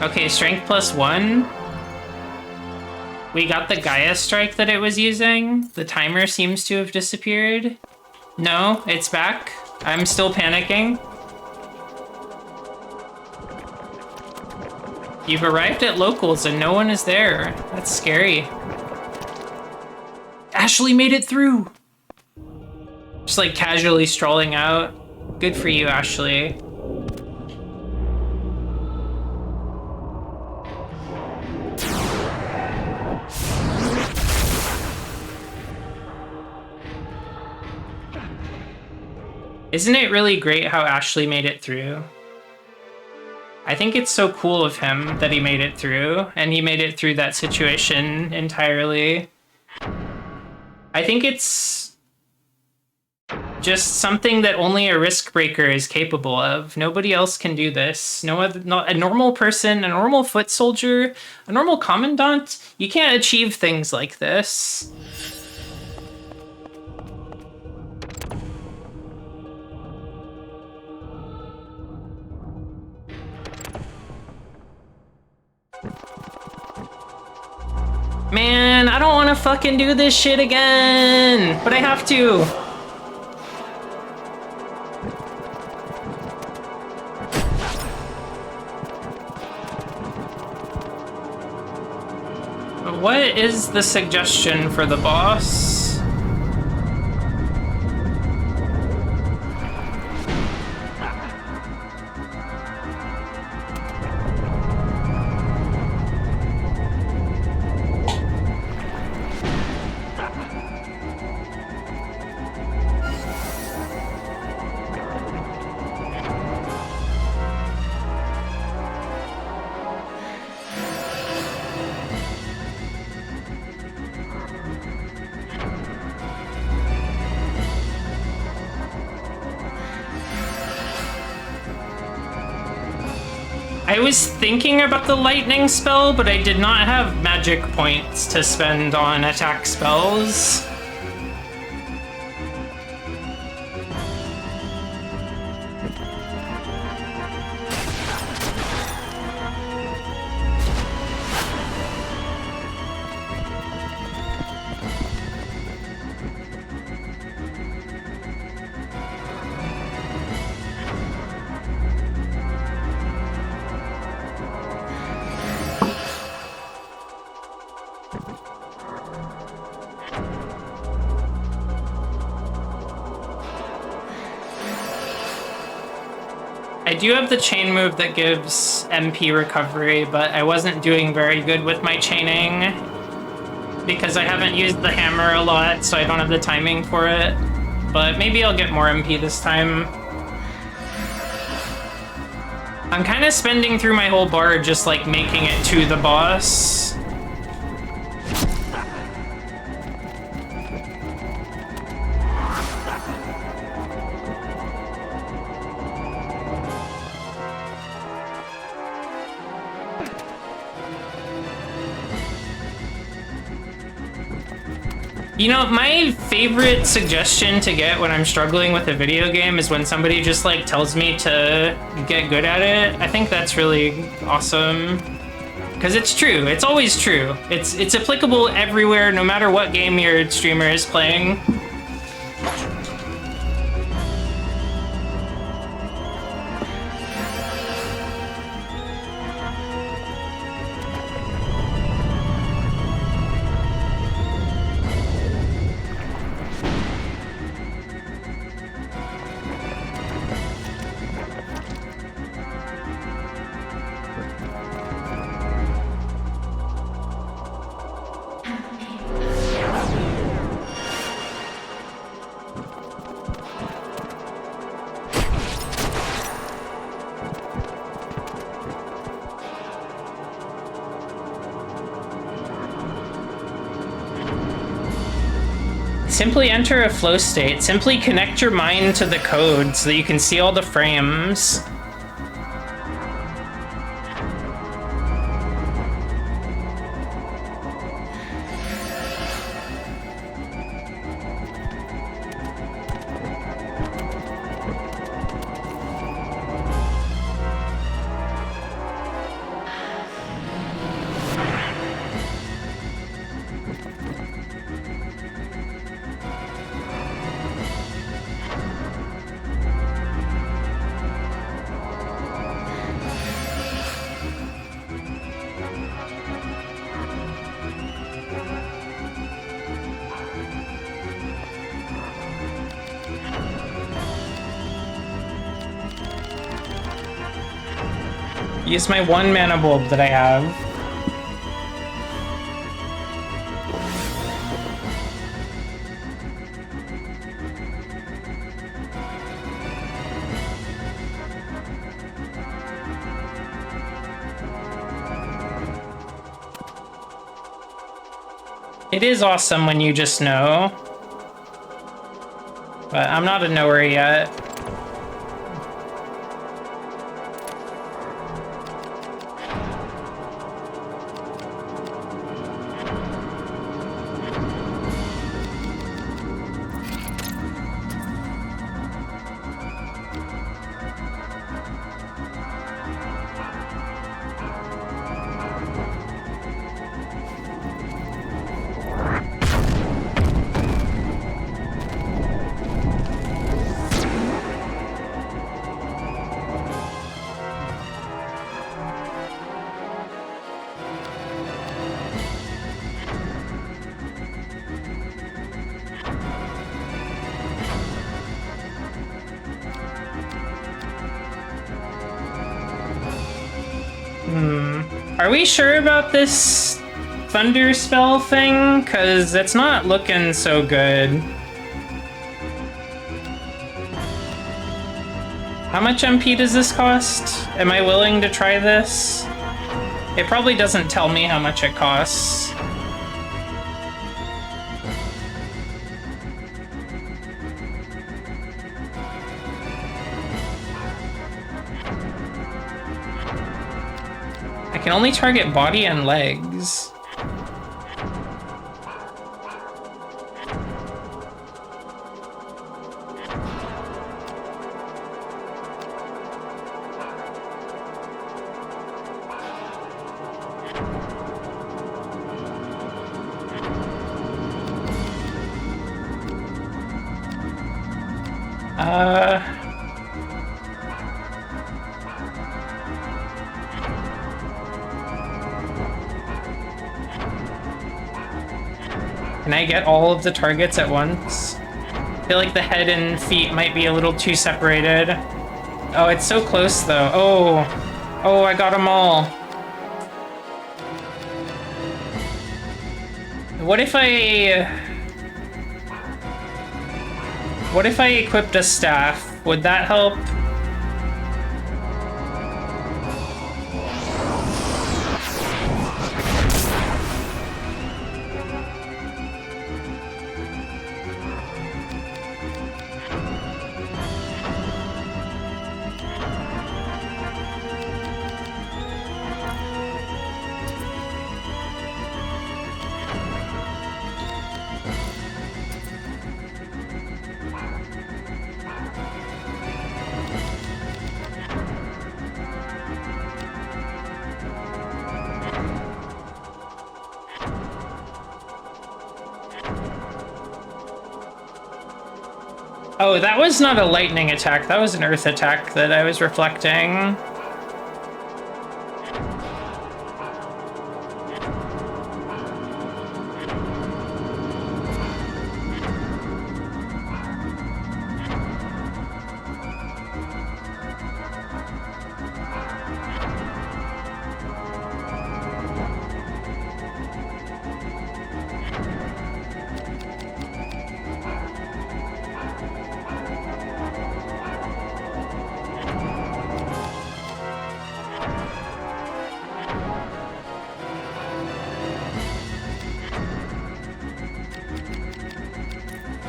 Okay, strength +1. We got the Gaia strike that it was using. The timer seems to have disappeared. No, it's back. I'm still panicking. You've arrived at locals and no one is there. That's scary. Ashley made it through! Just like casually strolling out. Good for you, Ashley. Isn't it really great how Ashley made it through? I think it's so cool of him that he made it through, and he made it through that situation entirely. I think it's just something that only a risk breaker is capable of. Nobody else can do this. Not a normal person, a normal foot soldier, a normal commandant, you can't achieve things like this. Man, I don't want to fucking do this shit again, but I have to. What is the suggestion for the boss? I was thinking about the lightning spell, but I did not have magic points to spend on attack spells. I do have the chain move that gives MP recovery, but I wasn't doing very good with my chaining because I haven't used the hammer a lot, so I don't have the timing for it. But maybe I'll get more MP this time. I'm kind of spending through my whole bar just like making it to the boss. You know, my favorite suggestion to get when I'm struggling with a video game is when somebody just like tells me to get good at it. I think that's really awesome. Because it's true. It's always true. It's applicable everywhere, no matter what game your streamer is playing. Simply enter a flow state. Simply connect your mind to the code so that you can see all the frames. Use my 1 mana bulb that I have. It is awesome when you just know. But I'm not a knower yet. Are we sure about this thunder spell thing? Because it's not looking so good. How much MP does this cost? Am I willing to try this? It probably doesn't tell me how much it costs. I can only target body and legs. Can I get all of the targets at once? I feel like the head and feet might be a little too separated. Oh, it's so close though. Oh, I got them all. What if I equipped a staff? Would that help? Oh, that was not a lightning attack. That was an earth attack that I was reflecting.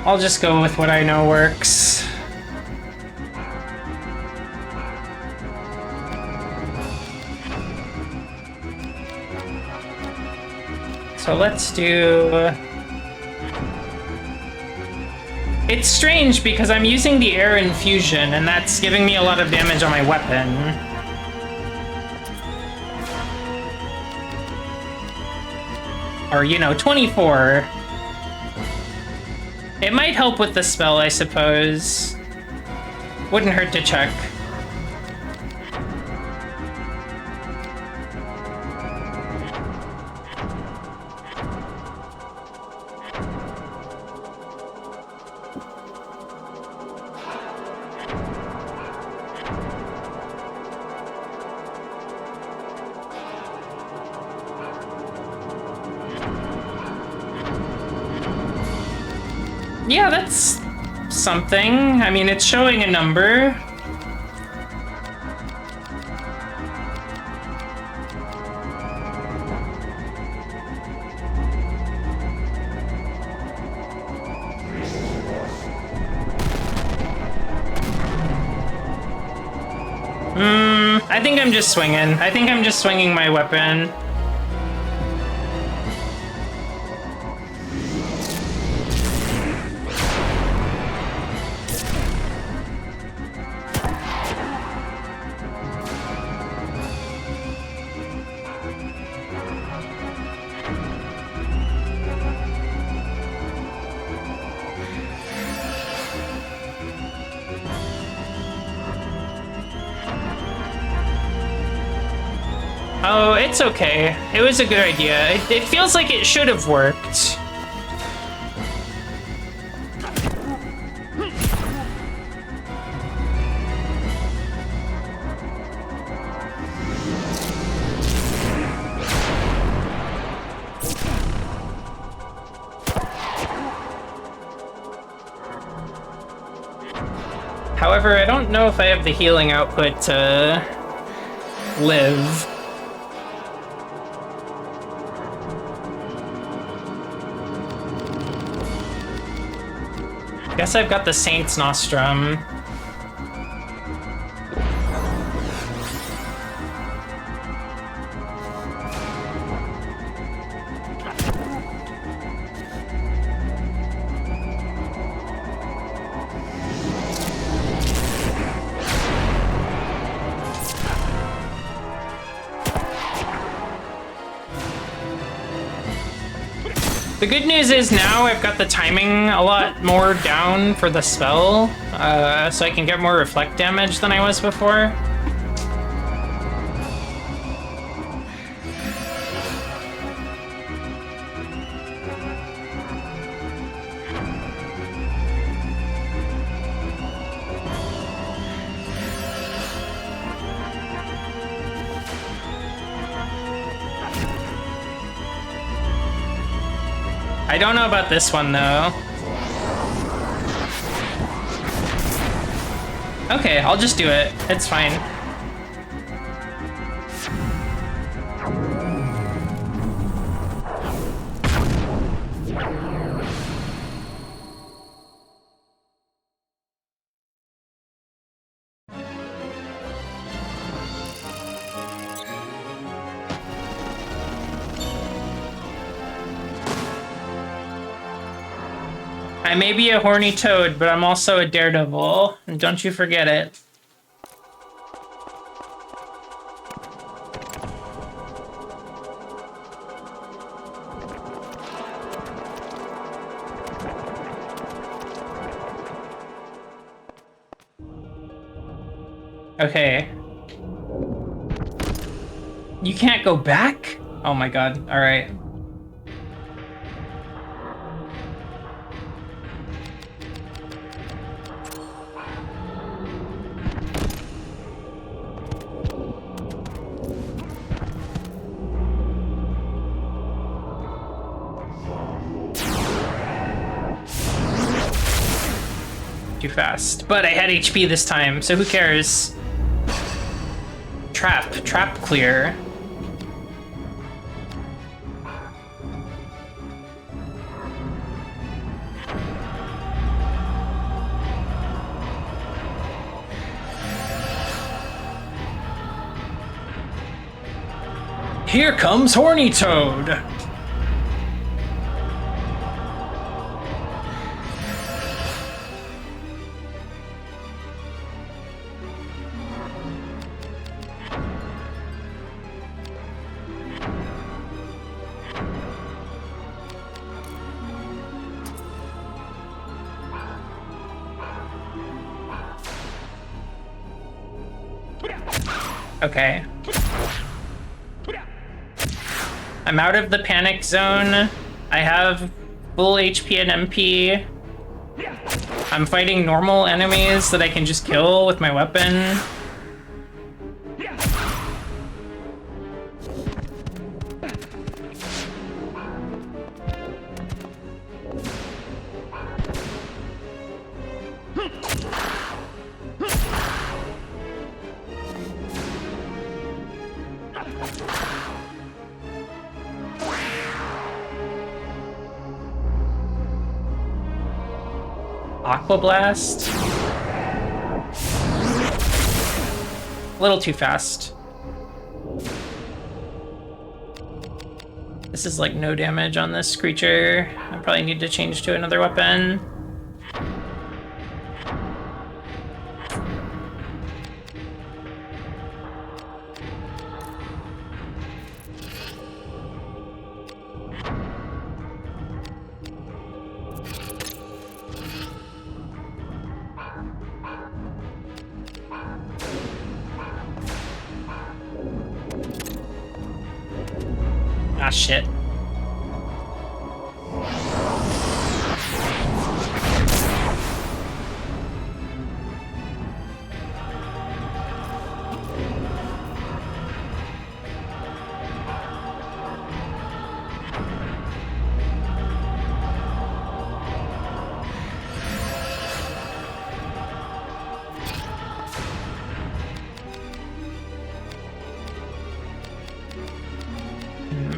I'll just go with what I know works. So let's do... It's strange because I'm using the air infusion and that's giving me a lot of damage on my weapon. Or, you know, 24. It might help with the spell, I suppose. Wouldn't hurt to check. Yeah, that's something. I mean, it's showing a number. I think I'm just swinging. I think I'm just swinging my weapon. Oh, it's okay. It was a good idea. It feels like it should have worked. However, I don't know if I have the healing output to live. Guess I've got the Saint's Nostrum. The good news is now I've got the timing a lot more down for the spell, so I can get more reflect damage than I was before. I don't know about this one, though. Okay, I'll just do it. It's fine. I may be a horny toad, but I'm also a daredevil, and don't you forget it. Okay. You can't go back? Oh my god, alright. Too fast. But I had HP this time, so who cares? Trap clear. Here comes Horny Toad! Okay. I'm out of the panic zone. I have full HP and MP. I'm fighting normal enemies that I can just kill with my weapon. Aqua Blast. A little too fast. This is like no damage on this creature. I probably need to change to another weapon. Ah, shit.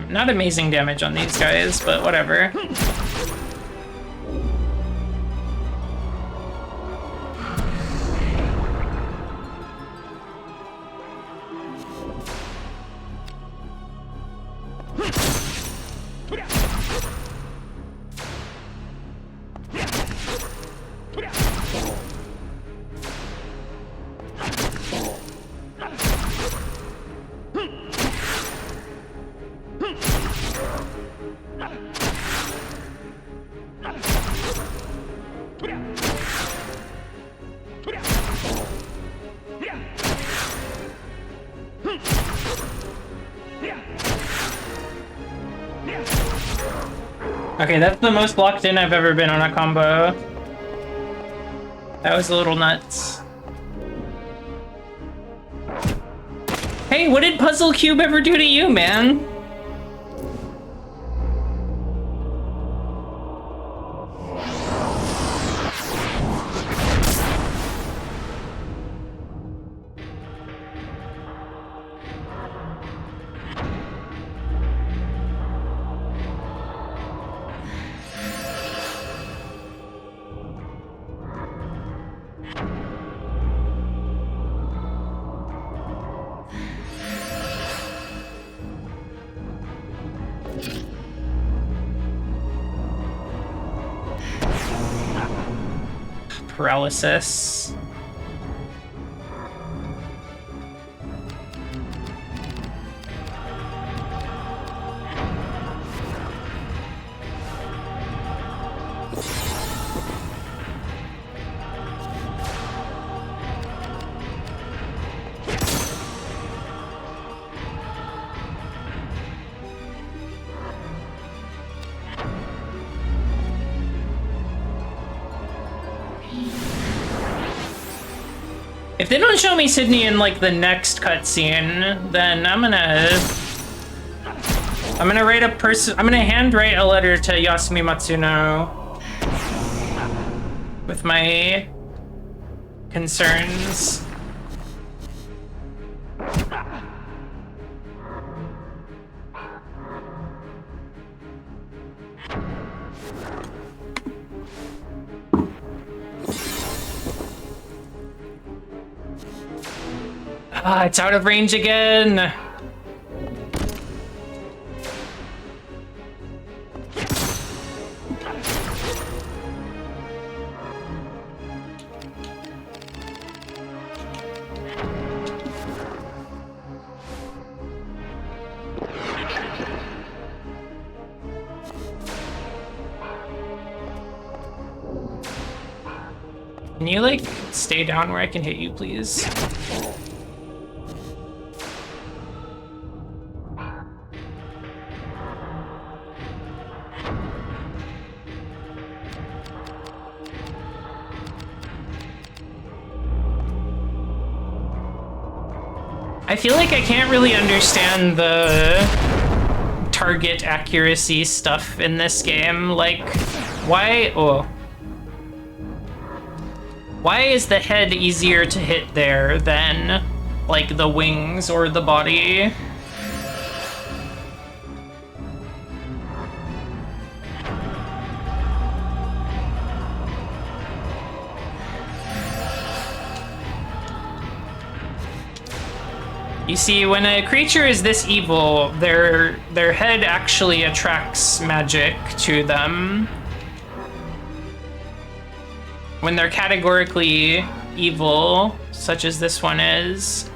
Not amazing damage on these guys, but whatever. Okay, that's the most locked in I've ever been on a combo. That was a little nuts. Hey, what did Puzzle Cube ever do to you, man? Paralysis. If they don't show me Sydney in like the next cutscene, then I'm gonna write a I'm gonna handwrite a letter to Yasumi Matsuno with my concerns. Ah, it's out of range again. Can you like stay down where I can hit you, please? I feel like I can't really understand the target accuracy stuff in this game. Like, why is the head easier to hit there than, like, the wings or the body? You see, when a creature is this evil, their head actually attracts magic to them. When they're categorically evil, such as this one is.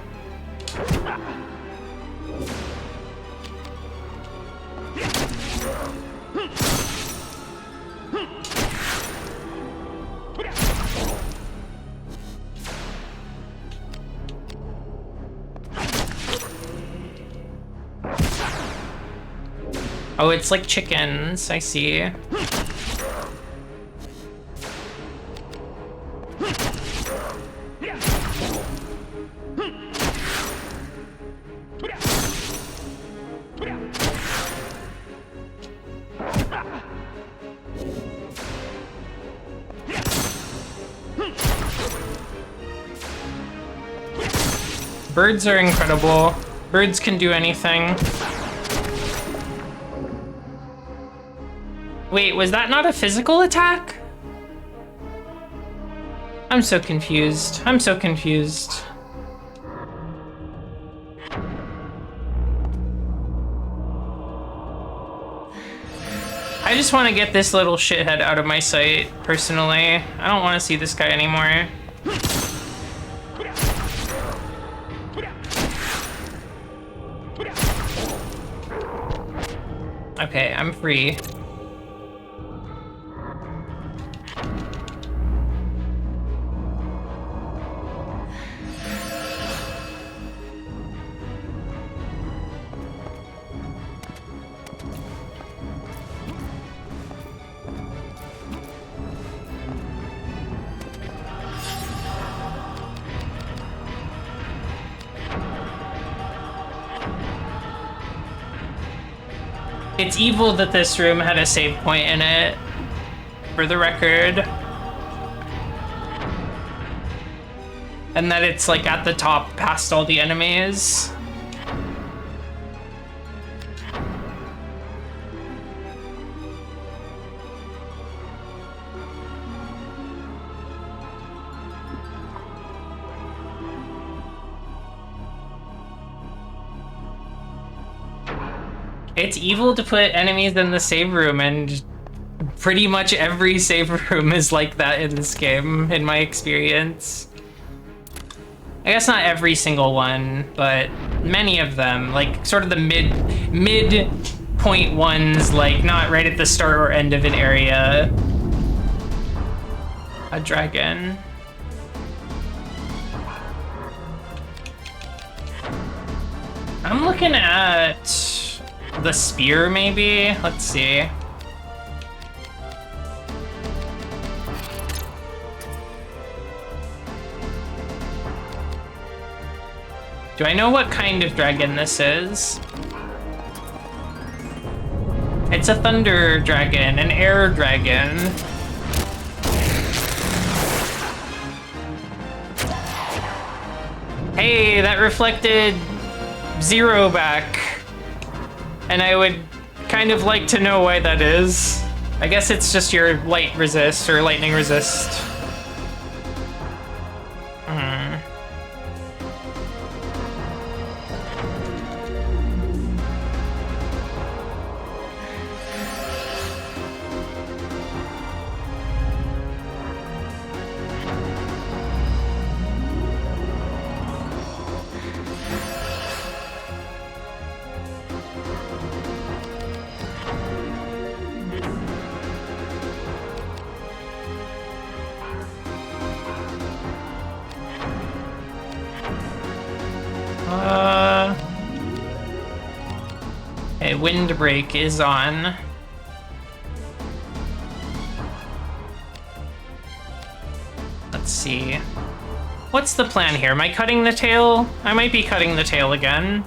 Oh, it's like chickens, I see. Birds are incredible. Birds can do anything. Wait, was that not a physical attack? I'm so confused. I'm so confused. I just want to get this little shithead out of my sight, personally. I don't want to see this guy anymore. Okay, I'm free. It's evil that this room had a save point in it, for the record. And that it's like at the top past all the enemies. It's evil to put enemies in the save room, and pretty much every save room is like that in this game, in my experience. I guess not every single one, but many of them, like sort of the mid point ones, like not right at the start or end of an area. A dragon. I'm looking at the spear, maybe? Let's see. Do I know what kind of dragon this is? It's a thunder dragon, an air dragon. Hey, that reflected 0 back. And I would kind of like to know why that is. I guess it's just your light resist or lightning resist. Okay, windbreak is on. Let's see. What's the plan here? Am I cutting the tail? I might be cutting the tail again.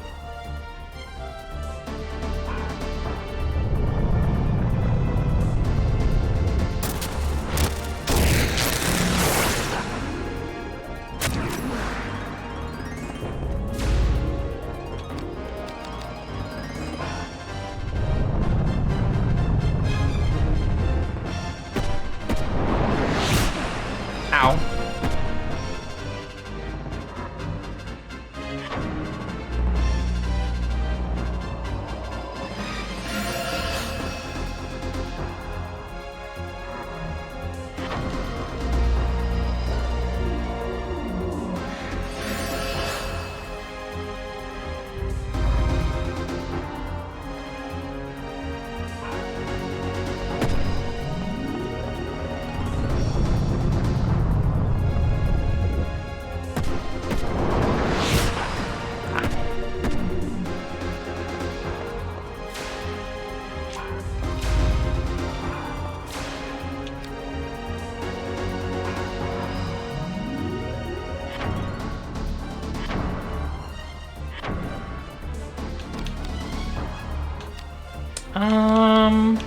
Try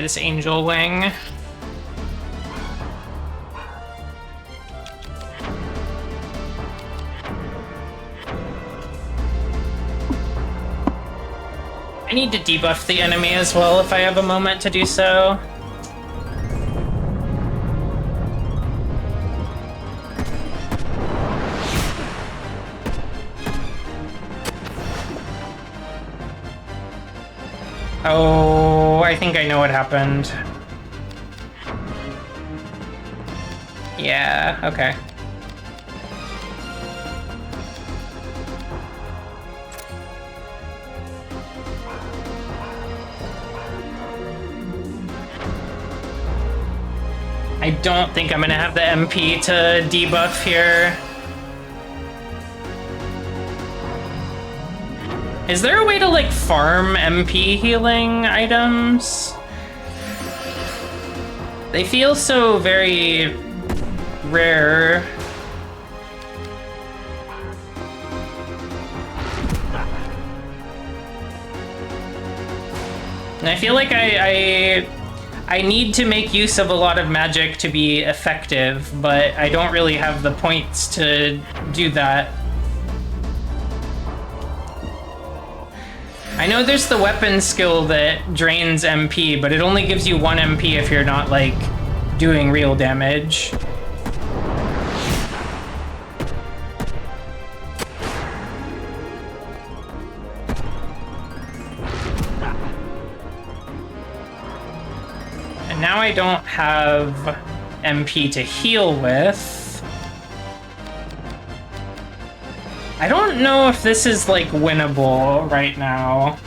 this Angel Wing. I need to debuff the enemy as well if I have a moment to do so. Oh, I think I know what happened. Yeah, okay. I don't think I'm gonna have the MP to debuff here. Is there a way to, like, farm MP healing items? They feel so very rare. And I feel like I need to make use of a lot of magic to be effective, but I don't really have the points to do that. I know there's the weapon skill that drains MP, but it only gives you 1 MP if you're not, like, doing real damage. And now I don't have MP to heal with. I don't know if this is, like, winnable right now.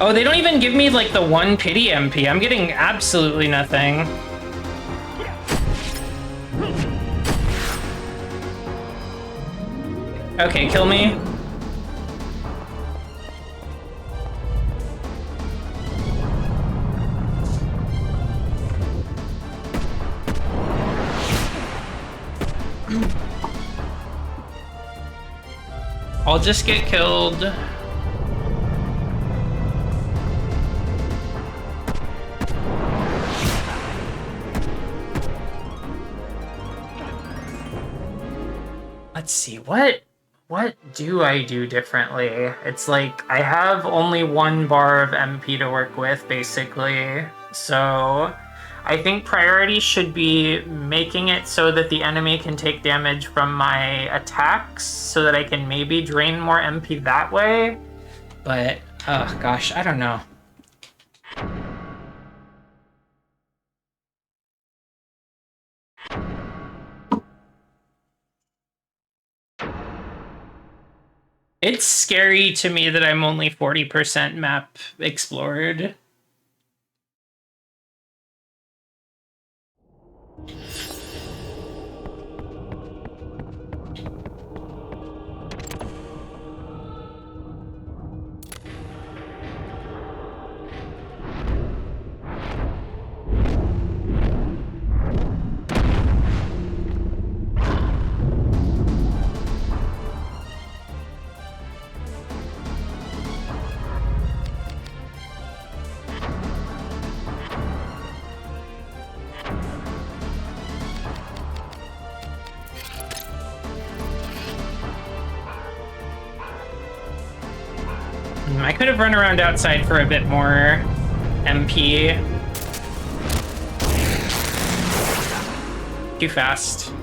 Oh, they don't even give me, like, the 1 pity MP. I'm getting absolutely nothing. Okay, kill me. I'll just get killed. Let's see, what do I do differently? It's like, I have only 1 bar of MP to work with, basically. So, I think priority should be making it so that the enemy can take damage from my attacks, so that I can maybe drain more MP that way. But, oh gosh, I don't know. It's scary to me that I'm only 40% map explored. I could have run around outside for a bit more MP. Too fast.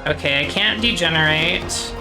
Okay, I can't degenerate.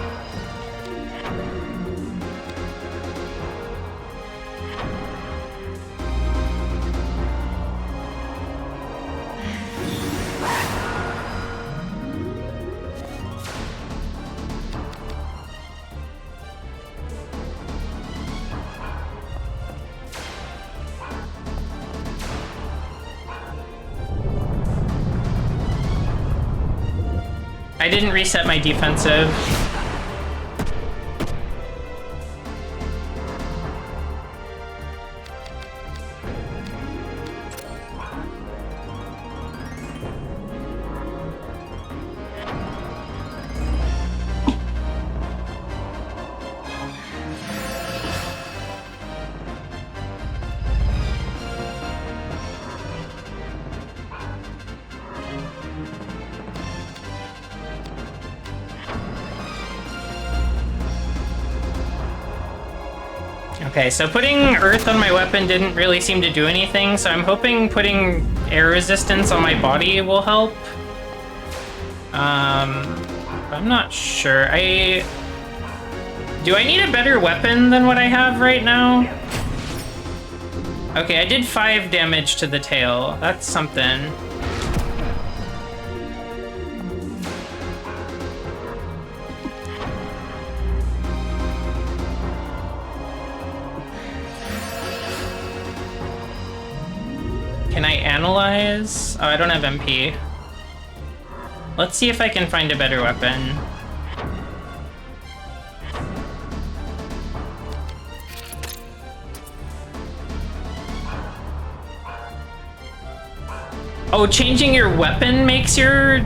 I didn't reset my defensive. Okay, so putting Earth on my weapon didn't really seem to do anything, so I'm hoping putting air resistance on my body will help. I'm not sure. Do I need a better weapon than what I have right now? Okay, I did 5 damage to the tail. That's something. Can I analyze? Oh, I don't have MP. Let's see if I can find a better weapon. Oh, changing your weapon makes your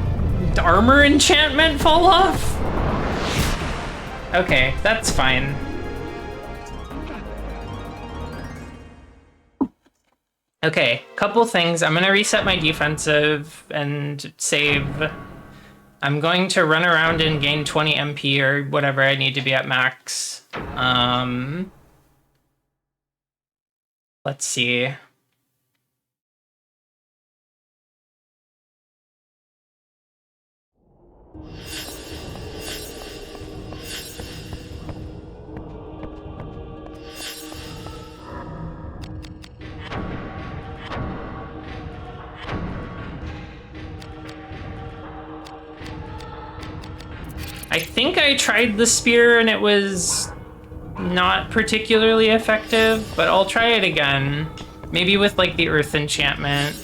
armor enchantment fall off? Okay, that's fine. Okay, couple things. I'm gonna reset my defensive and save. I'm going to run around and gain 20 MP or whatever I need to be at max. Let's see. I think I tried the spear and it was not particularly effective, but I'll try it again. Maybe with like the earth enchantment.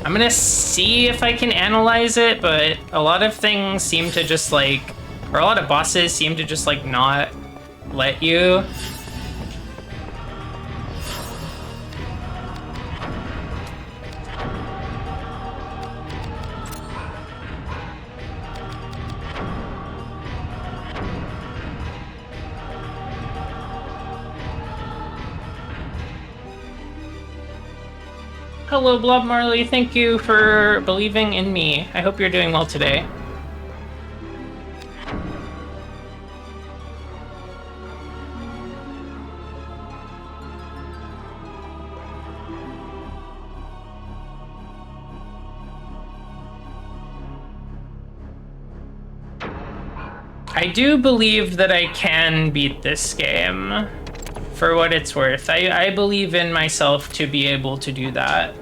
I'm gonna see if I can analyze it, but a lot of things seem to just like, or a lot of bosses seem to just like not let you. Hello, Blob Marley. Thank you for believing in me. I hope you're doing well today. I do believe that I can beat this game, for what it's worth. I believe in myself to be able to do that.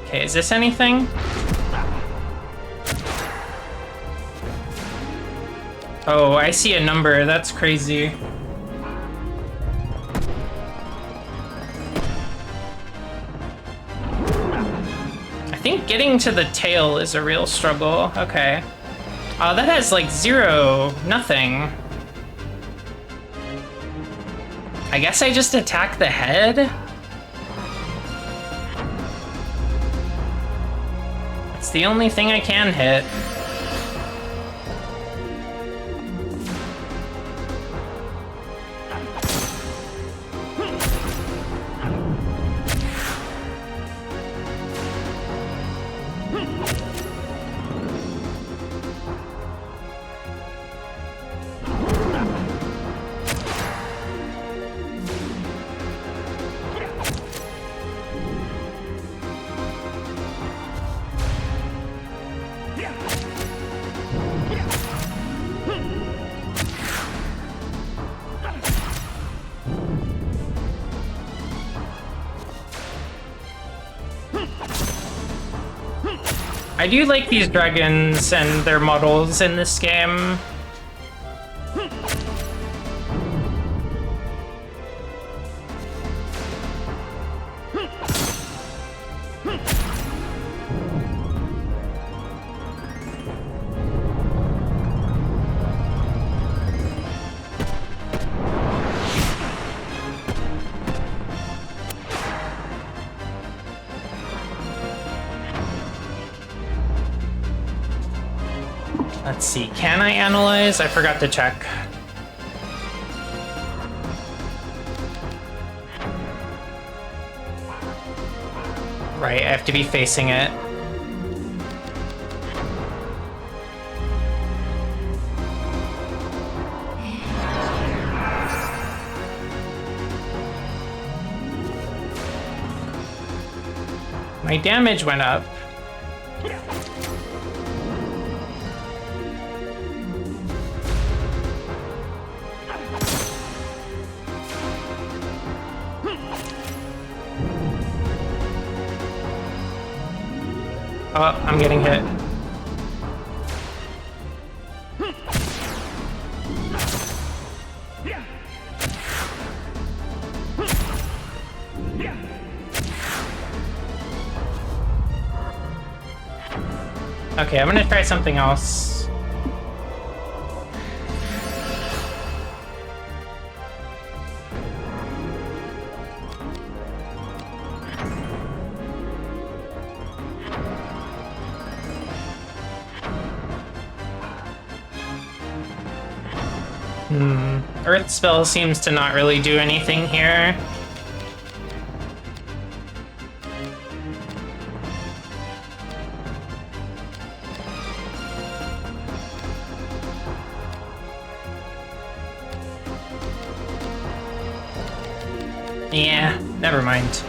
Okay, is this anything? Oh, I see a number. That's crazy. I think getting to the tail is a real struggle. Okay. Oh, that has like 0, nothing. I guess I just attack the head? It's the only thing I can hit. I do like these dragons and their models in this game. Let's see, can I analyze? I forgot to check. Right, I have to be facing it. My damage went up. Oh, I'm getting hit. Okay, I'm gonna try something else. Earth spell seems to not really do anything here. Yeah, never mind.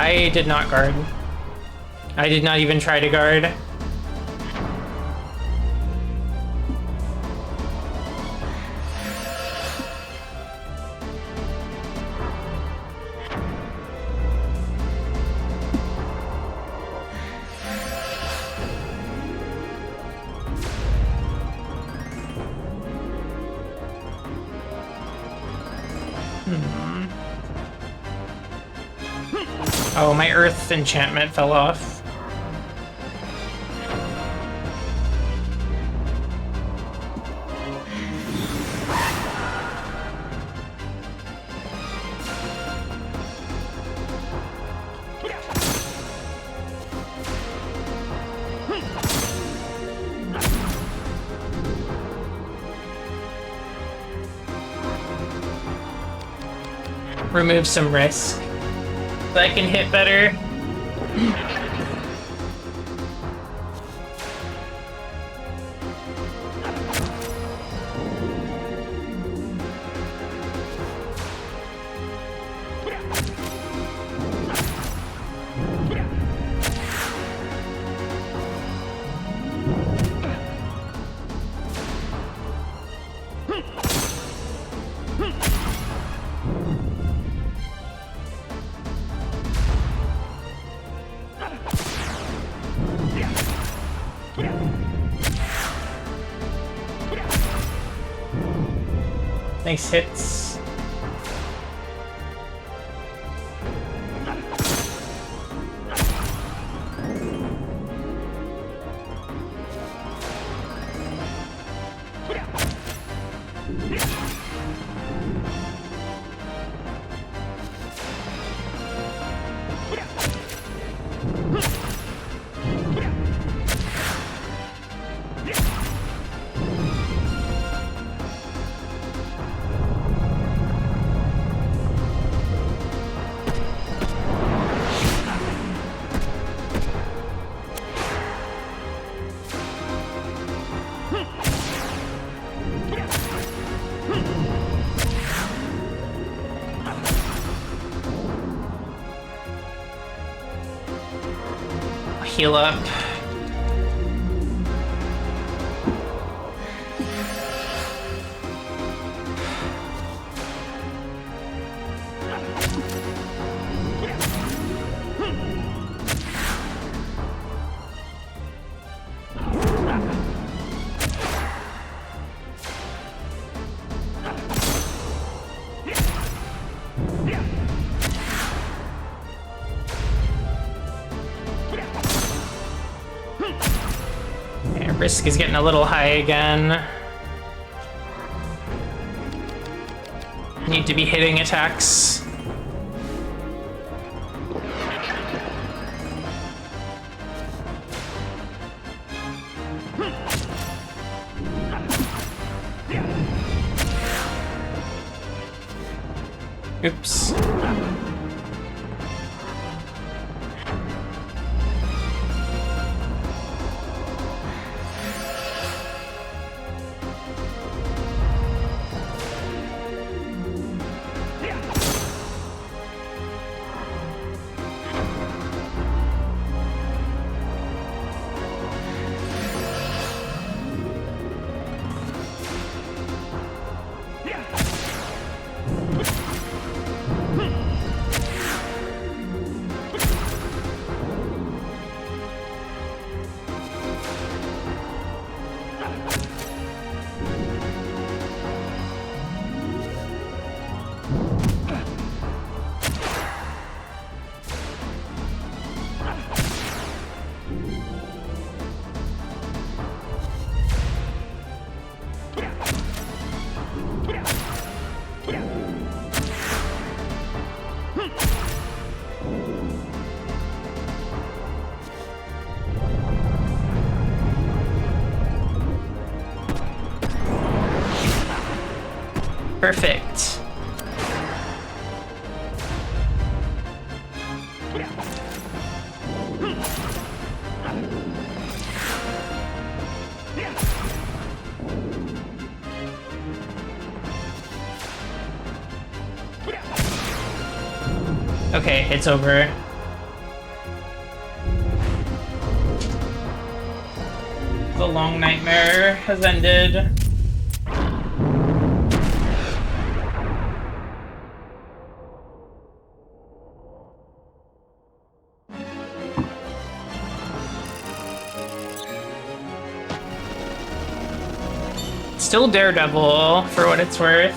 I did not guard. I did not even try to guard. Oh, my earth enchantment fell off. Remove some risk so I can hit better. Nice hits. heal up. Risk is getting a little high again. Need to be hitting attacks. Oops. Perfect. Okay, it's over. The long nightmare has ended. Still Daredevil, for what it's worth.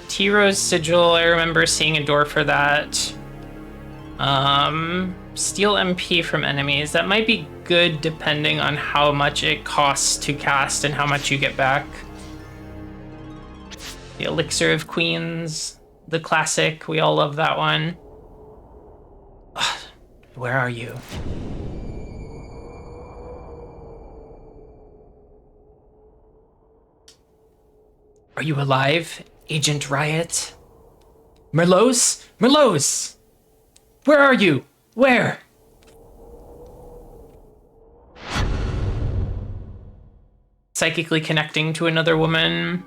T-Rose Sigil, I remember seeing a door for that. Steal MP from enemies. That might be good depending on how much it costs to cast and how much you get back. The Elixir of Queens, the classic, we all love that one. Ugh, where are you? Are you alive, Agent Riot? Merlos? Merlos! Where are you? Where? Psychically connecting to another woman.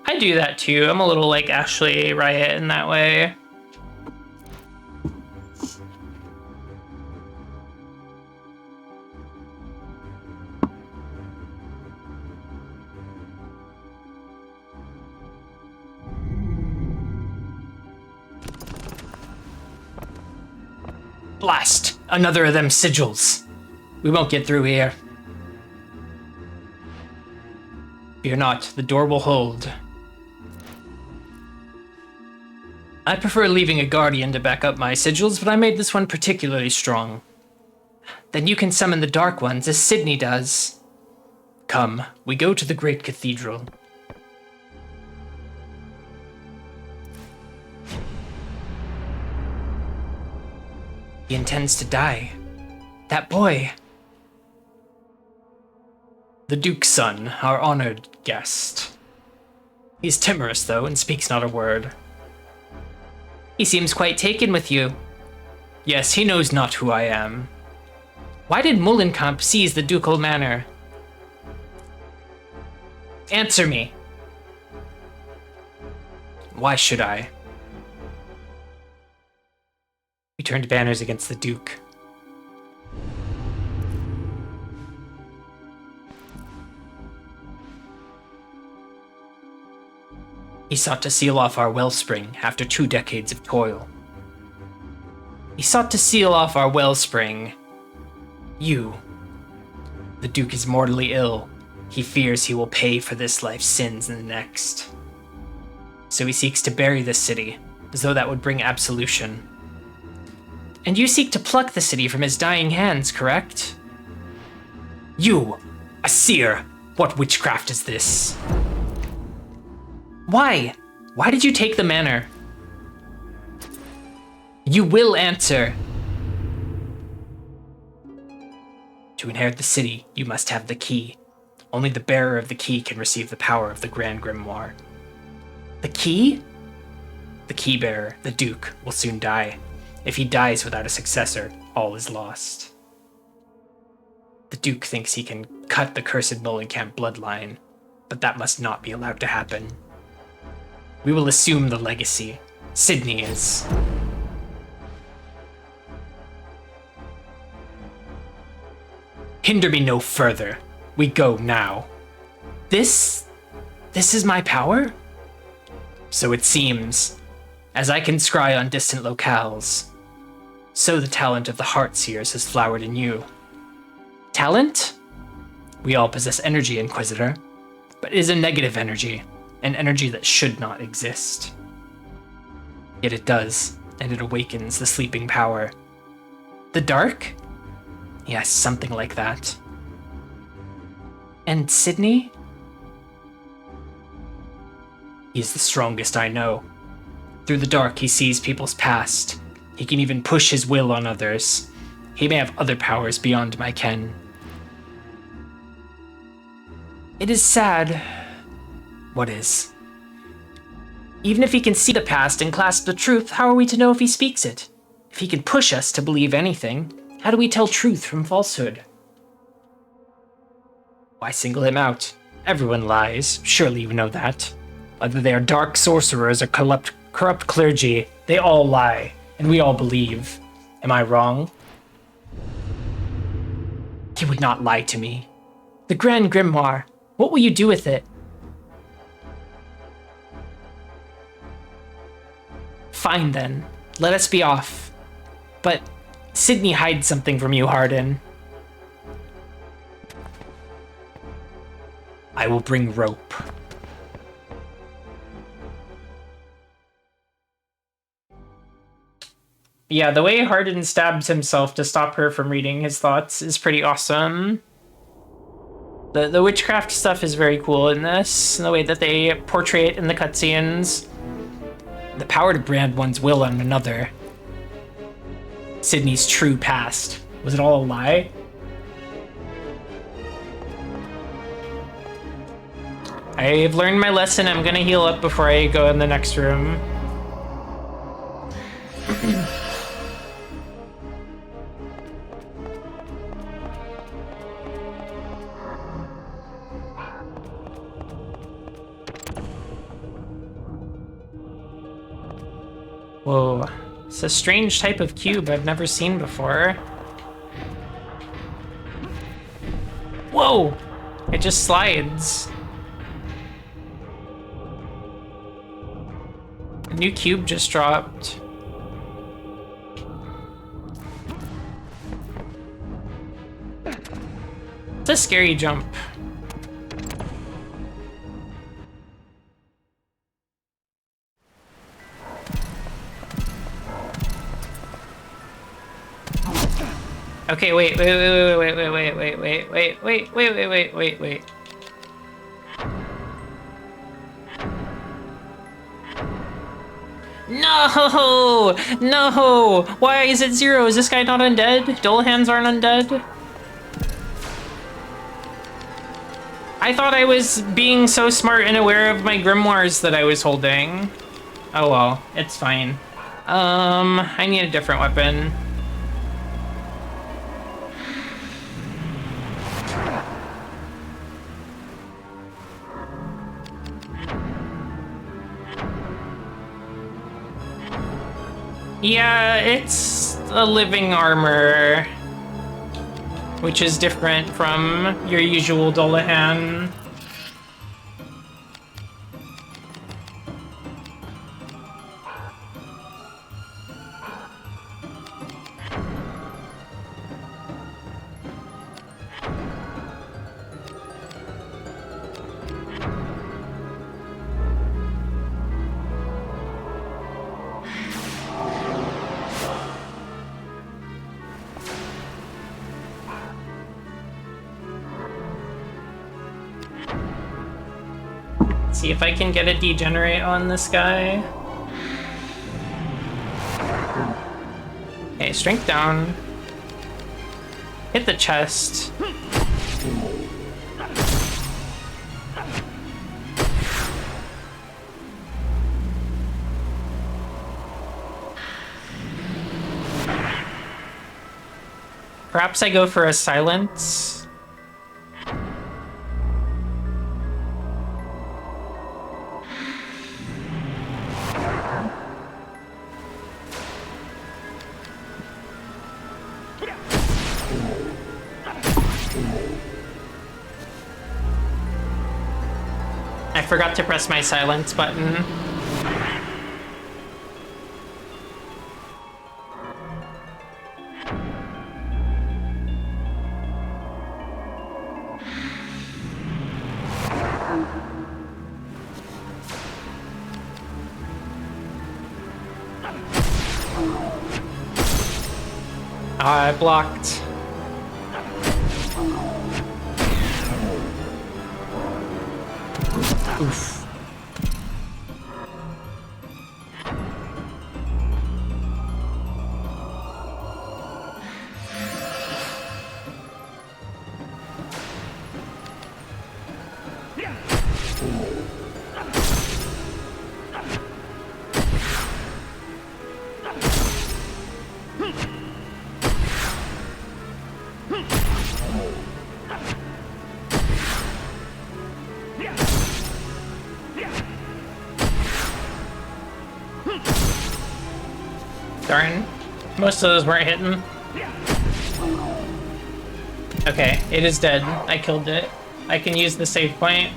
I do that too. I'm a little like Ashley Riot in that way. Blast! Another of them sigils. We won't get through here. Fear not, the door will hold. I prefer leaving a guardian to back up my sigils, but I made this one particularly strong. Then you can summon the dark ones, as Sydney does. Come, we go to the great cathedral. He intends to die. That boy. The Duke's son, our honored guest. He's timorous, though, and speaks not a word. He seems quite taken with you. Yes, he knows not who I am. Why did Mullenkamp seize the ducal manor? Answer me. Why should I? We turned banners against the Duke. He sought to seal off our wellspring after 2 decades of toil. He sought to seal off our wellspring. You. The Duke is mortally ill. He fears he will pay for this life's sins in the next. So he seeks to bury this city, as though that would bring absolution. And you seek to pluck the city from his dying hands, correct? You, a seer, what witchcraft is this? Why? Why did you take the manor? You will answer. To inherit the city, you must have the key. Only the bearer of the key can receive the power of the Grand Grimoire. The key? The key bearer, the Duke, will soon die. If he dies without a successor, all is lost. The Duke thinks he can cut the cursed Mullenkamp bloodline, but that must not be allowed to happen. We will assume the legacy. Sydney is. Hinder me no further. We go now. This is my power? So it seems. As I can scry on distant locales, so the talent of the Heartseers has flowered in you. Talent? We all possess energy, Inquisitor, but it is a negative energy, an energy that should not exist. Yet it does, and it awakens the sleeping power. The dark? Yes, something like that. And Sydney? He is the strongest I know. Through the dark, he sees people's past. He can even push his will on others. He may have other powers beyond my ken. It is sad. What is? Even if he can see the past and clasp the truth, how are we to know if he speaks it? If he can push us to believe anything, how do we tell truth from falsehood? Why single him out? Everyone lies. Surely you know that. Whether they are dark sorcerers or corrupt clergy, they all lie, and we all believe. Am I wrong? He would not lie to me. The Grand Grimoire, what will you do with it? Fine then, let us be off. But Sydney hides something from you, Hardin. I will bring rope. Yeah, the way Hardin stabs himself to stop her from reading his thoughts is pretty awesome. The witchcraft stuff is very cool in this, and the way that they portray it in the cutscenes. The power to brand one's will on another. Sydney's true past. Was it all a lie? I've learned my lesson. I'm gonna heal up before I go in the next room. Whoa, it's a strange type of cube I've never seen before. Whoa, it just slides. A new cube just dropped. It's a scary jump. Okay, wait. No! No! Why is it 0? Is this guy not undead? Dull hands aren't undead? I thought I was being so smart and aware of my grimoires that I was holding. Oh well, it's fine. I need a different weapon. Yeah, it's a living armor, which is different from your usual Dullahan. See if I can get a degenerate on this guy. Okay, strength down. Hit the chest. Perhaps I go for a silence. I forgot to press my silence button. I blocked. Oof. Darn. Most of those weren't hitting. Okay, it is dead. I killed it. I can use the save point.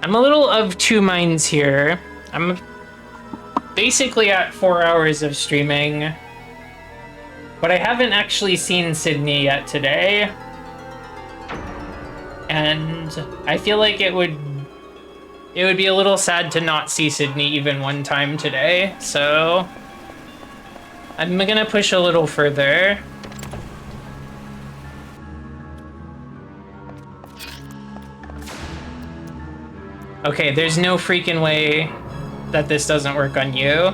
I'm a little of two minds here. I'm basically at 4 hours of streaming, but I haven't actually seen Sydney yet today. And I feel like it would be a little sad to not see Sydney even one time today, so I'm gonna push a little further. Okay, there's no freaking way that this doesn't work on you.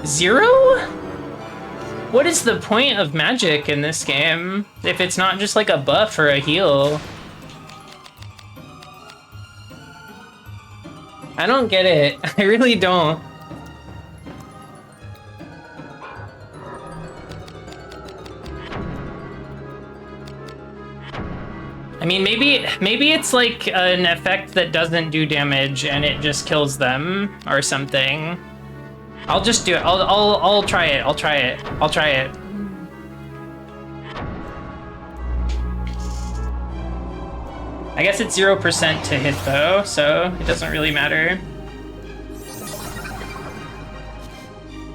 Zero? What is the point of magic in this game if it's not just like a buff or a heal? I don't get it. I really don't. I mean, maybe it's like an effect that doesn't do damage and it just kills them or something. I'll just do it. I'll try it. I'll try it. I'll try it. I guess it's 0% to hit though, so it doesn't really matter.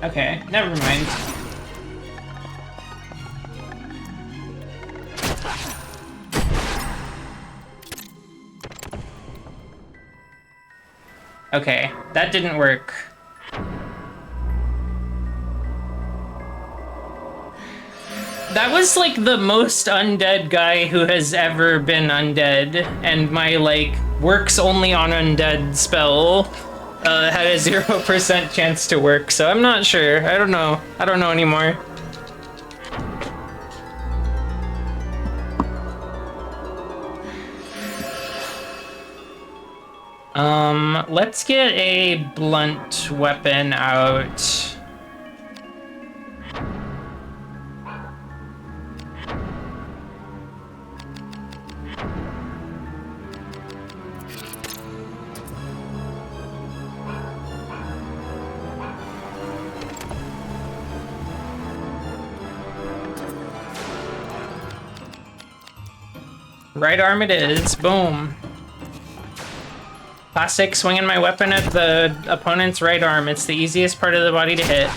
Okay, never mind. Okay, that didn't work. That was like the most undead guy who has ever been undead, and my like works only on undead spell had a 0% chance to work, so I'm not sure. I don't know. I don't know anymore. Let's get a blunt weapon out. Right arm it is. Boom. Classic swinging my weapon at the opponent's right arm. It's the easiest part of the body to hit.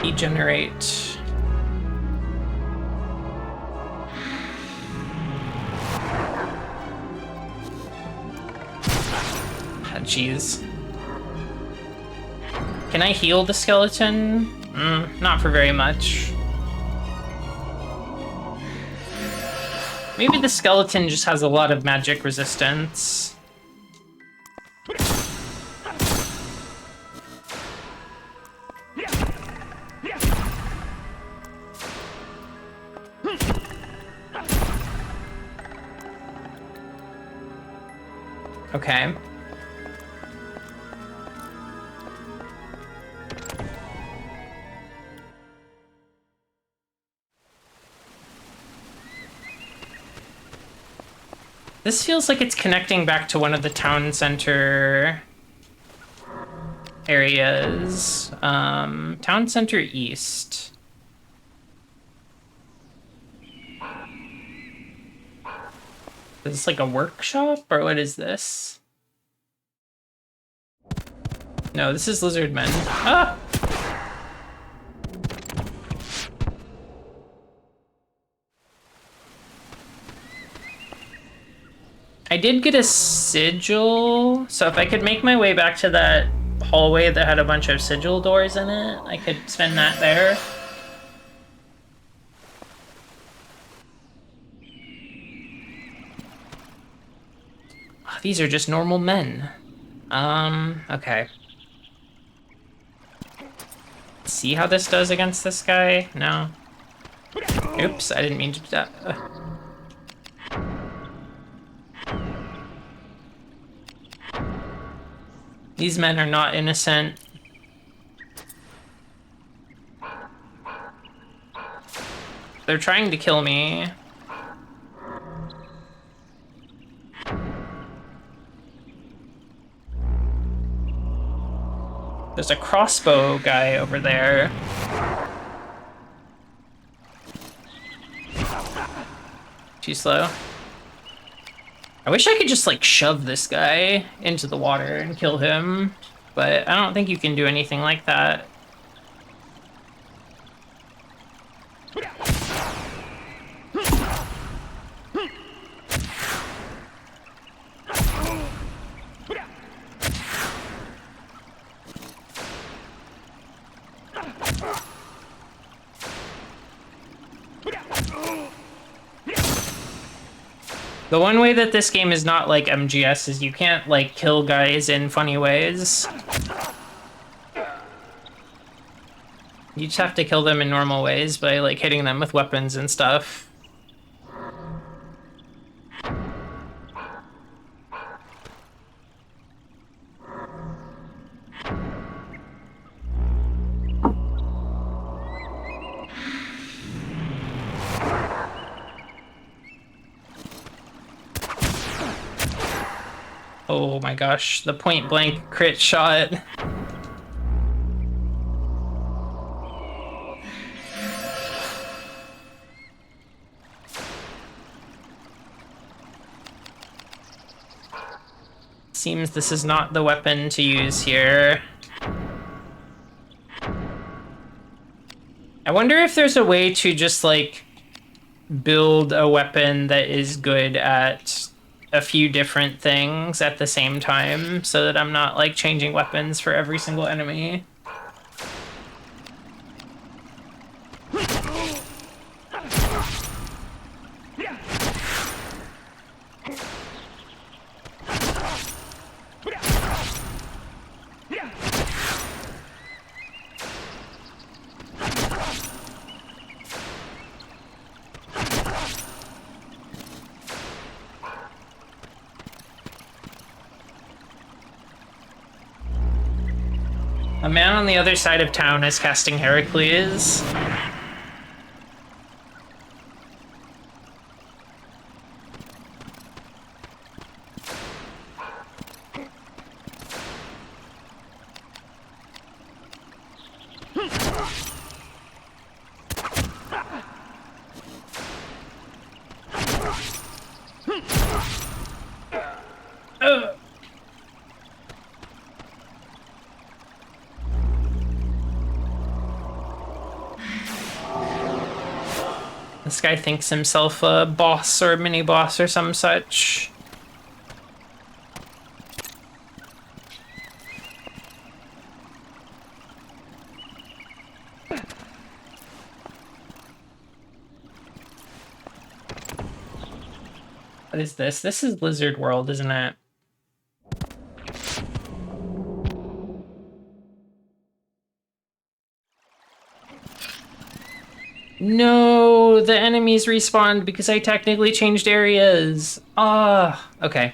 Degenerate. Jeez. Can I heal the skeleton? Not for very much. Maybe the skeleton just has a lot of magic resistance. Okay. This feels like it's connecting back to one of the town center areas. Town center east. Is this like a workshop, or what is this? No, this is Lizardmen. Ah! I did get a sigil, so if I could make my way back to that hallway that had a bunch of sigil doors in it, I could spend that there. Oh, these are just normal men. Okay. See how this does against this guy? No. Oops, I didn't mean to do that. These men are not innocent. They're trying to kill me. There's a crossbow guy over there. Too slow. I wish I could just, like, shove this guy into the water and kill him, but I don't think you can do anything like that. The one way that this game is not like MGS is you can't, like, kill guys in funny ways. You just have to kill them in normal ways by, like, hitting them with weapons and stuff. Oh my gosh, the point blank crit shot. Seems this is not the weapon to use here. I wonder if there's a way to just, like, build a weapon that is good at a few different things at the same time, so that I'm not, like, changing weapons for every single enemy. A man on the other side of town is casting Heracles. This guy thinks himself a boss or a mini-boss or some such. What is this? This is Lizard World, isn't it? No, the enemies respawned because I technically changed areas. Okay.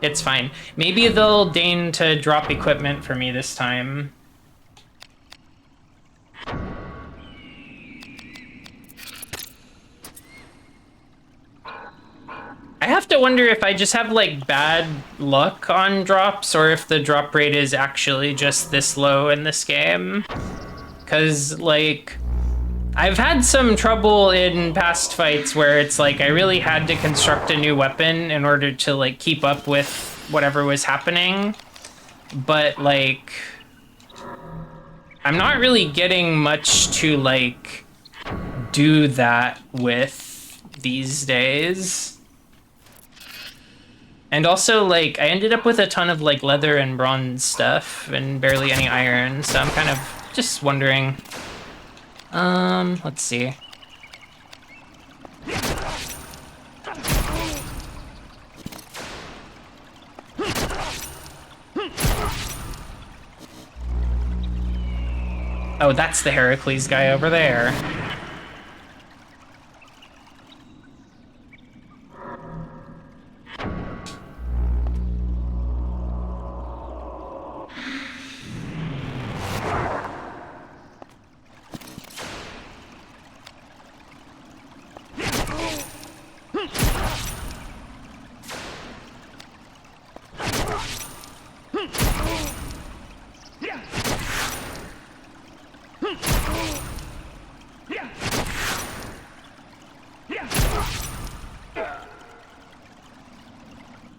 It's fine. Maybe they'll deign to drop equipment for me this time. I have to wonder if I just have, like, bad luck on drops, or if the drop rate is actually just this low in this game. Because, like, I've had some trouble in past fights where it's like I really had to construct a new weapon in order to, like, keep up with whatever was happening. But, like, I'm not really getting much to, like, do that with these days. And also, like, I ended up with a ton of, like, leather and bronze stuff and barely any iron, so I'm kind of just wondering. Let's see. Oh, that's the Heracles guy over there.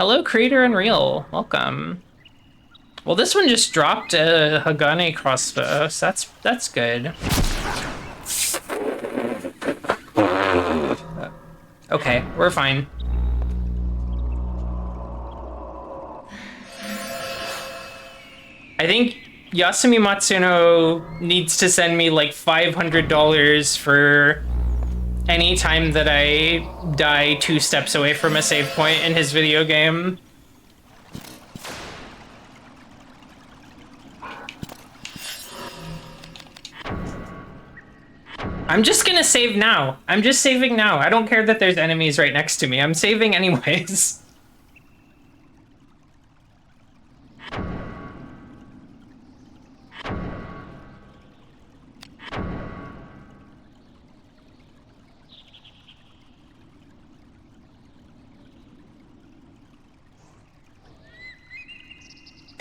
Hello, Creator Unreal. Welcome. Well, this one just dropped a Hagane crossbow, so that's good. Okay, we're fine. I think Yasumi Matsuno needs to send me like $500 for any time that I die 2 steps away from a save point in his video game. I'm just gonna save now. I'm just saving now. I don't care that there's enemies right next to me. I'm saving anyways.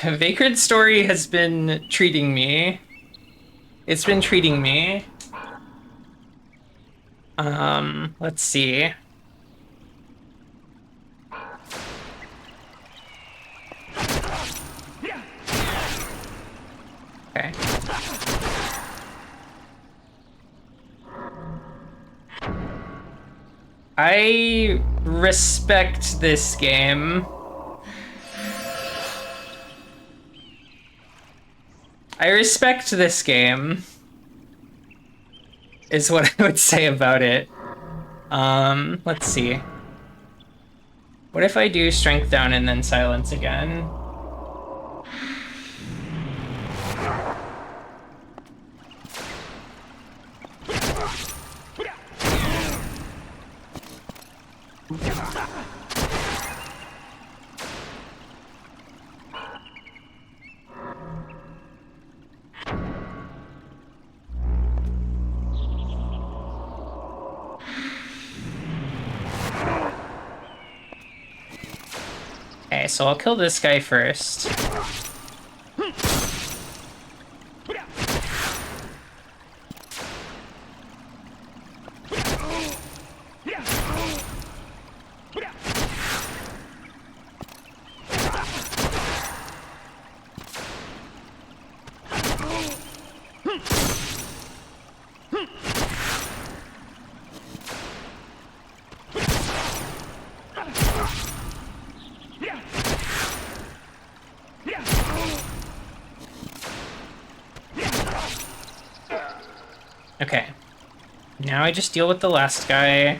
Vagrant Story has been treating me. It's been treating me. Let's see. Okay. I respect this game. I respect this game, is what I would say about it. Let's see. What if I do strength down and then silence again? Okay, so I'll kill this guy first. Okay. Now I just deal with the last guy.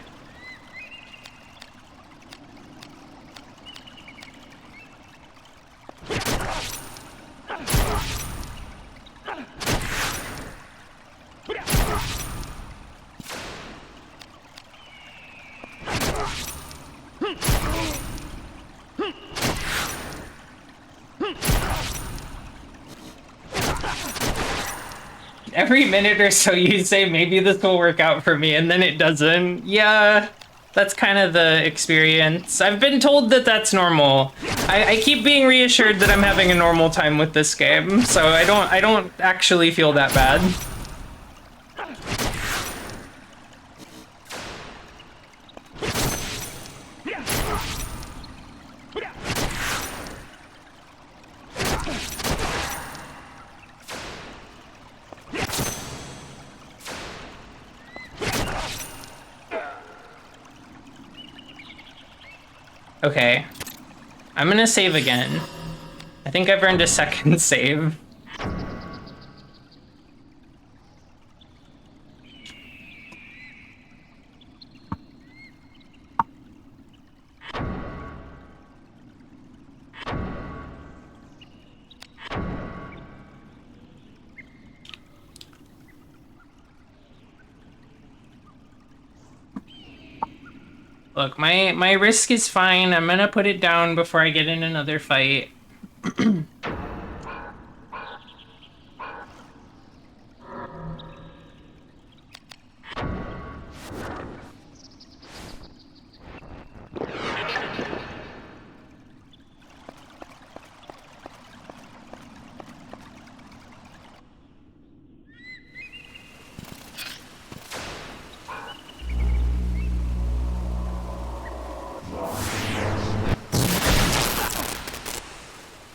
Every minute or so you say, maybe this will work out for me, and then it doesn't. Yeah, that's kind of the experience. I've been told that that's normal. I keep being reassured that I'm having a normal time with this game, so I don't actually feel that bad. Okay, I'm gonna save again. I think I've earned a second save. Look, my risk is fine. I'm gonna put it down before I get in another fight.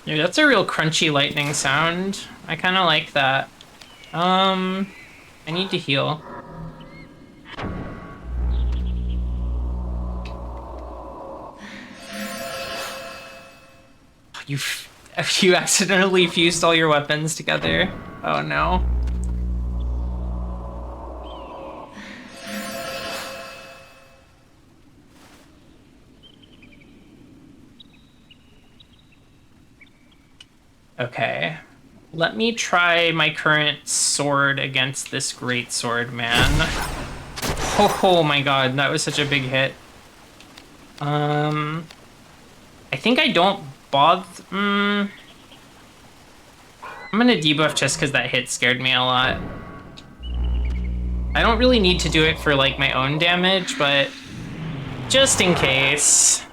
Dude, that's a real crunchy lightning sound. I kind of like that. I need to heal. You accidentally fused all your weapons together. Oh no. Okay, let me try my current sword against this great sword man. Oh my god, that was such a big hit. I think I don't bother. I'm gonna debuff just because that hit scared me a lot. I don't really need to do it for like my own damage, but just in case.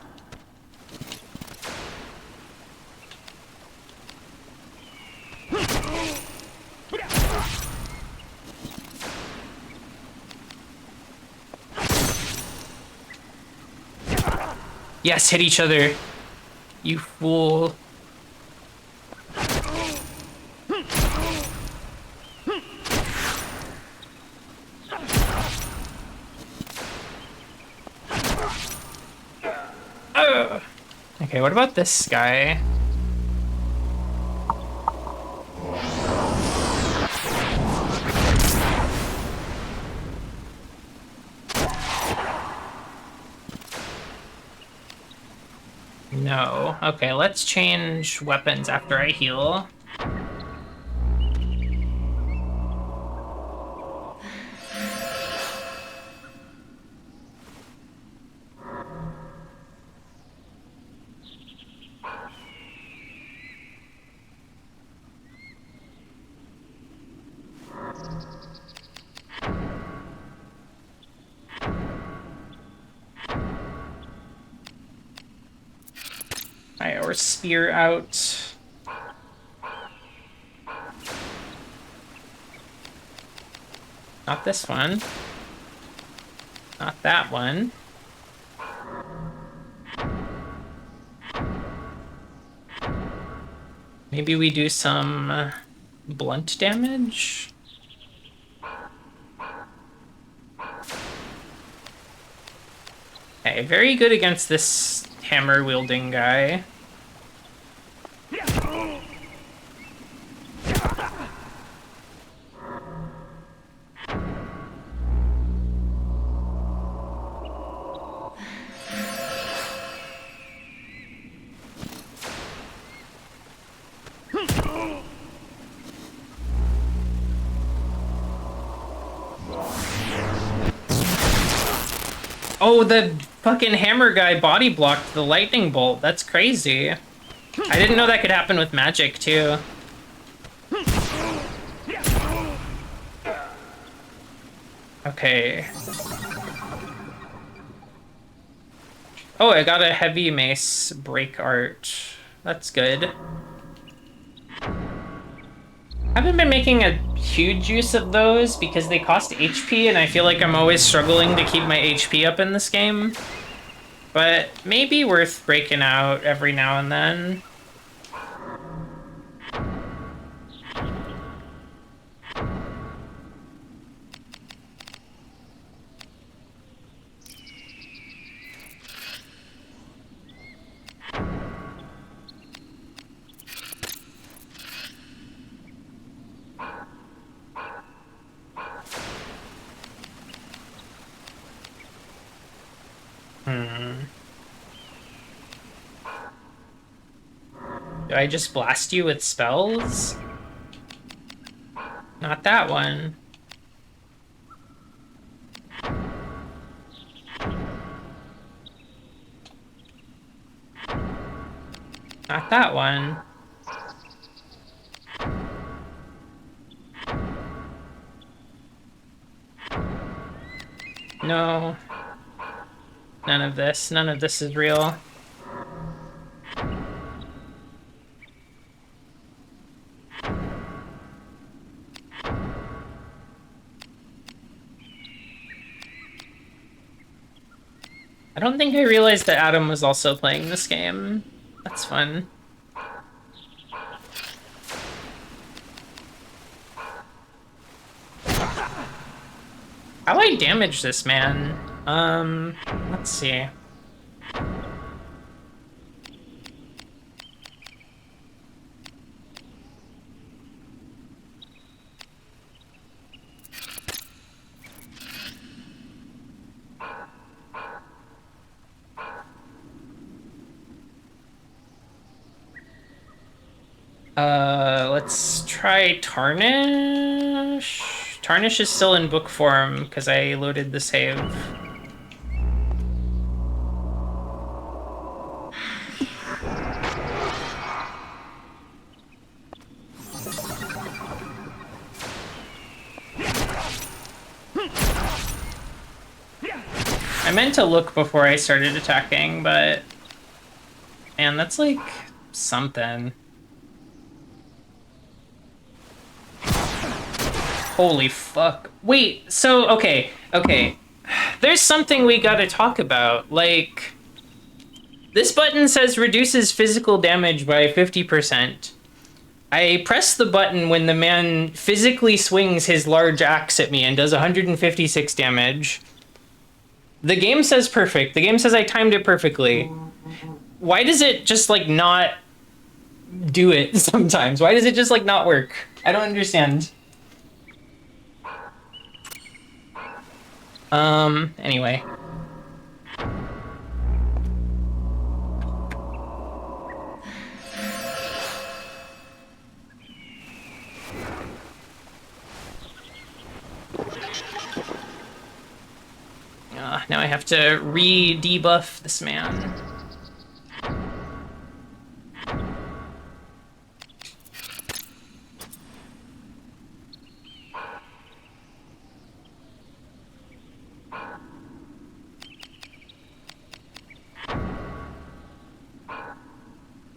Yes, hit each other. You fool. Okay, what about this guy? No. Okay, let's change weapons after I heal. Our spear out. Not this one. Not that one. Maybe we do some blunt damage? Okay, very good against this hammer-wielding guy. Oh, the fucking hammer guy body blocked the lightning bolt. That's crazy. I didn't know that could happen with magic, too. Okay. Oh, I got a heavy mace break art. That's good. I haven't been making a huge use of those because they cost HP, and I feel like I'm always struggling to keep my HP up in this game. But maybe worth breaking out every now and then. Do I just blast you with spells? Not that one. Not that one. No. None of this. None of this is real. I don't think I realized that Adam was also playing this game. That's fun. How do I damage this man? Let's see. Let's try Tarnish. Tarnish is still in book form because I loaded the save. I meant to look before I started attacking, but man, that's like something. Holy fuck. Wait, so, okay. There's something we gotta talk about. Like, this button says reduces physical damage by 50%. I press the button when the man physically swings his large axe at me and does 156 damage. The game says perfect. The game says I timed it perfectly. Why does it just, like, not do it sometimes? Why does it just, like, not work? I don't understand. Anyway. Now I have to re-debuff this man.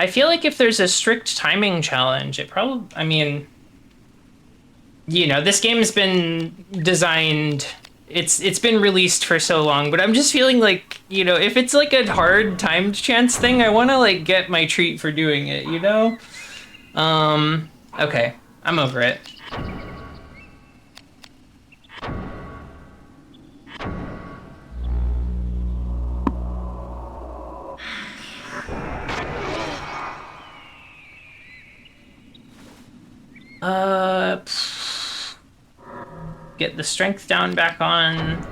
I feel like if there's a strict timing challenge, it probably, I mean, this game's been designed, it's been released for so long, but I'm just feeling like, if it's like a hard timed chance thing, I want to like get my treat for doing it. Okay, I'm over it. Get the strength down back on.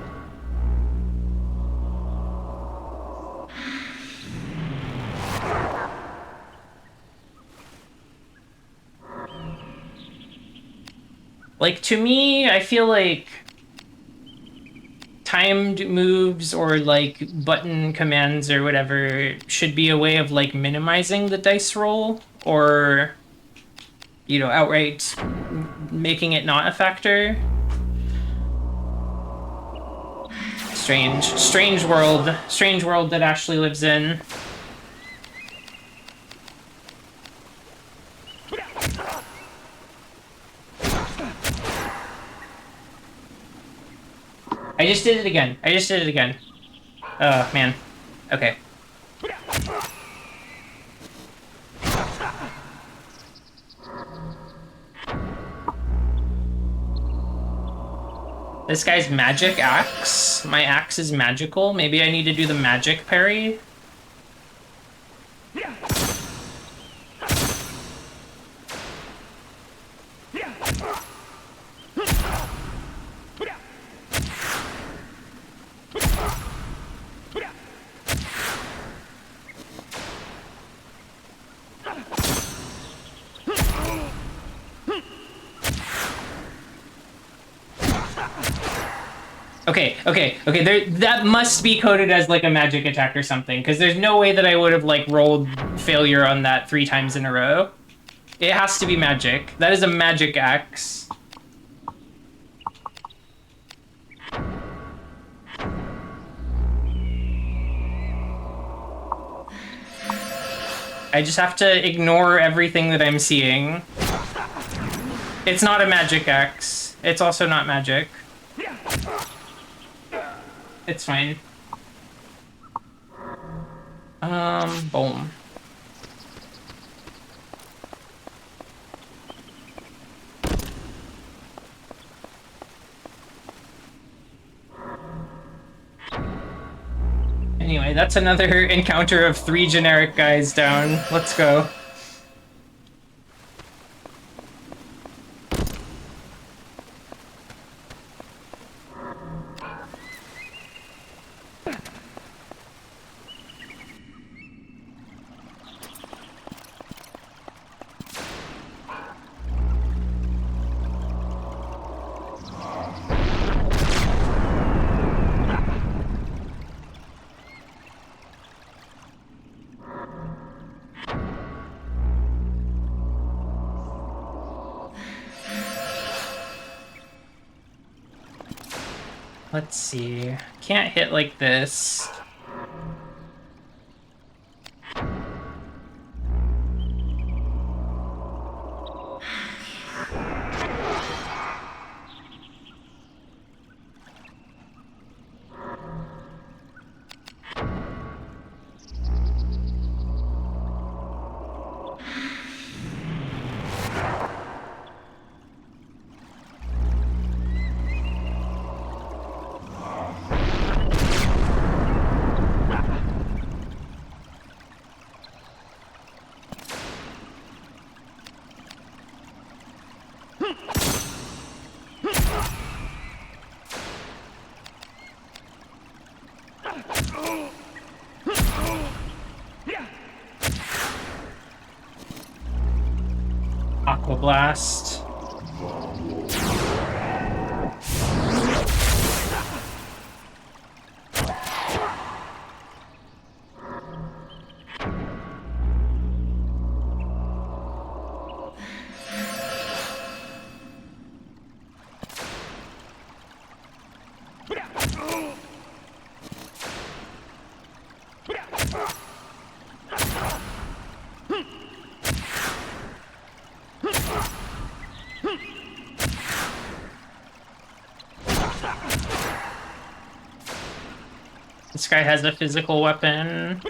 Like, to me, I feel like timed moves or like button commands or whatever should be a way of like minimizing the dice roll or, outright making it not a factor. Strange world that Ashley lives in. I just did it again. Oh, man. Okay. This guy's magic axe. My axe is magical. Maybe I need to do the magic parry. Okay. That must be coded as like a magic attack or something, because there's no way that I would have like rolled failure on that 3 times in a row. It has to be magic. That is a magic axe. I just have to ignore everything that I'm seeing. It's not a magic axe. It's also not magic. It's fine. Boom. Anyway, that's another encounter of 3 generic guys down. Let's go. Let's see. Can't hit like this. Aqua Blast. This guy has a physical weapon.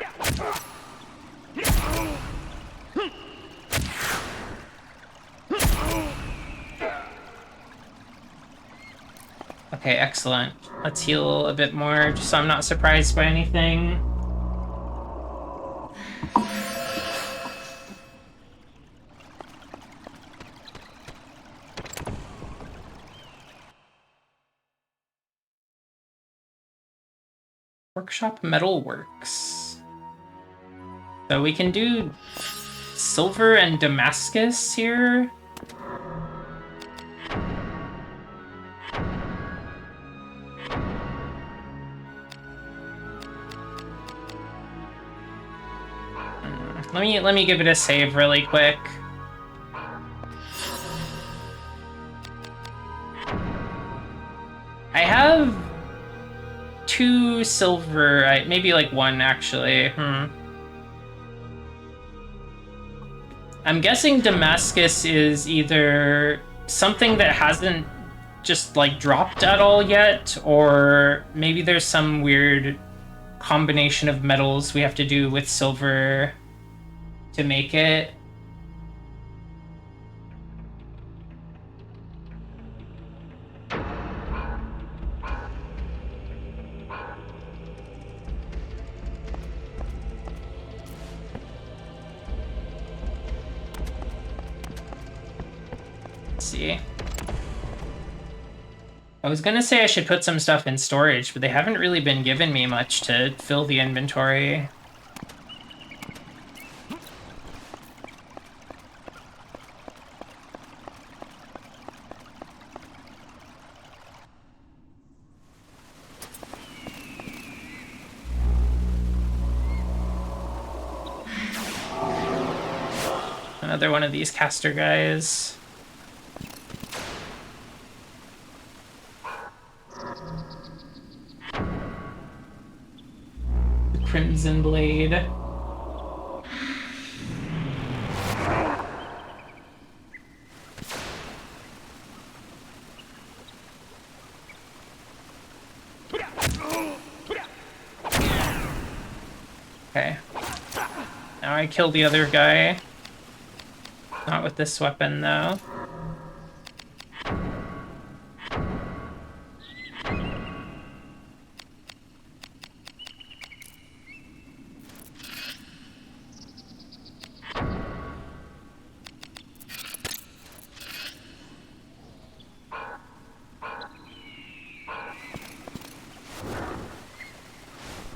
Okay, excellent. Let's heal a bit more, just so I'm not surprised by anything. Workshop Metalworks. So we can do silver and Damascus here. Let me give it a save really quick. I have 2 silver, maybe like 1 actually. I'm guessing Damascus is either something that hasn't just like dropped at all yet, or maybe there's some weird combination of metals we have to do with silver to make it. Let's see. I was gonna say I should put some stuff in storage, but they haven't really been giving me much to fill the inventory. Another one of these caster guys. The Crimson Blade. Okay. Now I kill the other guy. Not with this weapon, though.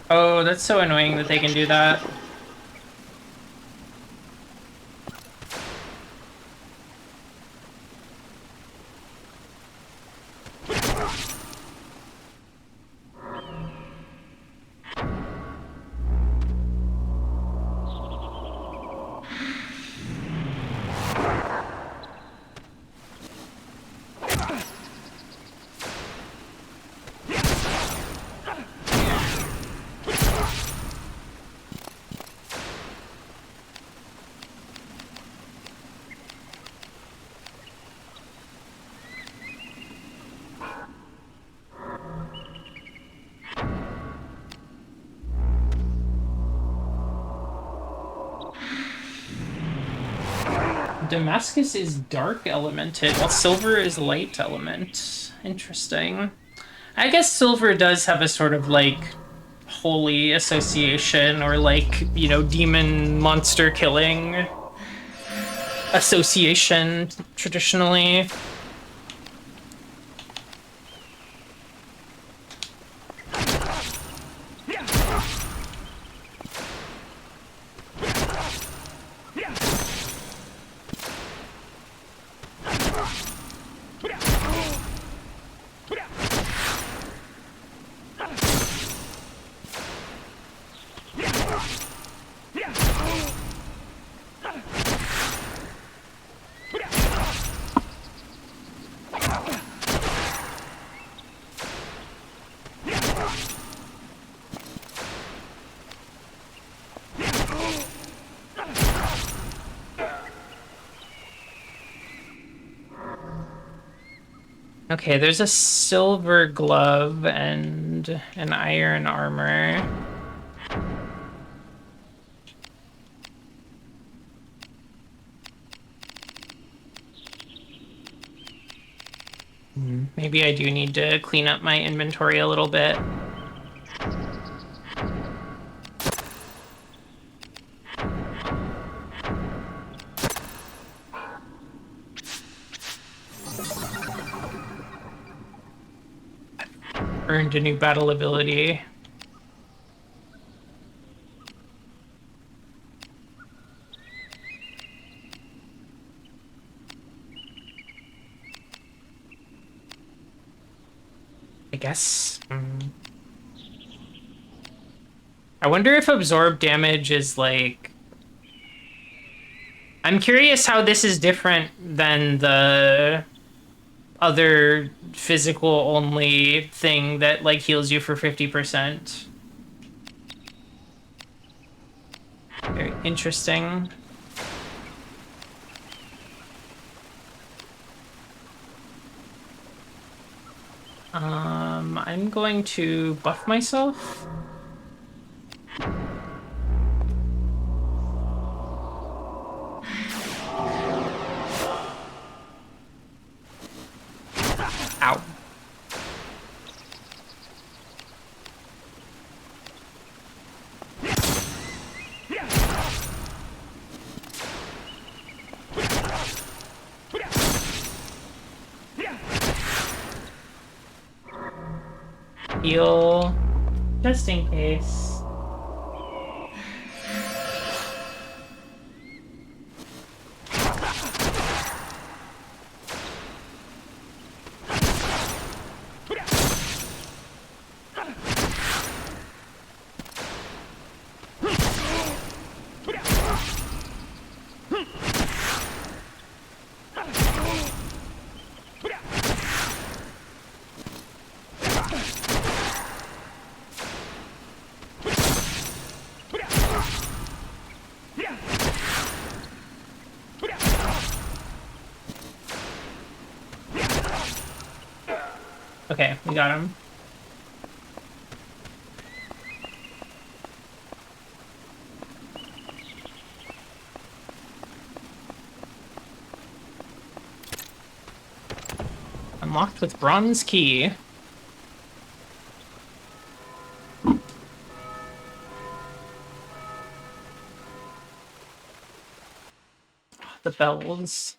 Oh, that's so annoying that they can do that. Damascus is dark elemented, while silver is light element. Interesting. I guess silver does have a sort of like holy association, or like, you know, demon monster killing association traditionally. Okay, there's a silver glove and and an iron armor. Maybe I do need to clean up my inventory a little bit. Earned a new battle ability. I guess. I wonder if absorb damage is like... I'm curious how this is different than the other physical only thing that like heals you for 50%. Very interesting. I'm going to buff myself. Ow. Heal, just in case. Okay, we got him. Unlocked with bronze key. The bells.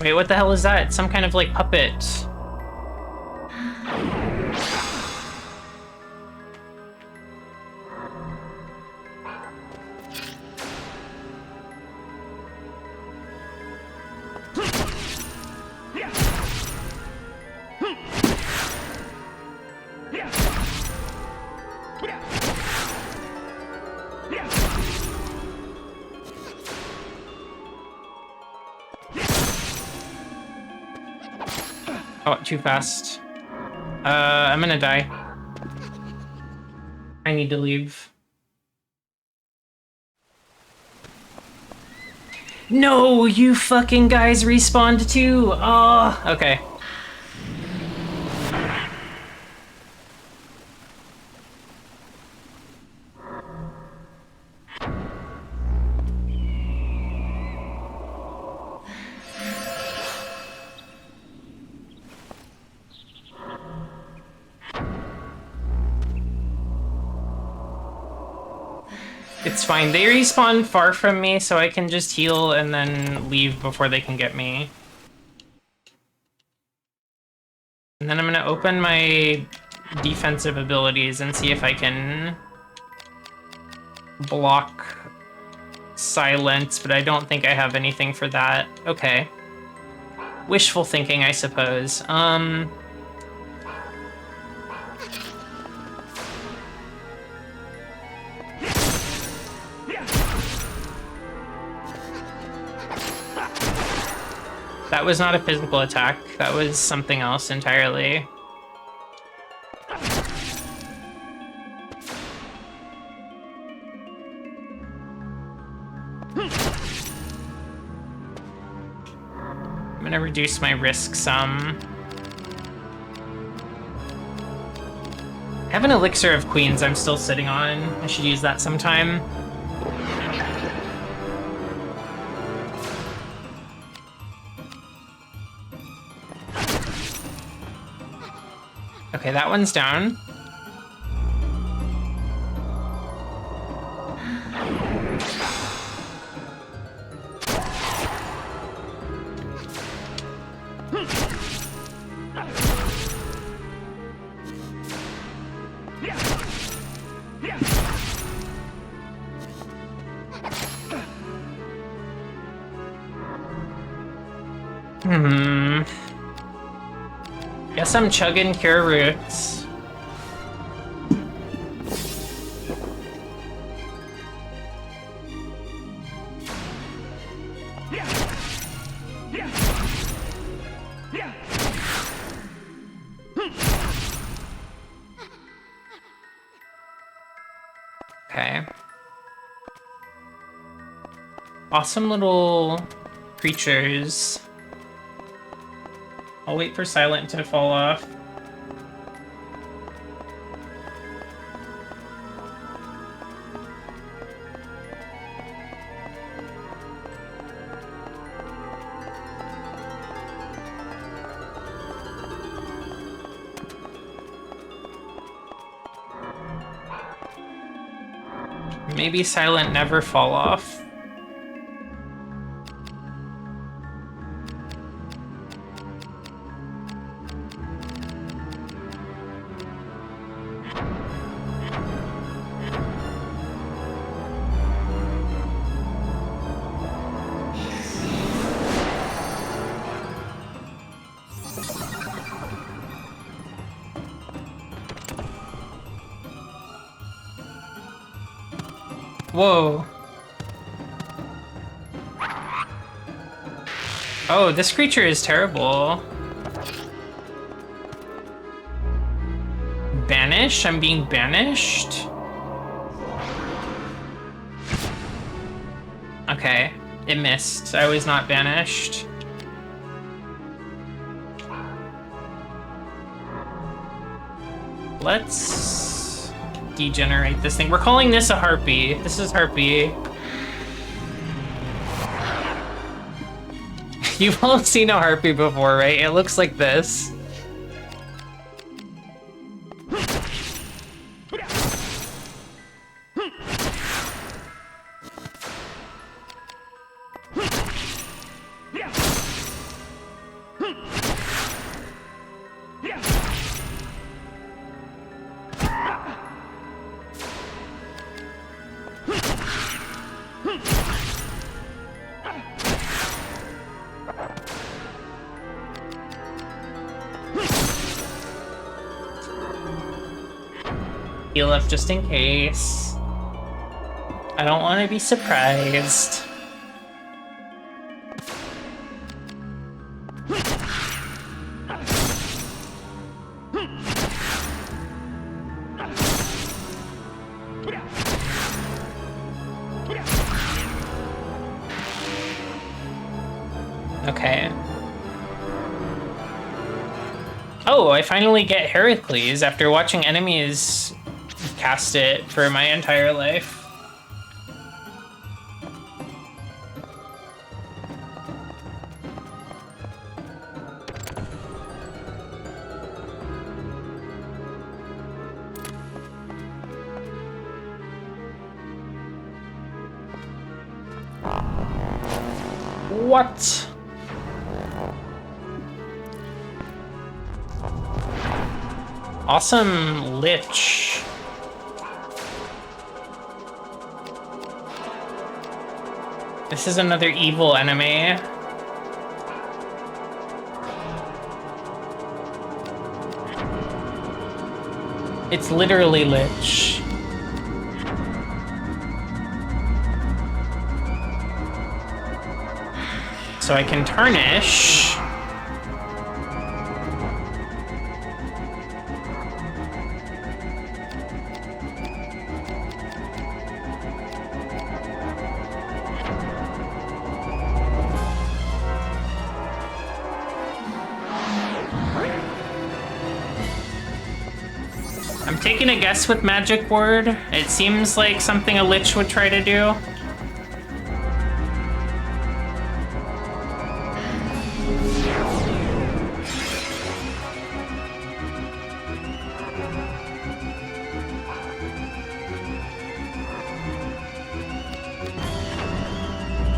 Wait, what the hell is that? Some kind of, like, puppet. Oh, too fast. I'm gonna die. I need to leave. No, you fucking guys respawned too! Oh, okay. It's fine. They respawn far from me, so I can just heal and then leave before they can get me. And then I'm gonna open my defensive abilities and see if I can block silence, but I don't think I have anything for that. Okay. Wishful thinking, I suppose. That was not a physical attack. That was something else entirely. I'm gonna reduce my risk some. I have an elixir of queens I'm still sitting on. I should use that sometime. Okay, that one's down. Guess I'm chugging cure roots. Okay. Awesome little creatures. I'll wait for Silent to fall off. Maybe Silent never fall off. Whoa. Oh, this creature is terrible. Banish? I'm being banished? Okay, it missed. I was not banished. Let's degenerate this thing. We're calling this a harpy. This is harpy. You've all seen a harpy before, right? It looks like this. Heal up just in case. I don't want to be surprised. Okay. Oh, I finally get Heracles after watching enemies cast it for my entire life. What? Awesome Lich. This is another evil enemy. It's literally Lich. So I can tarnish. taking a guess with Magic Word. It seems like something a Lich would try to do.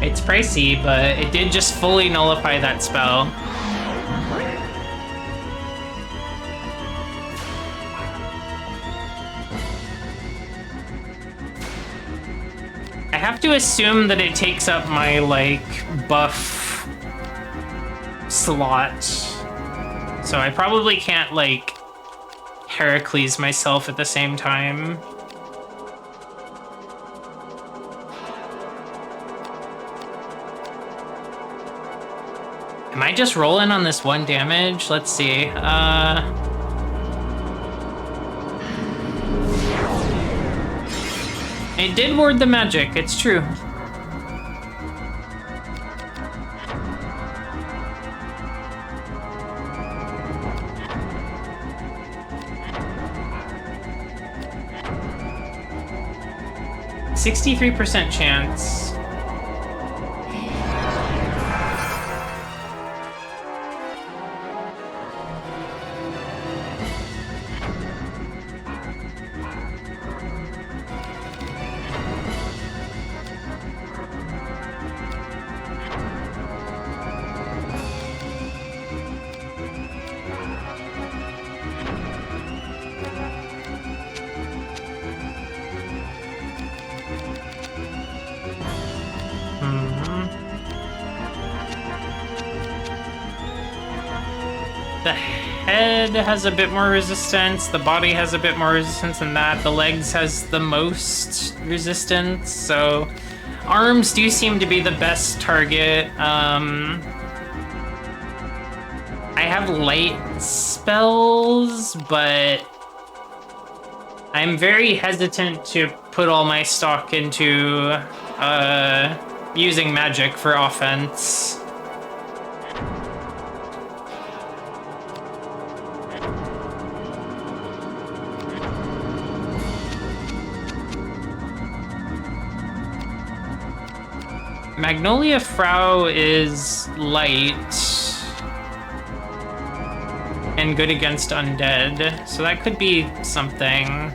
It's pricey, but it did just fully nullify that spell. I have to assume that it takes up my, like, buff slot. So I probably can't, like, Heracles myself at the same time. Am I just rolling on this one damage? Let's see. It did ward the magic, it's true. %63 chance. The head has a bit more resistance, the body has a bit more resistance than that, the legs has the most resistance, so arms do seem to be the best target. I have light spells, but I'm very hesitant to put all my stock into using magic for offense. Magnolia Frau is light and good against undead, so that could be something.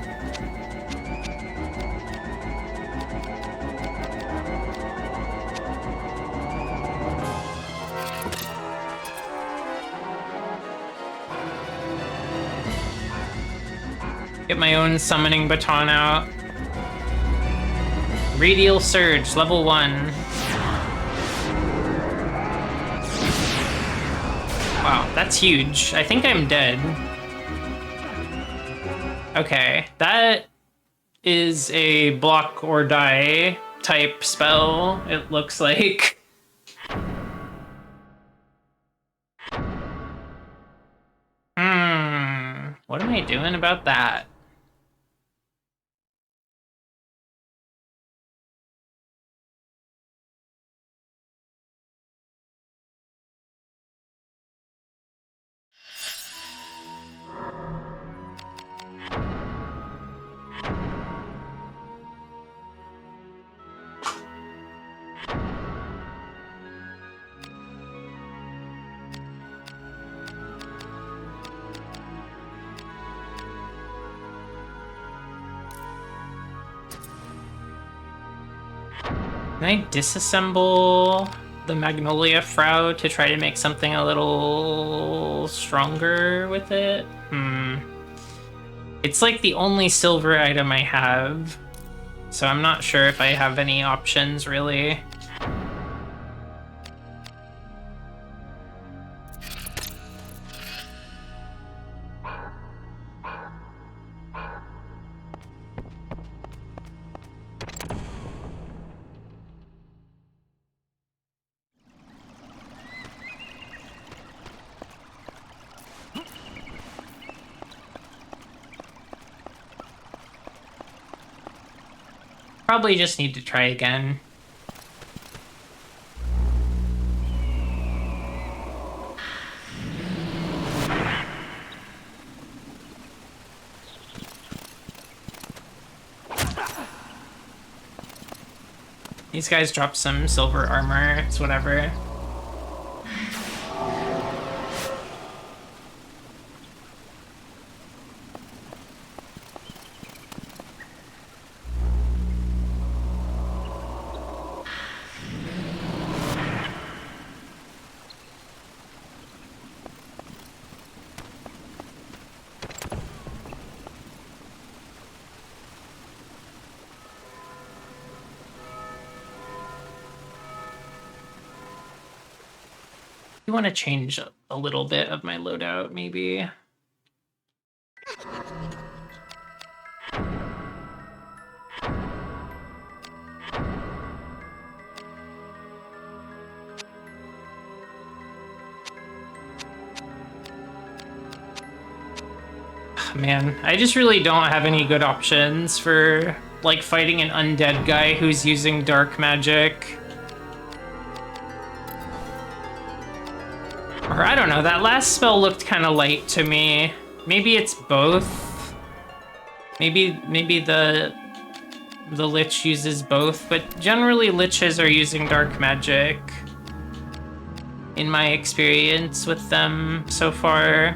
Get my own summoning baton out. Radial Surge, level 1. Wow, that's huge. I think I'm dead. Okay, that is a block or die type spell, it looks like. What am I doing about that? Can I disassemble the Magnolia Frau to try to make something a little stronger with it? It's like the only silver item I have, so I'm not sure if I have any options, really. Probably just need to try again. These guys drop some silver armor. It's whatever. I want to change a little bit of my loadout, maybe. Man, I just really don't have any good options for, like, fighting an undead guy who's using dark magic. Or I don't know, that last spell looked kind of light to me. Maybe it's both. Maybe the Lich uses both, but generally Liches are using dark magic in my experience with them so far.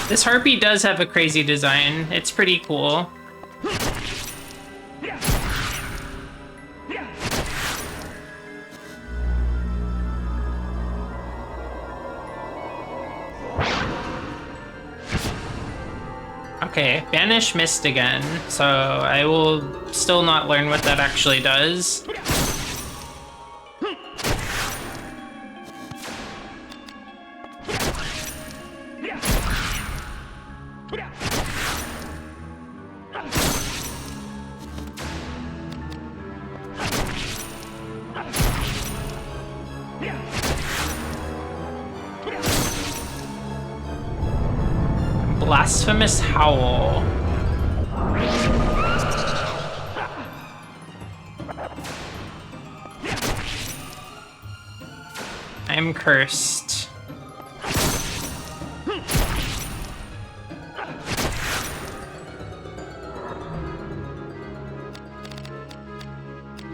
This harpy does have a crazy design. It's pretty cool. Okay, Banish missed again, so I will still not learn what that actually does. Blasphemous Howl. I'm cursed.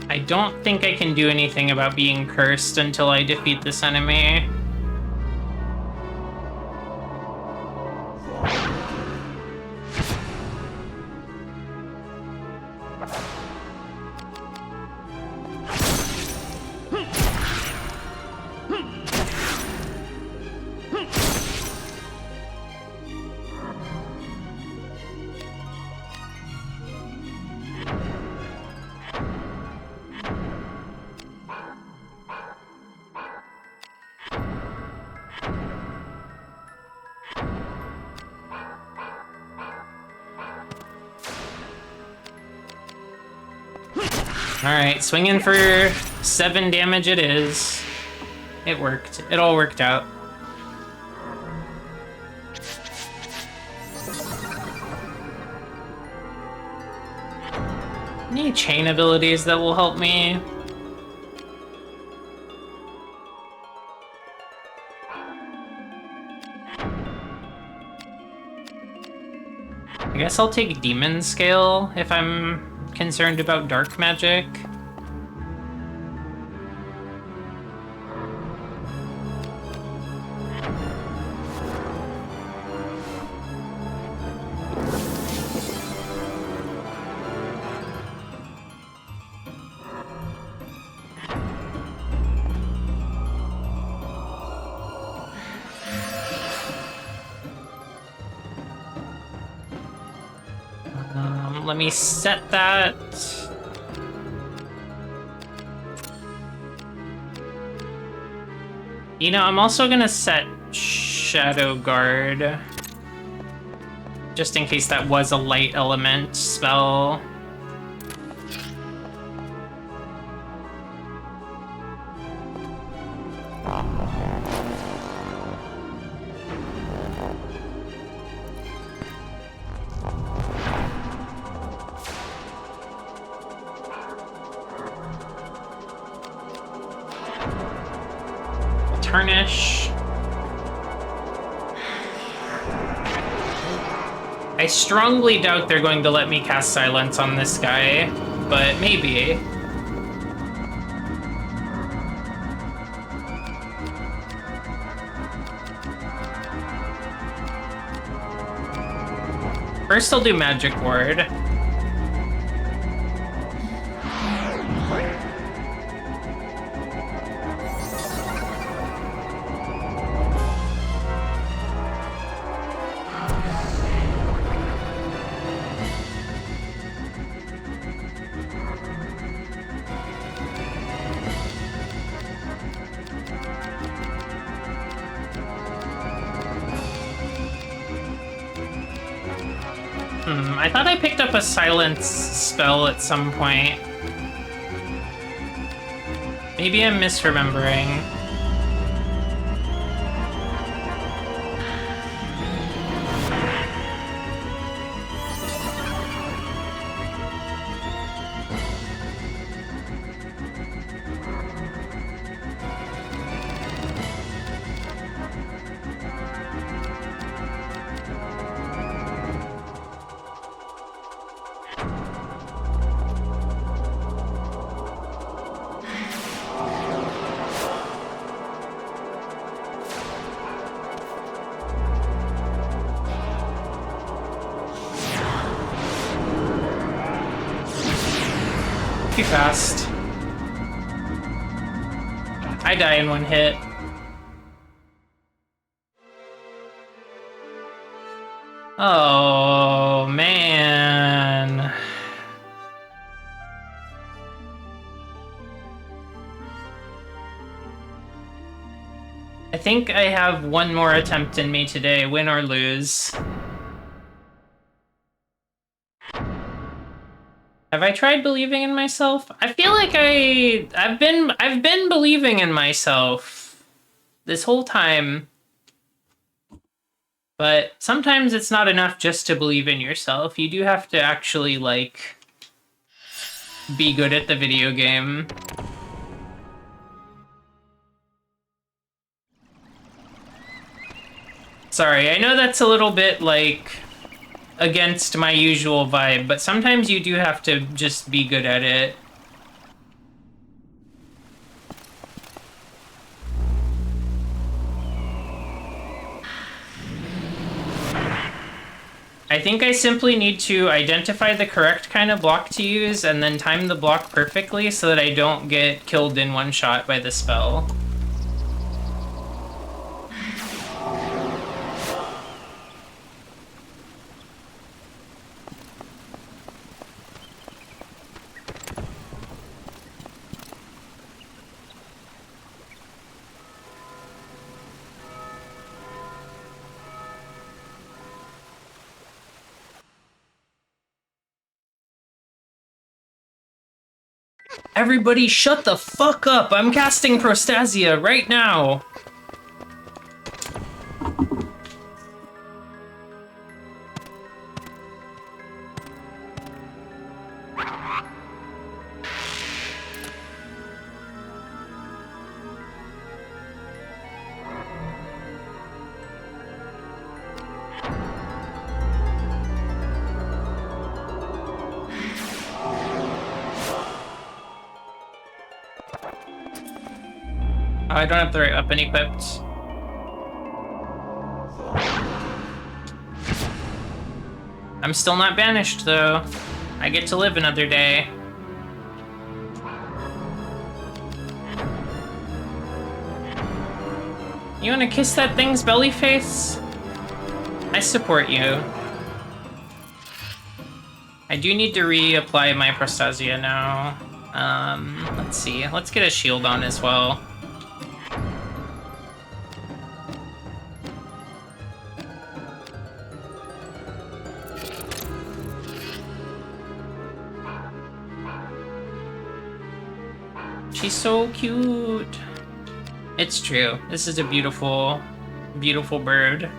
I don't think I can do anything about being cursed until I defeat this enemy. Alright, swinging for 7 damage it is. It worked. It all worked out. Any chain abilities that will help me? I guess I'll take Demon Scale if I'm concerned about dark magic. let me set that. You know, I'm also gonna set Shadow Guard. Just in case that was a light element spell. Tarnish. I strongly doubt they're going to let me cast Silence on this guy, but maybe. First I'll do Magic Ward. I thought I picked up a Silence spell at some point. Maybe I'm misremembering. Too fast. I die in one hit. Oh, man. I think I have one more attempt in me today, win or lose. Have I tried believing in myself? I feel like I've been believing in myself this whole time. But sometimes it's not enough just to believe in yourself. You do have to actually, like, be good at the video game. Sorry, I know that's a little bit, like, against my usual vibe, but sometimes you do have to just be good at it. I think I simply need to identify the correct kind of block to use and then time the block perfectly so that I don't get killed in one shot by the spell. Everybody shut the fuck up! I'm casting Prostasia right now! I don't have the right weapon equipped. I'm still not banished, though. I get to live another day. You wanna kiss that thing's belly face? I support you. I do need to reapply my Prostasia now. Let's see. Let's get a shield on as well. She's so cute. It's true. This is a beautiful, beautiful bird.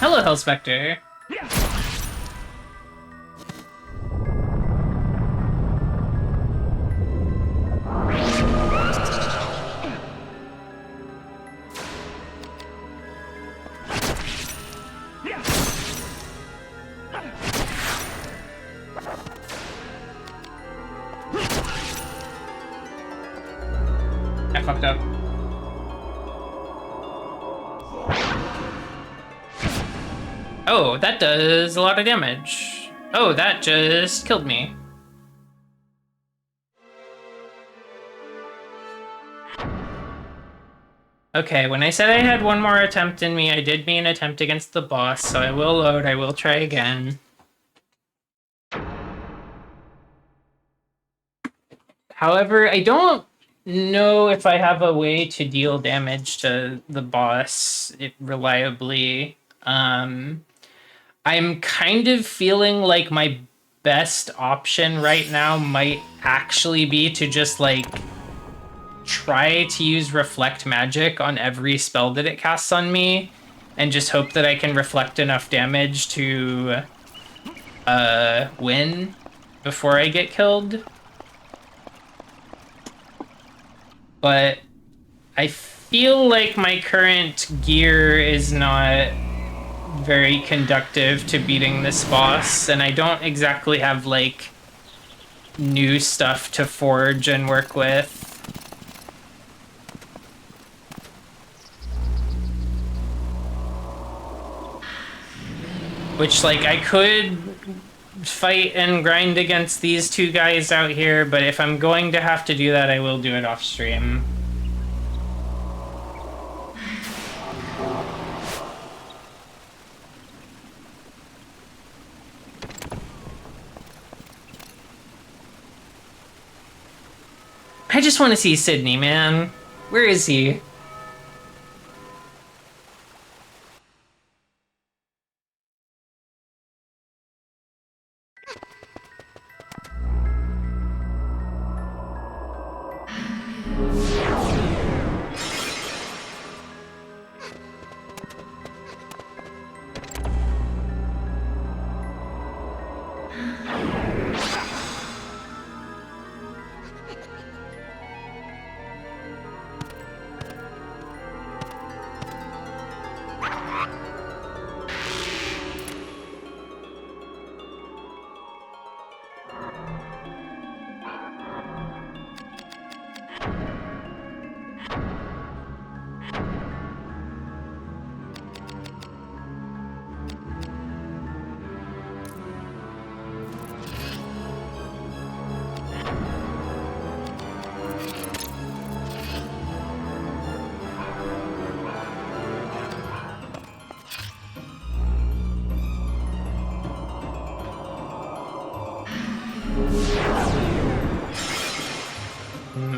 Hello, Hellspectre. I fucked up. Oh, that does a lot of damage. Oh, that just killed me. Okay, when I said I had one more attempt in me, I did mean attempt against the boss, so I will load, I will try again. However, I don't know if I have a way to deal damage to the boss reliably. I'm kind of feeling like my best option right now might actually be to just, like, try to use Reflect Magic on every spell that it casts on me, and just hope that I can reflect enough damage to win before I get killed. But I feel like my current gear is not very conductive to beating this boss, and I don't exactly have, like, new stuff to forge and work with. Which, like, I could fight and grind against these two guys out here, but if I'm going to have to do that, I will do it off stream. I just want to see Sydney, man. Where is he?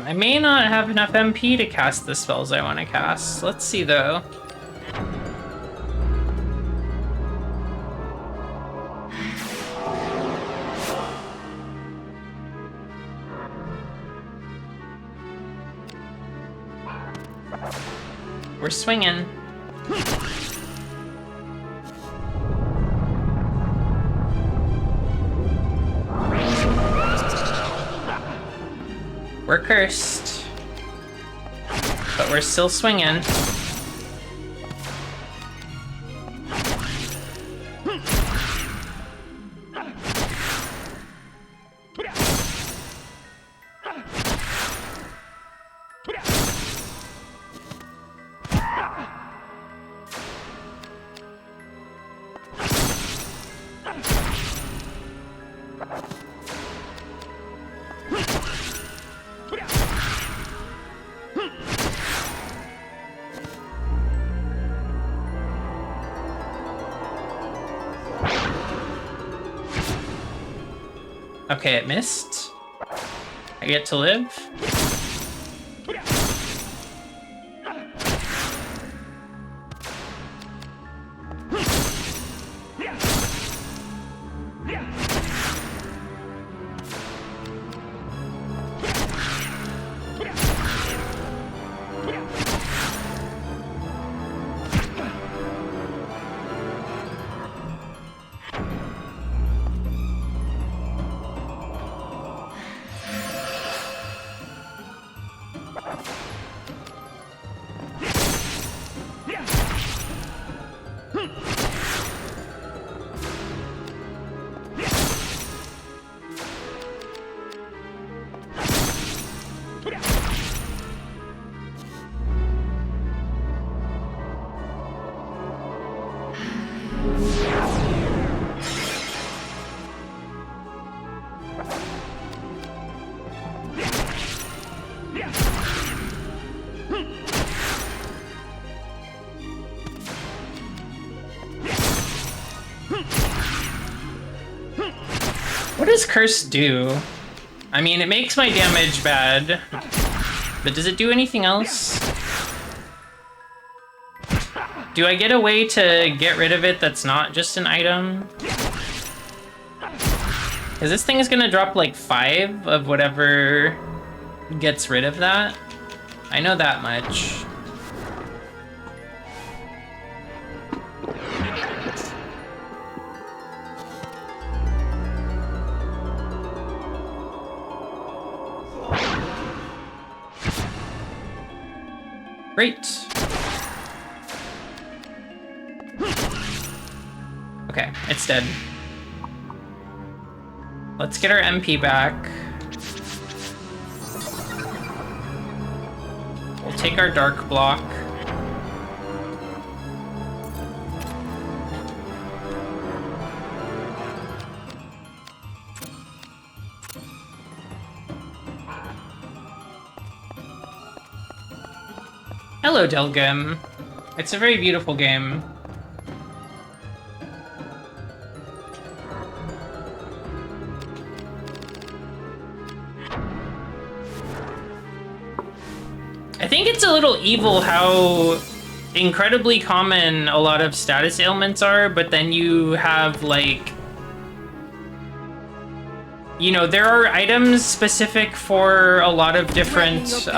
I may not have enough MP to cast the spells I want to cast. Let's see, though. We're swinging. We're cursed, but we're still swinging. Okay, it missed. I get to live. What does Curse do? I mean, it makes my damage bad, but does it do anything else? Do I get a way to get rid of it that's not just an item? Because this thing is gonna drop like 5 of whatever gets rid of that. I know that much. Great. Okay, it's dead. Let's get our MP back. We'll take our dark block. Hello, Delgum. It's a very beautiful game. I think it's a little evil how incredibly common a lot of status ailments are, but then you have, like... You know, there are items specific for a lot of different,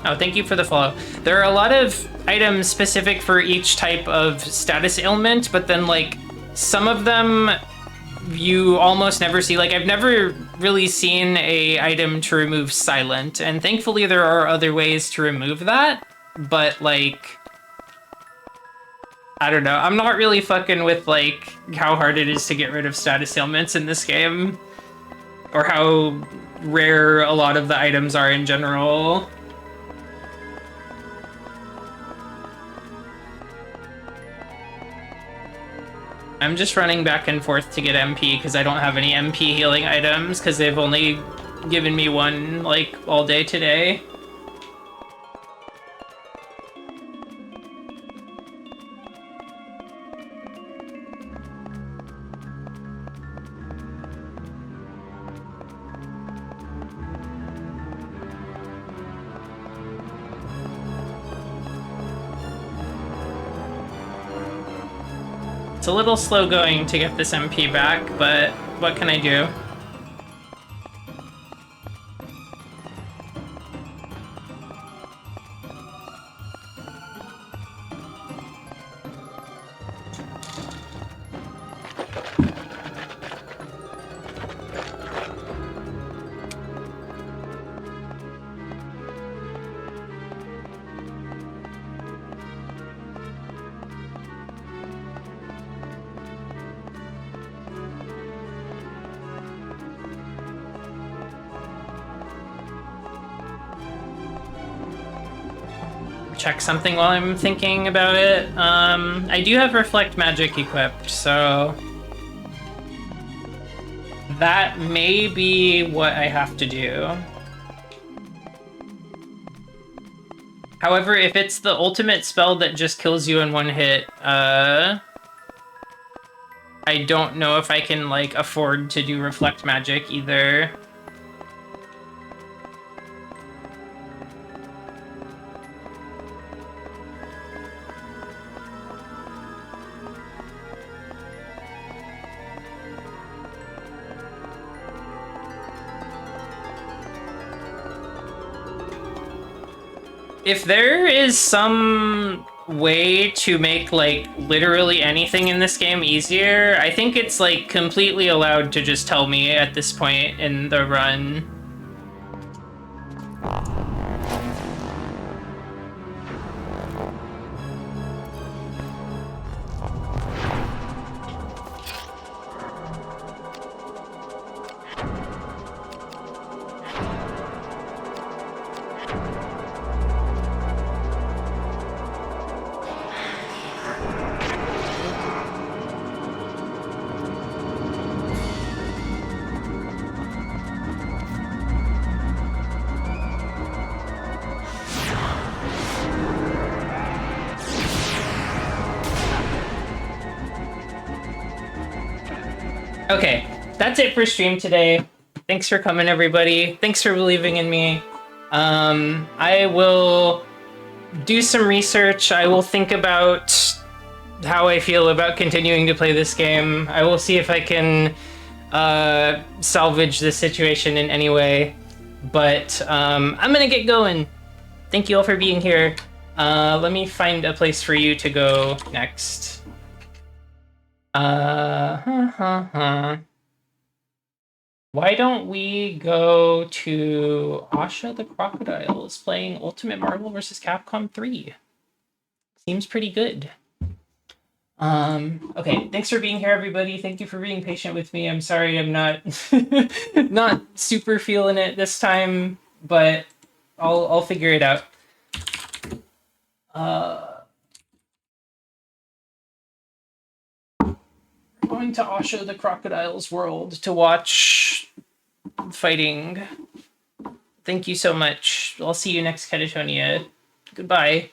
Oh, thank you for the follow. There are a lot of items specific for each type of status ailment, but then, like, some of them you almost never see. Like, I've never really seen a item to remove silent, and thankfully there are other ways to remove that, but, like, I don't know. I'm not really fucking with, like, how hard it is to get rid of status ailments in this game, or how rare a lot of the items are in general. I'm just running back and forth to get MP because I don't have any MP healing items because they've only given me one, like, all day today. It's a little slow going to get this MP back, but what can I do? Check something while I'm thinking about it. I do have Reflect Magic equipped, so... That may be what I have to do. However, if it's the ultimate spell that just kills you in one hit, I don't know if I can, like, afford to do Reflect Magic either. If there is some way to make, like, literally anything in this game easier, I think it's, like, completely allowed to just tell me at this point in the run. Okay, that's it for stream today. Thanks for coming, everybody. Thanks for believing in me. I will do some research. I will think about how I feel about continuing to play this game. I will see if I can salvage this situation in any way. But I'm gonna get going. Thank you all for being here. Let me find a place for you to go next. Why don't we go to Asha the Crocodile is playing Ultimate Marvel vs. Capcom 3. Seems pretty good. Okay, thanks for being here, everybody. Thank you for being patient with me. I'm sorry I'm not not super feeling it this time, but I'll figure it out. Going to Asha the Crocodile's world to watch fighting. Thank you so much. I'll see you next Catatonia. Goodbye.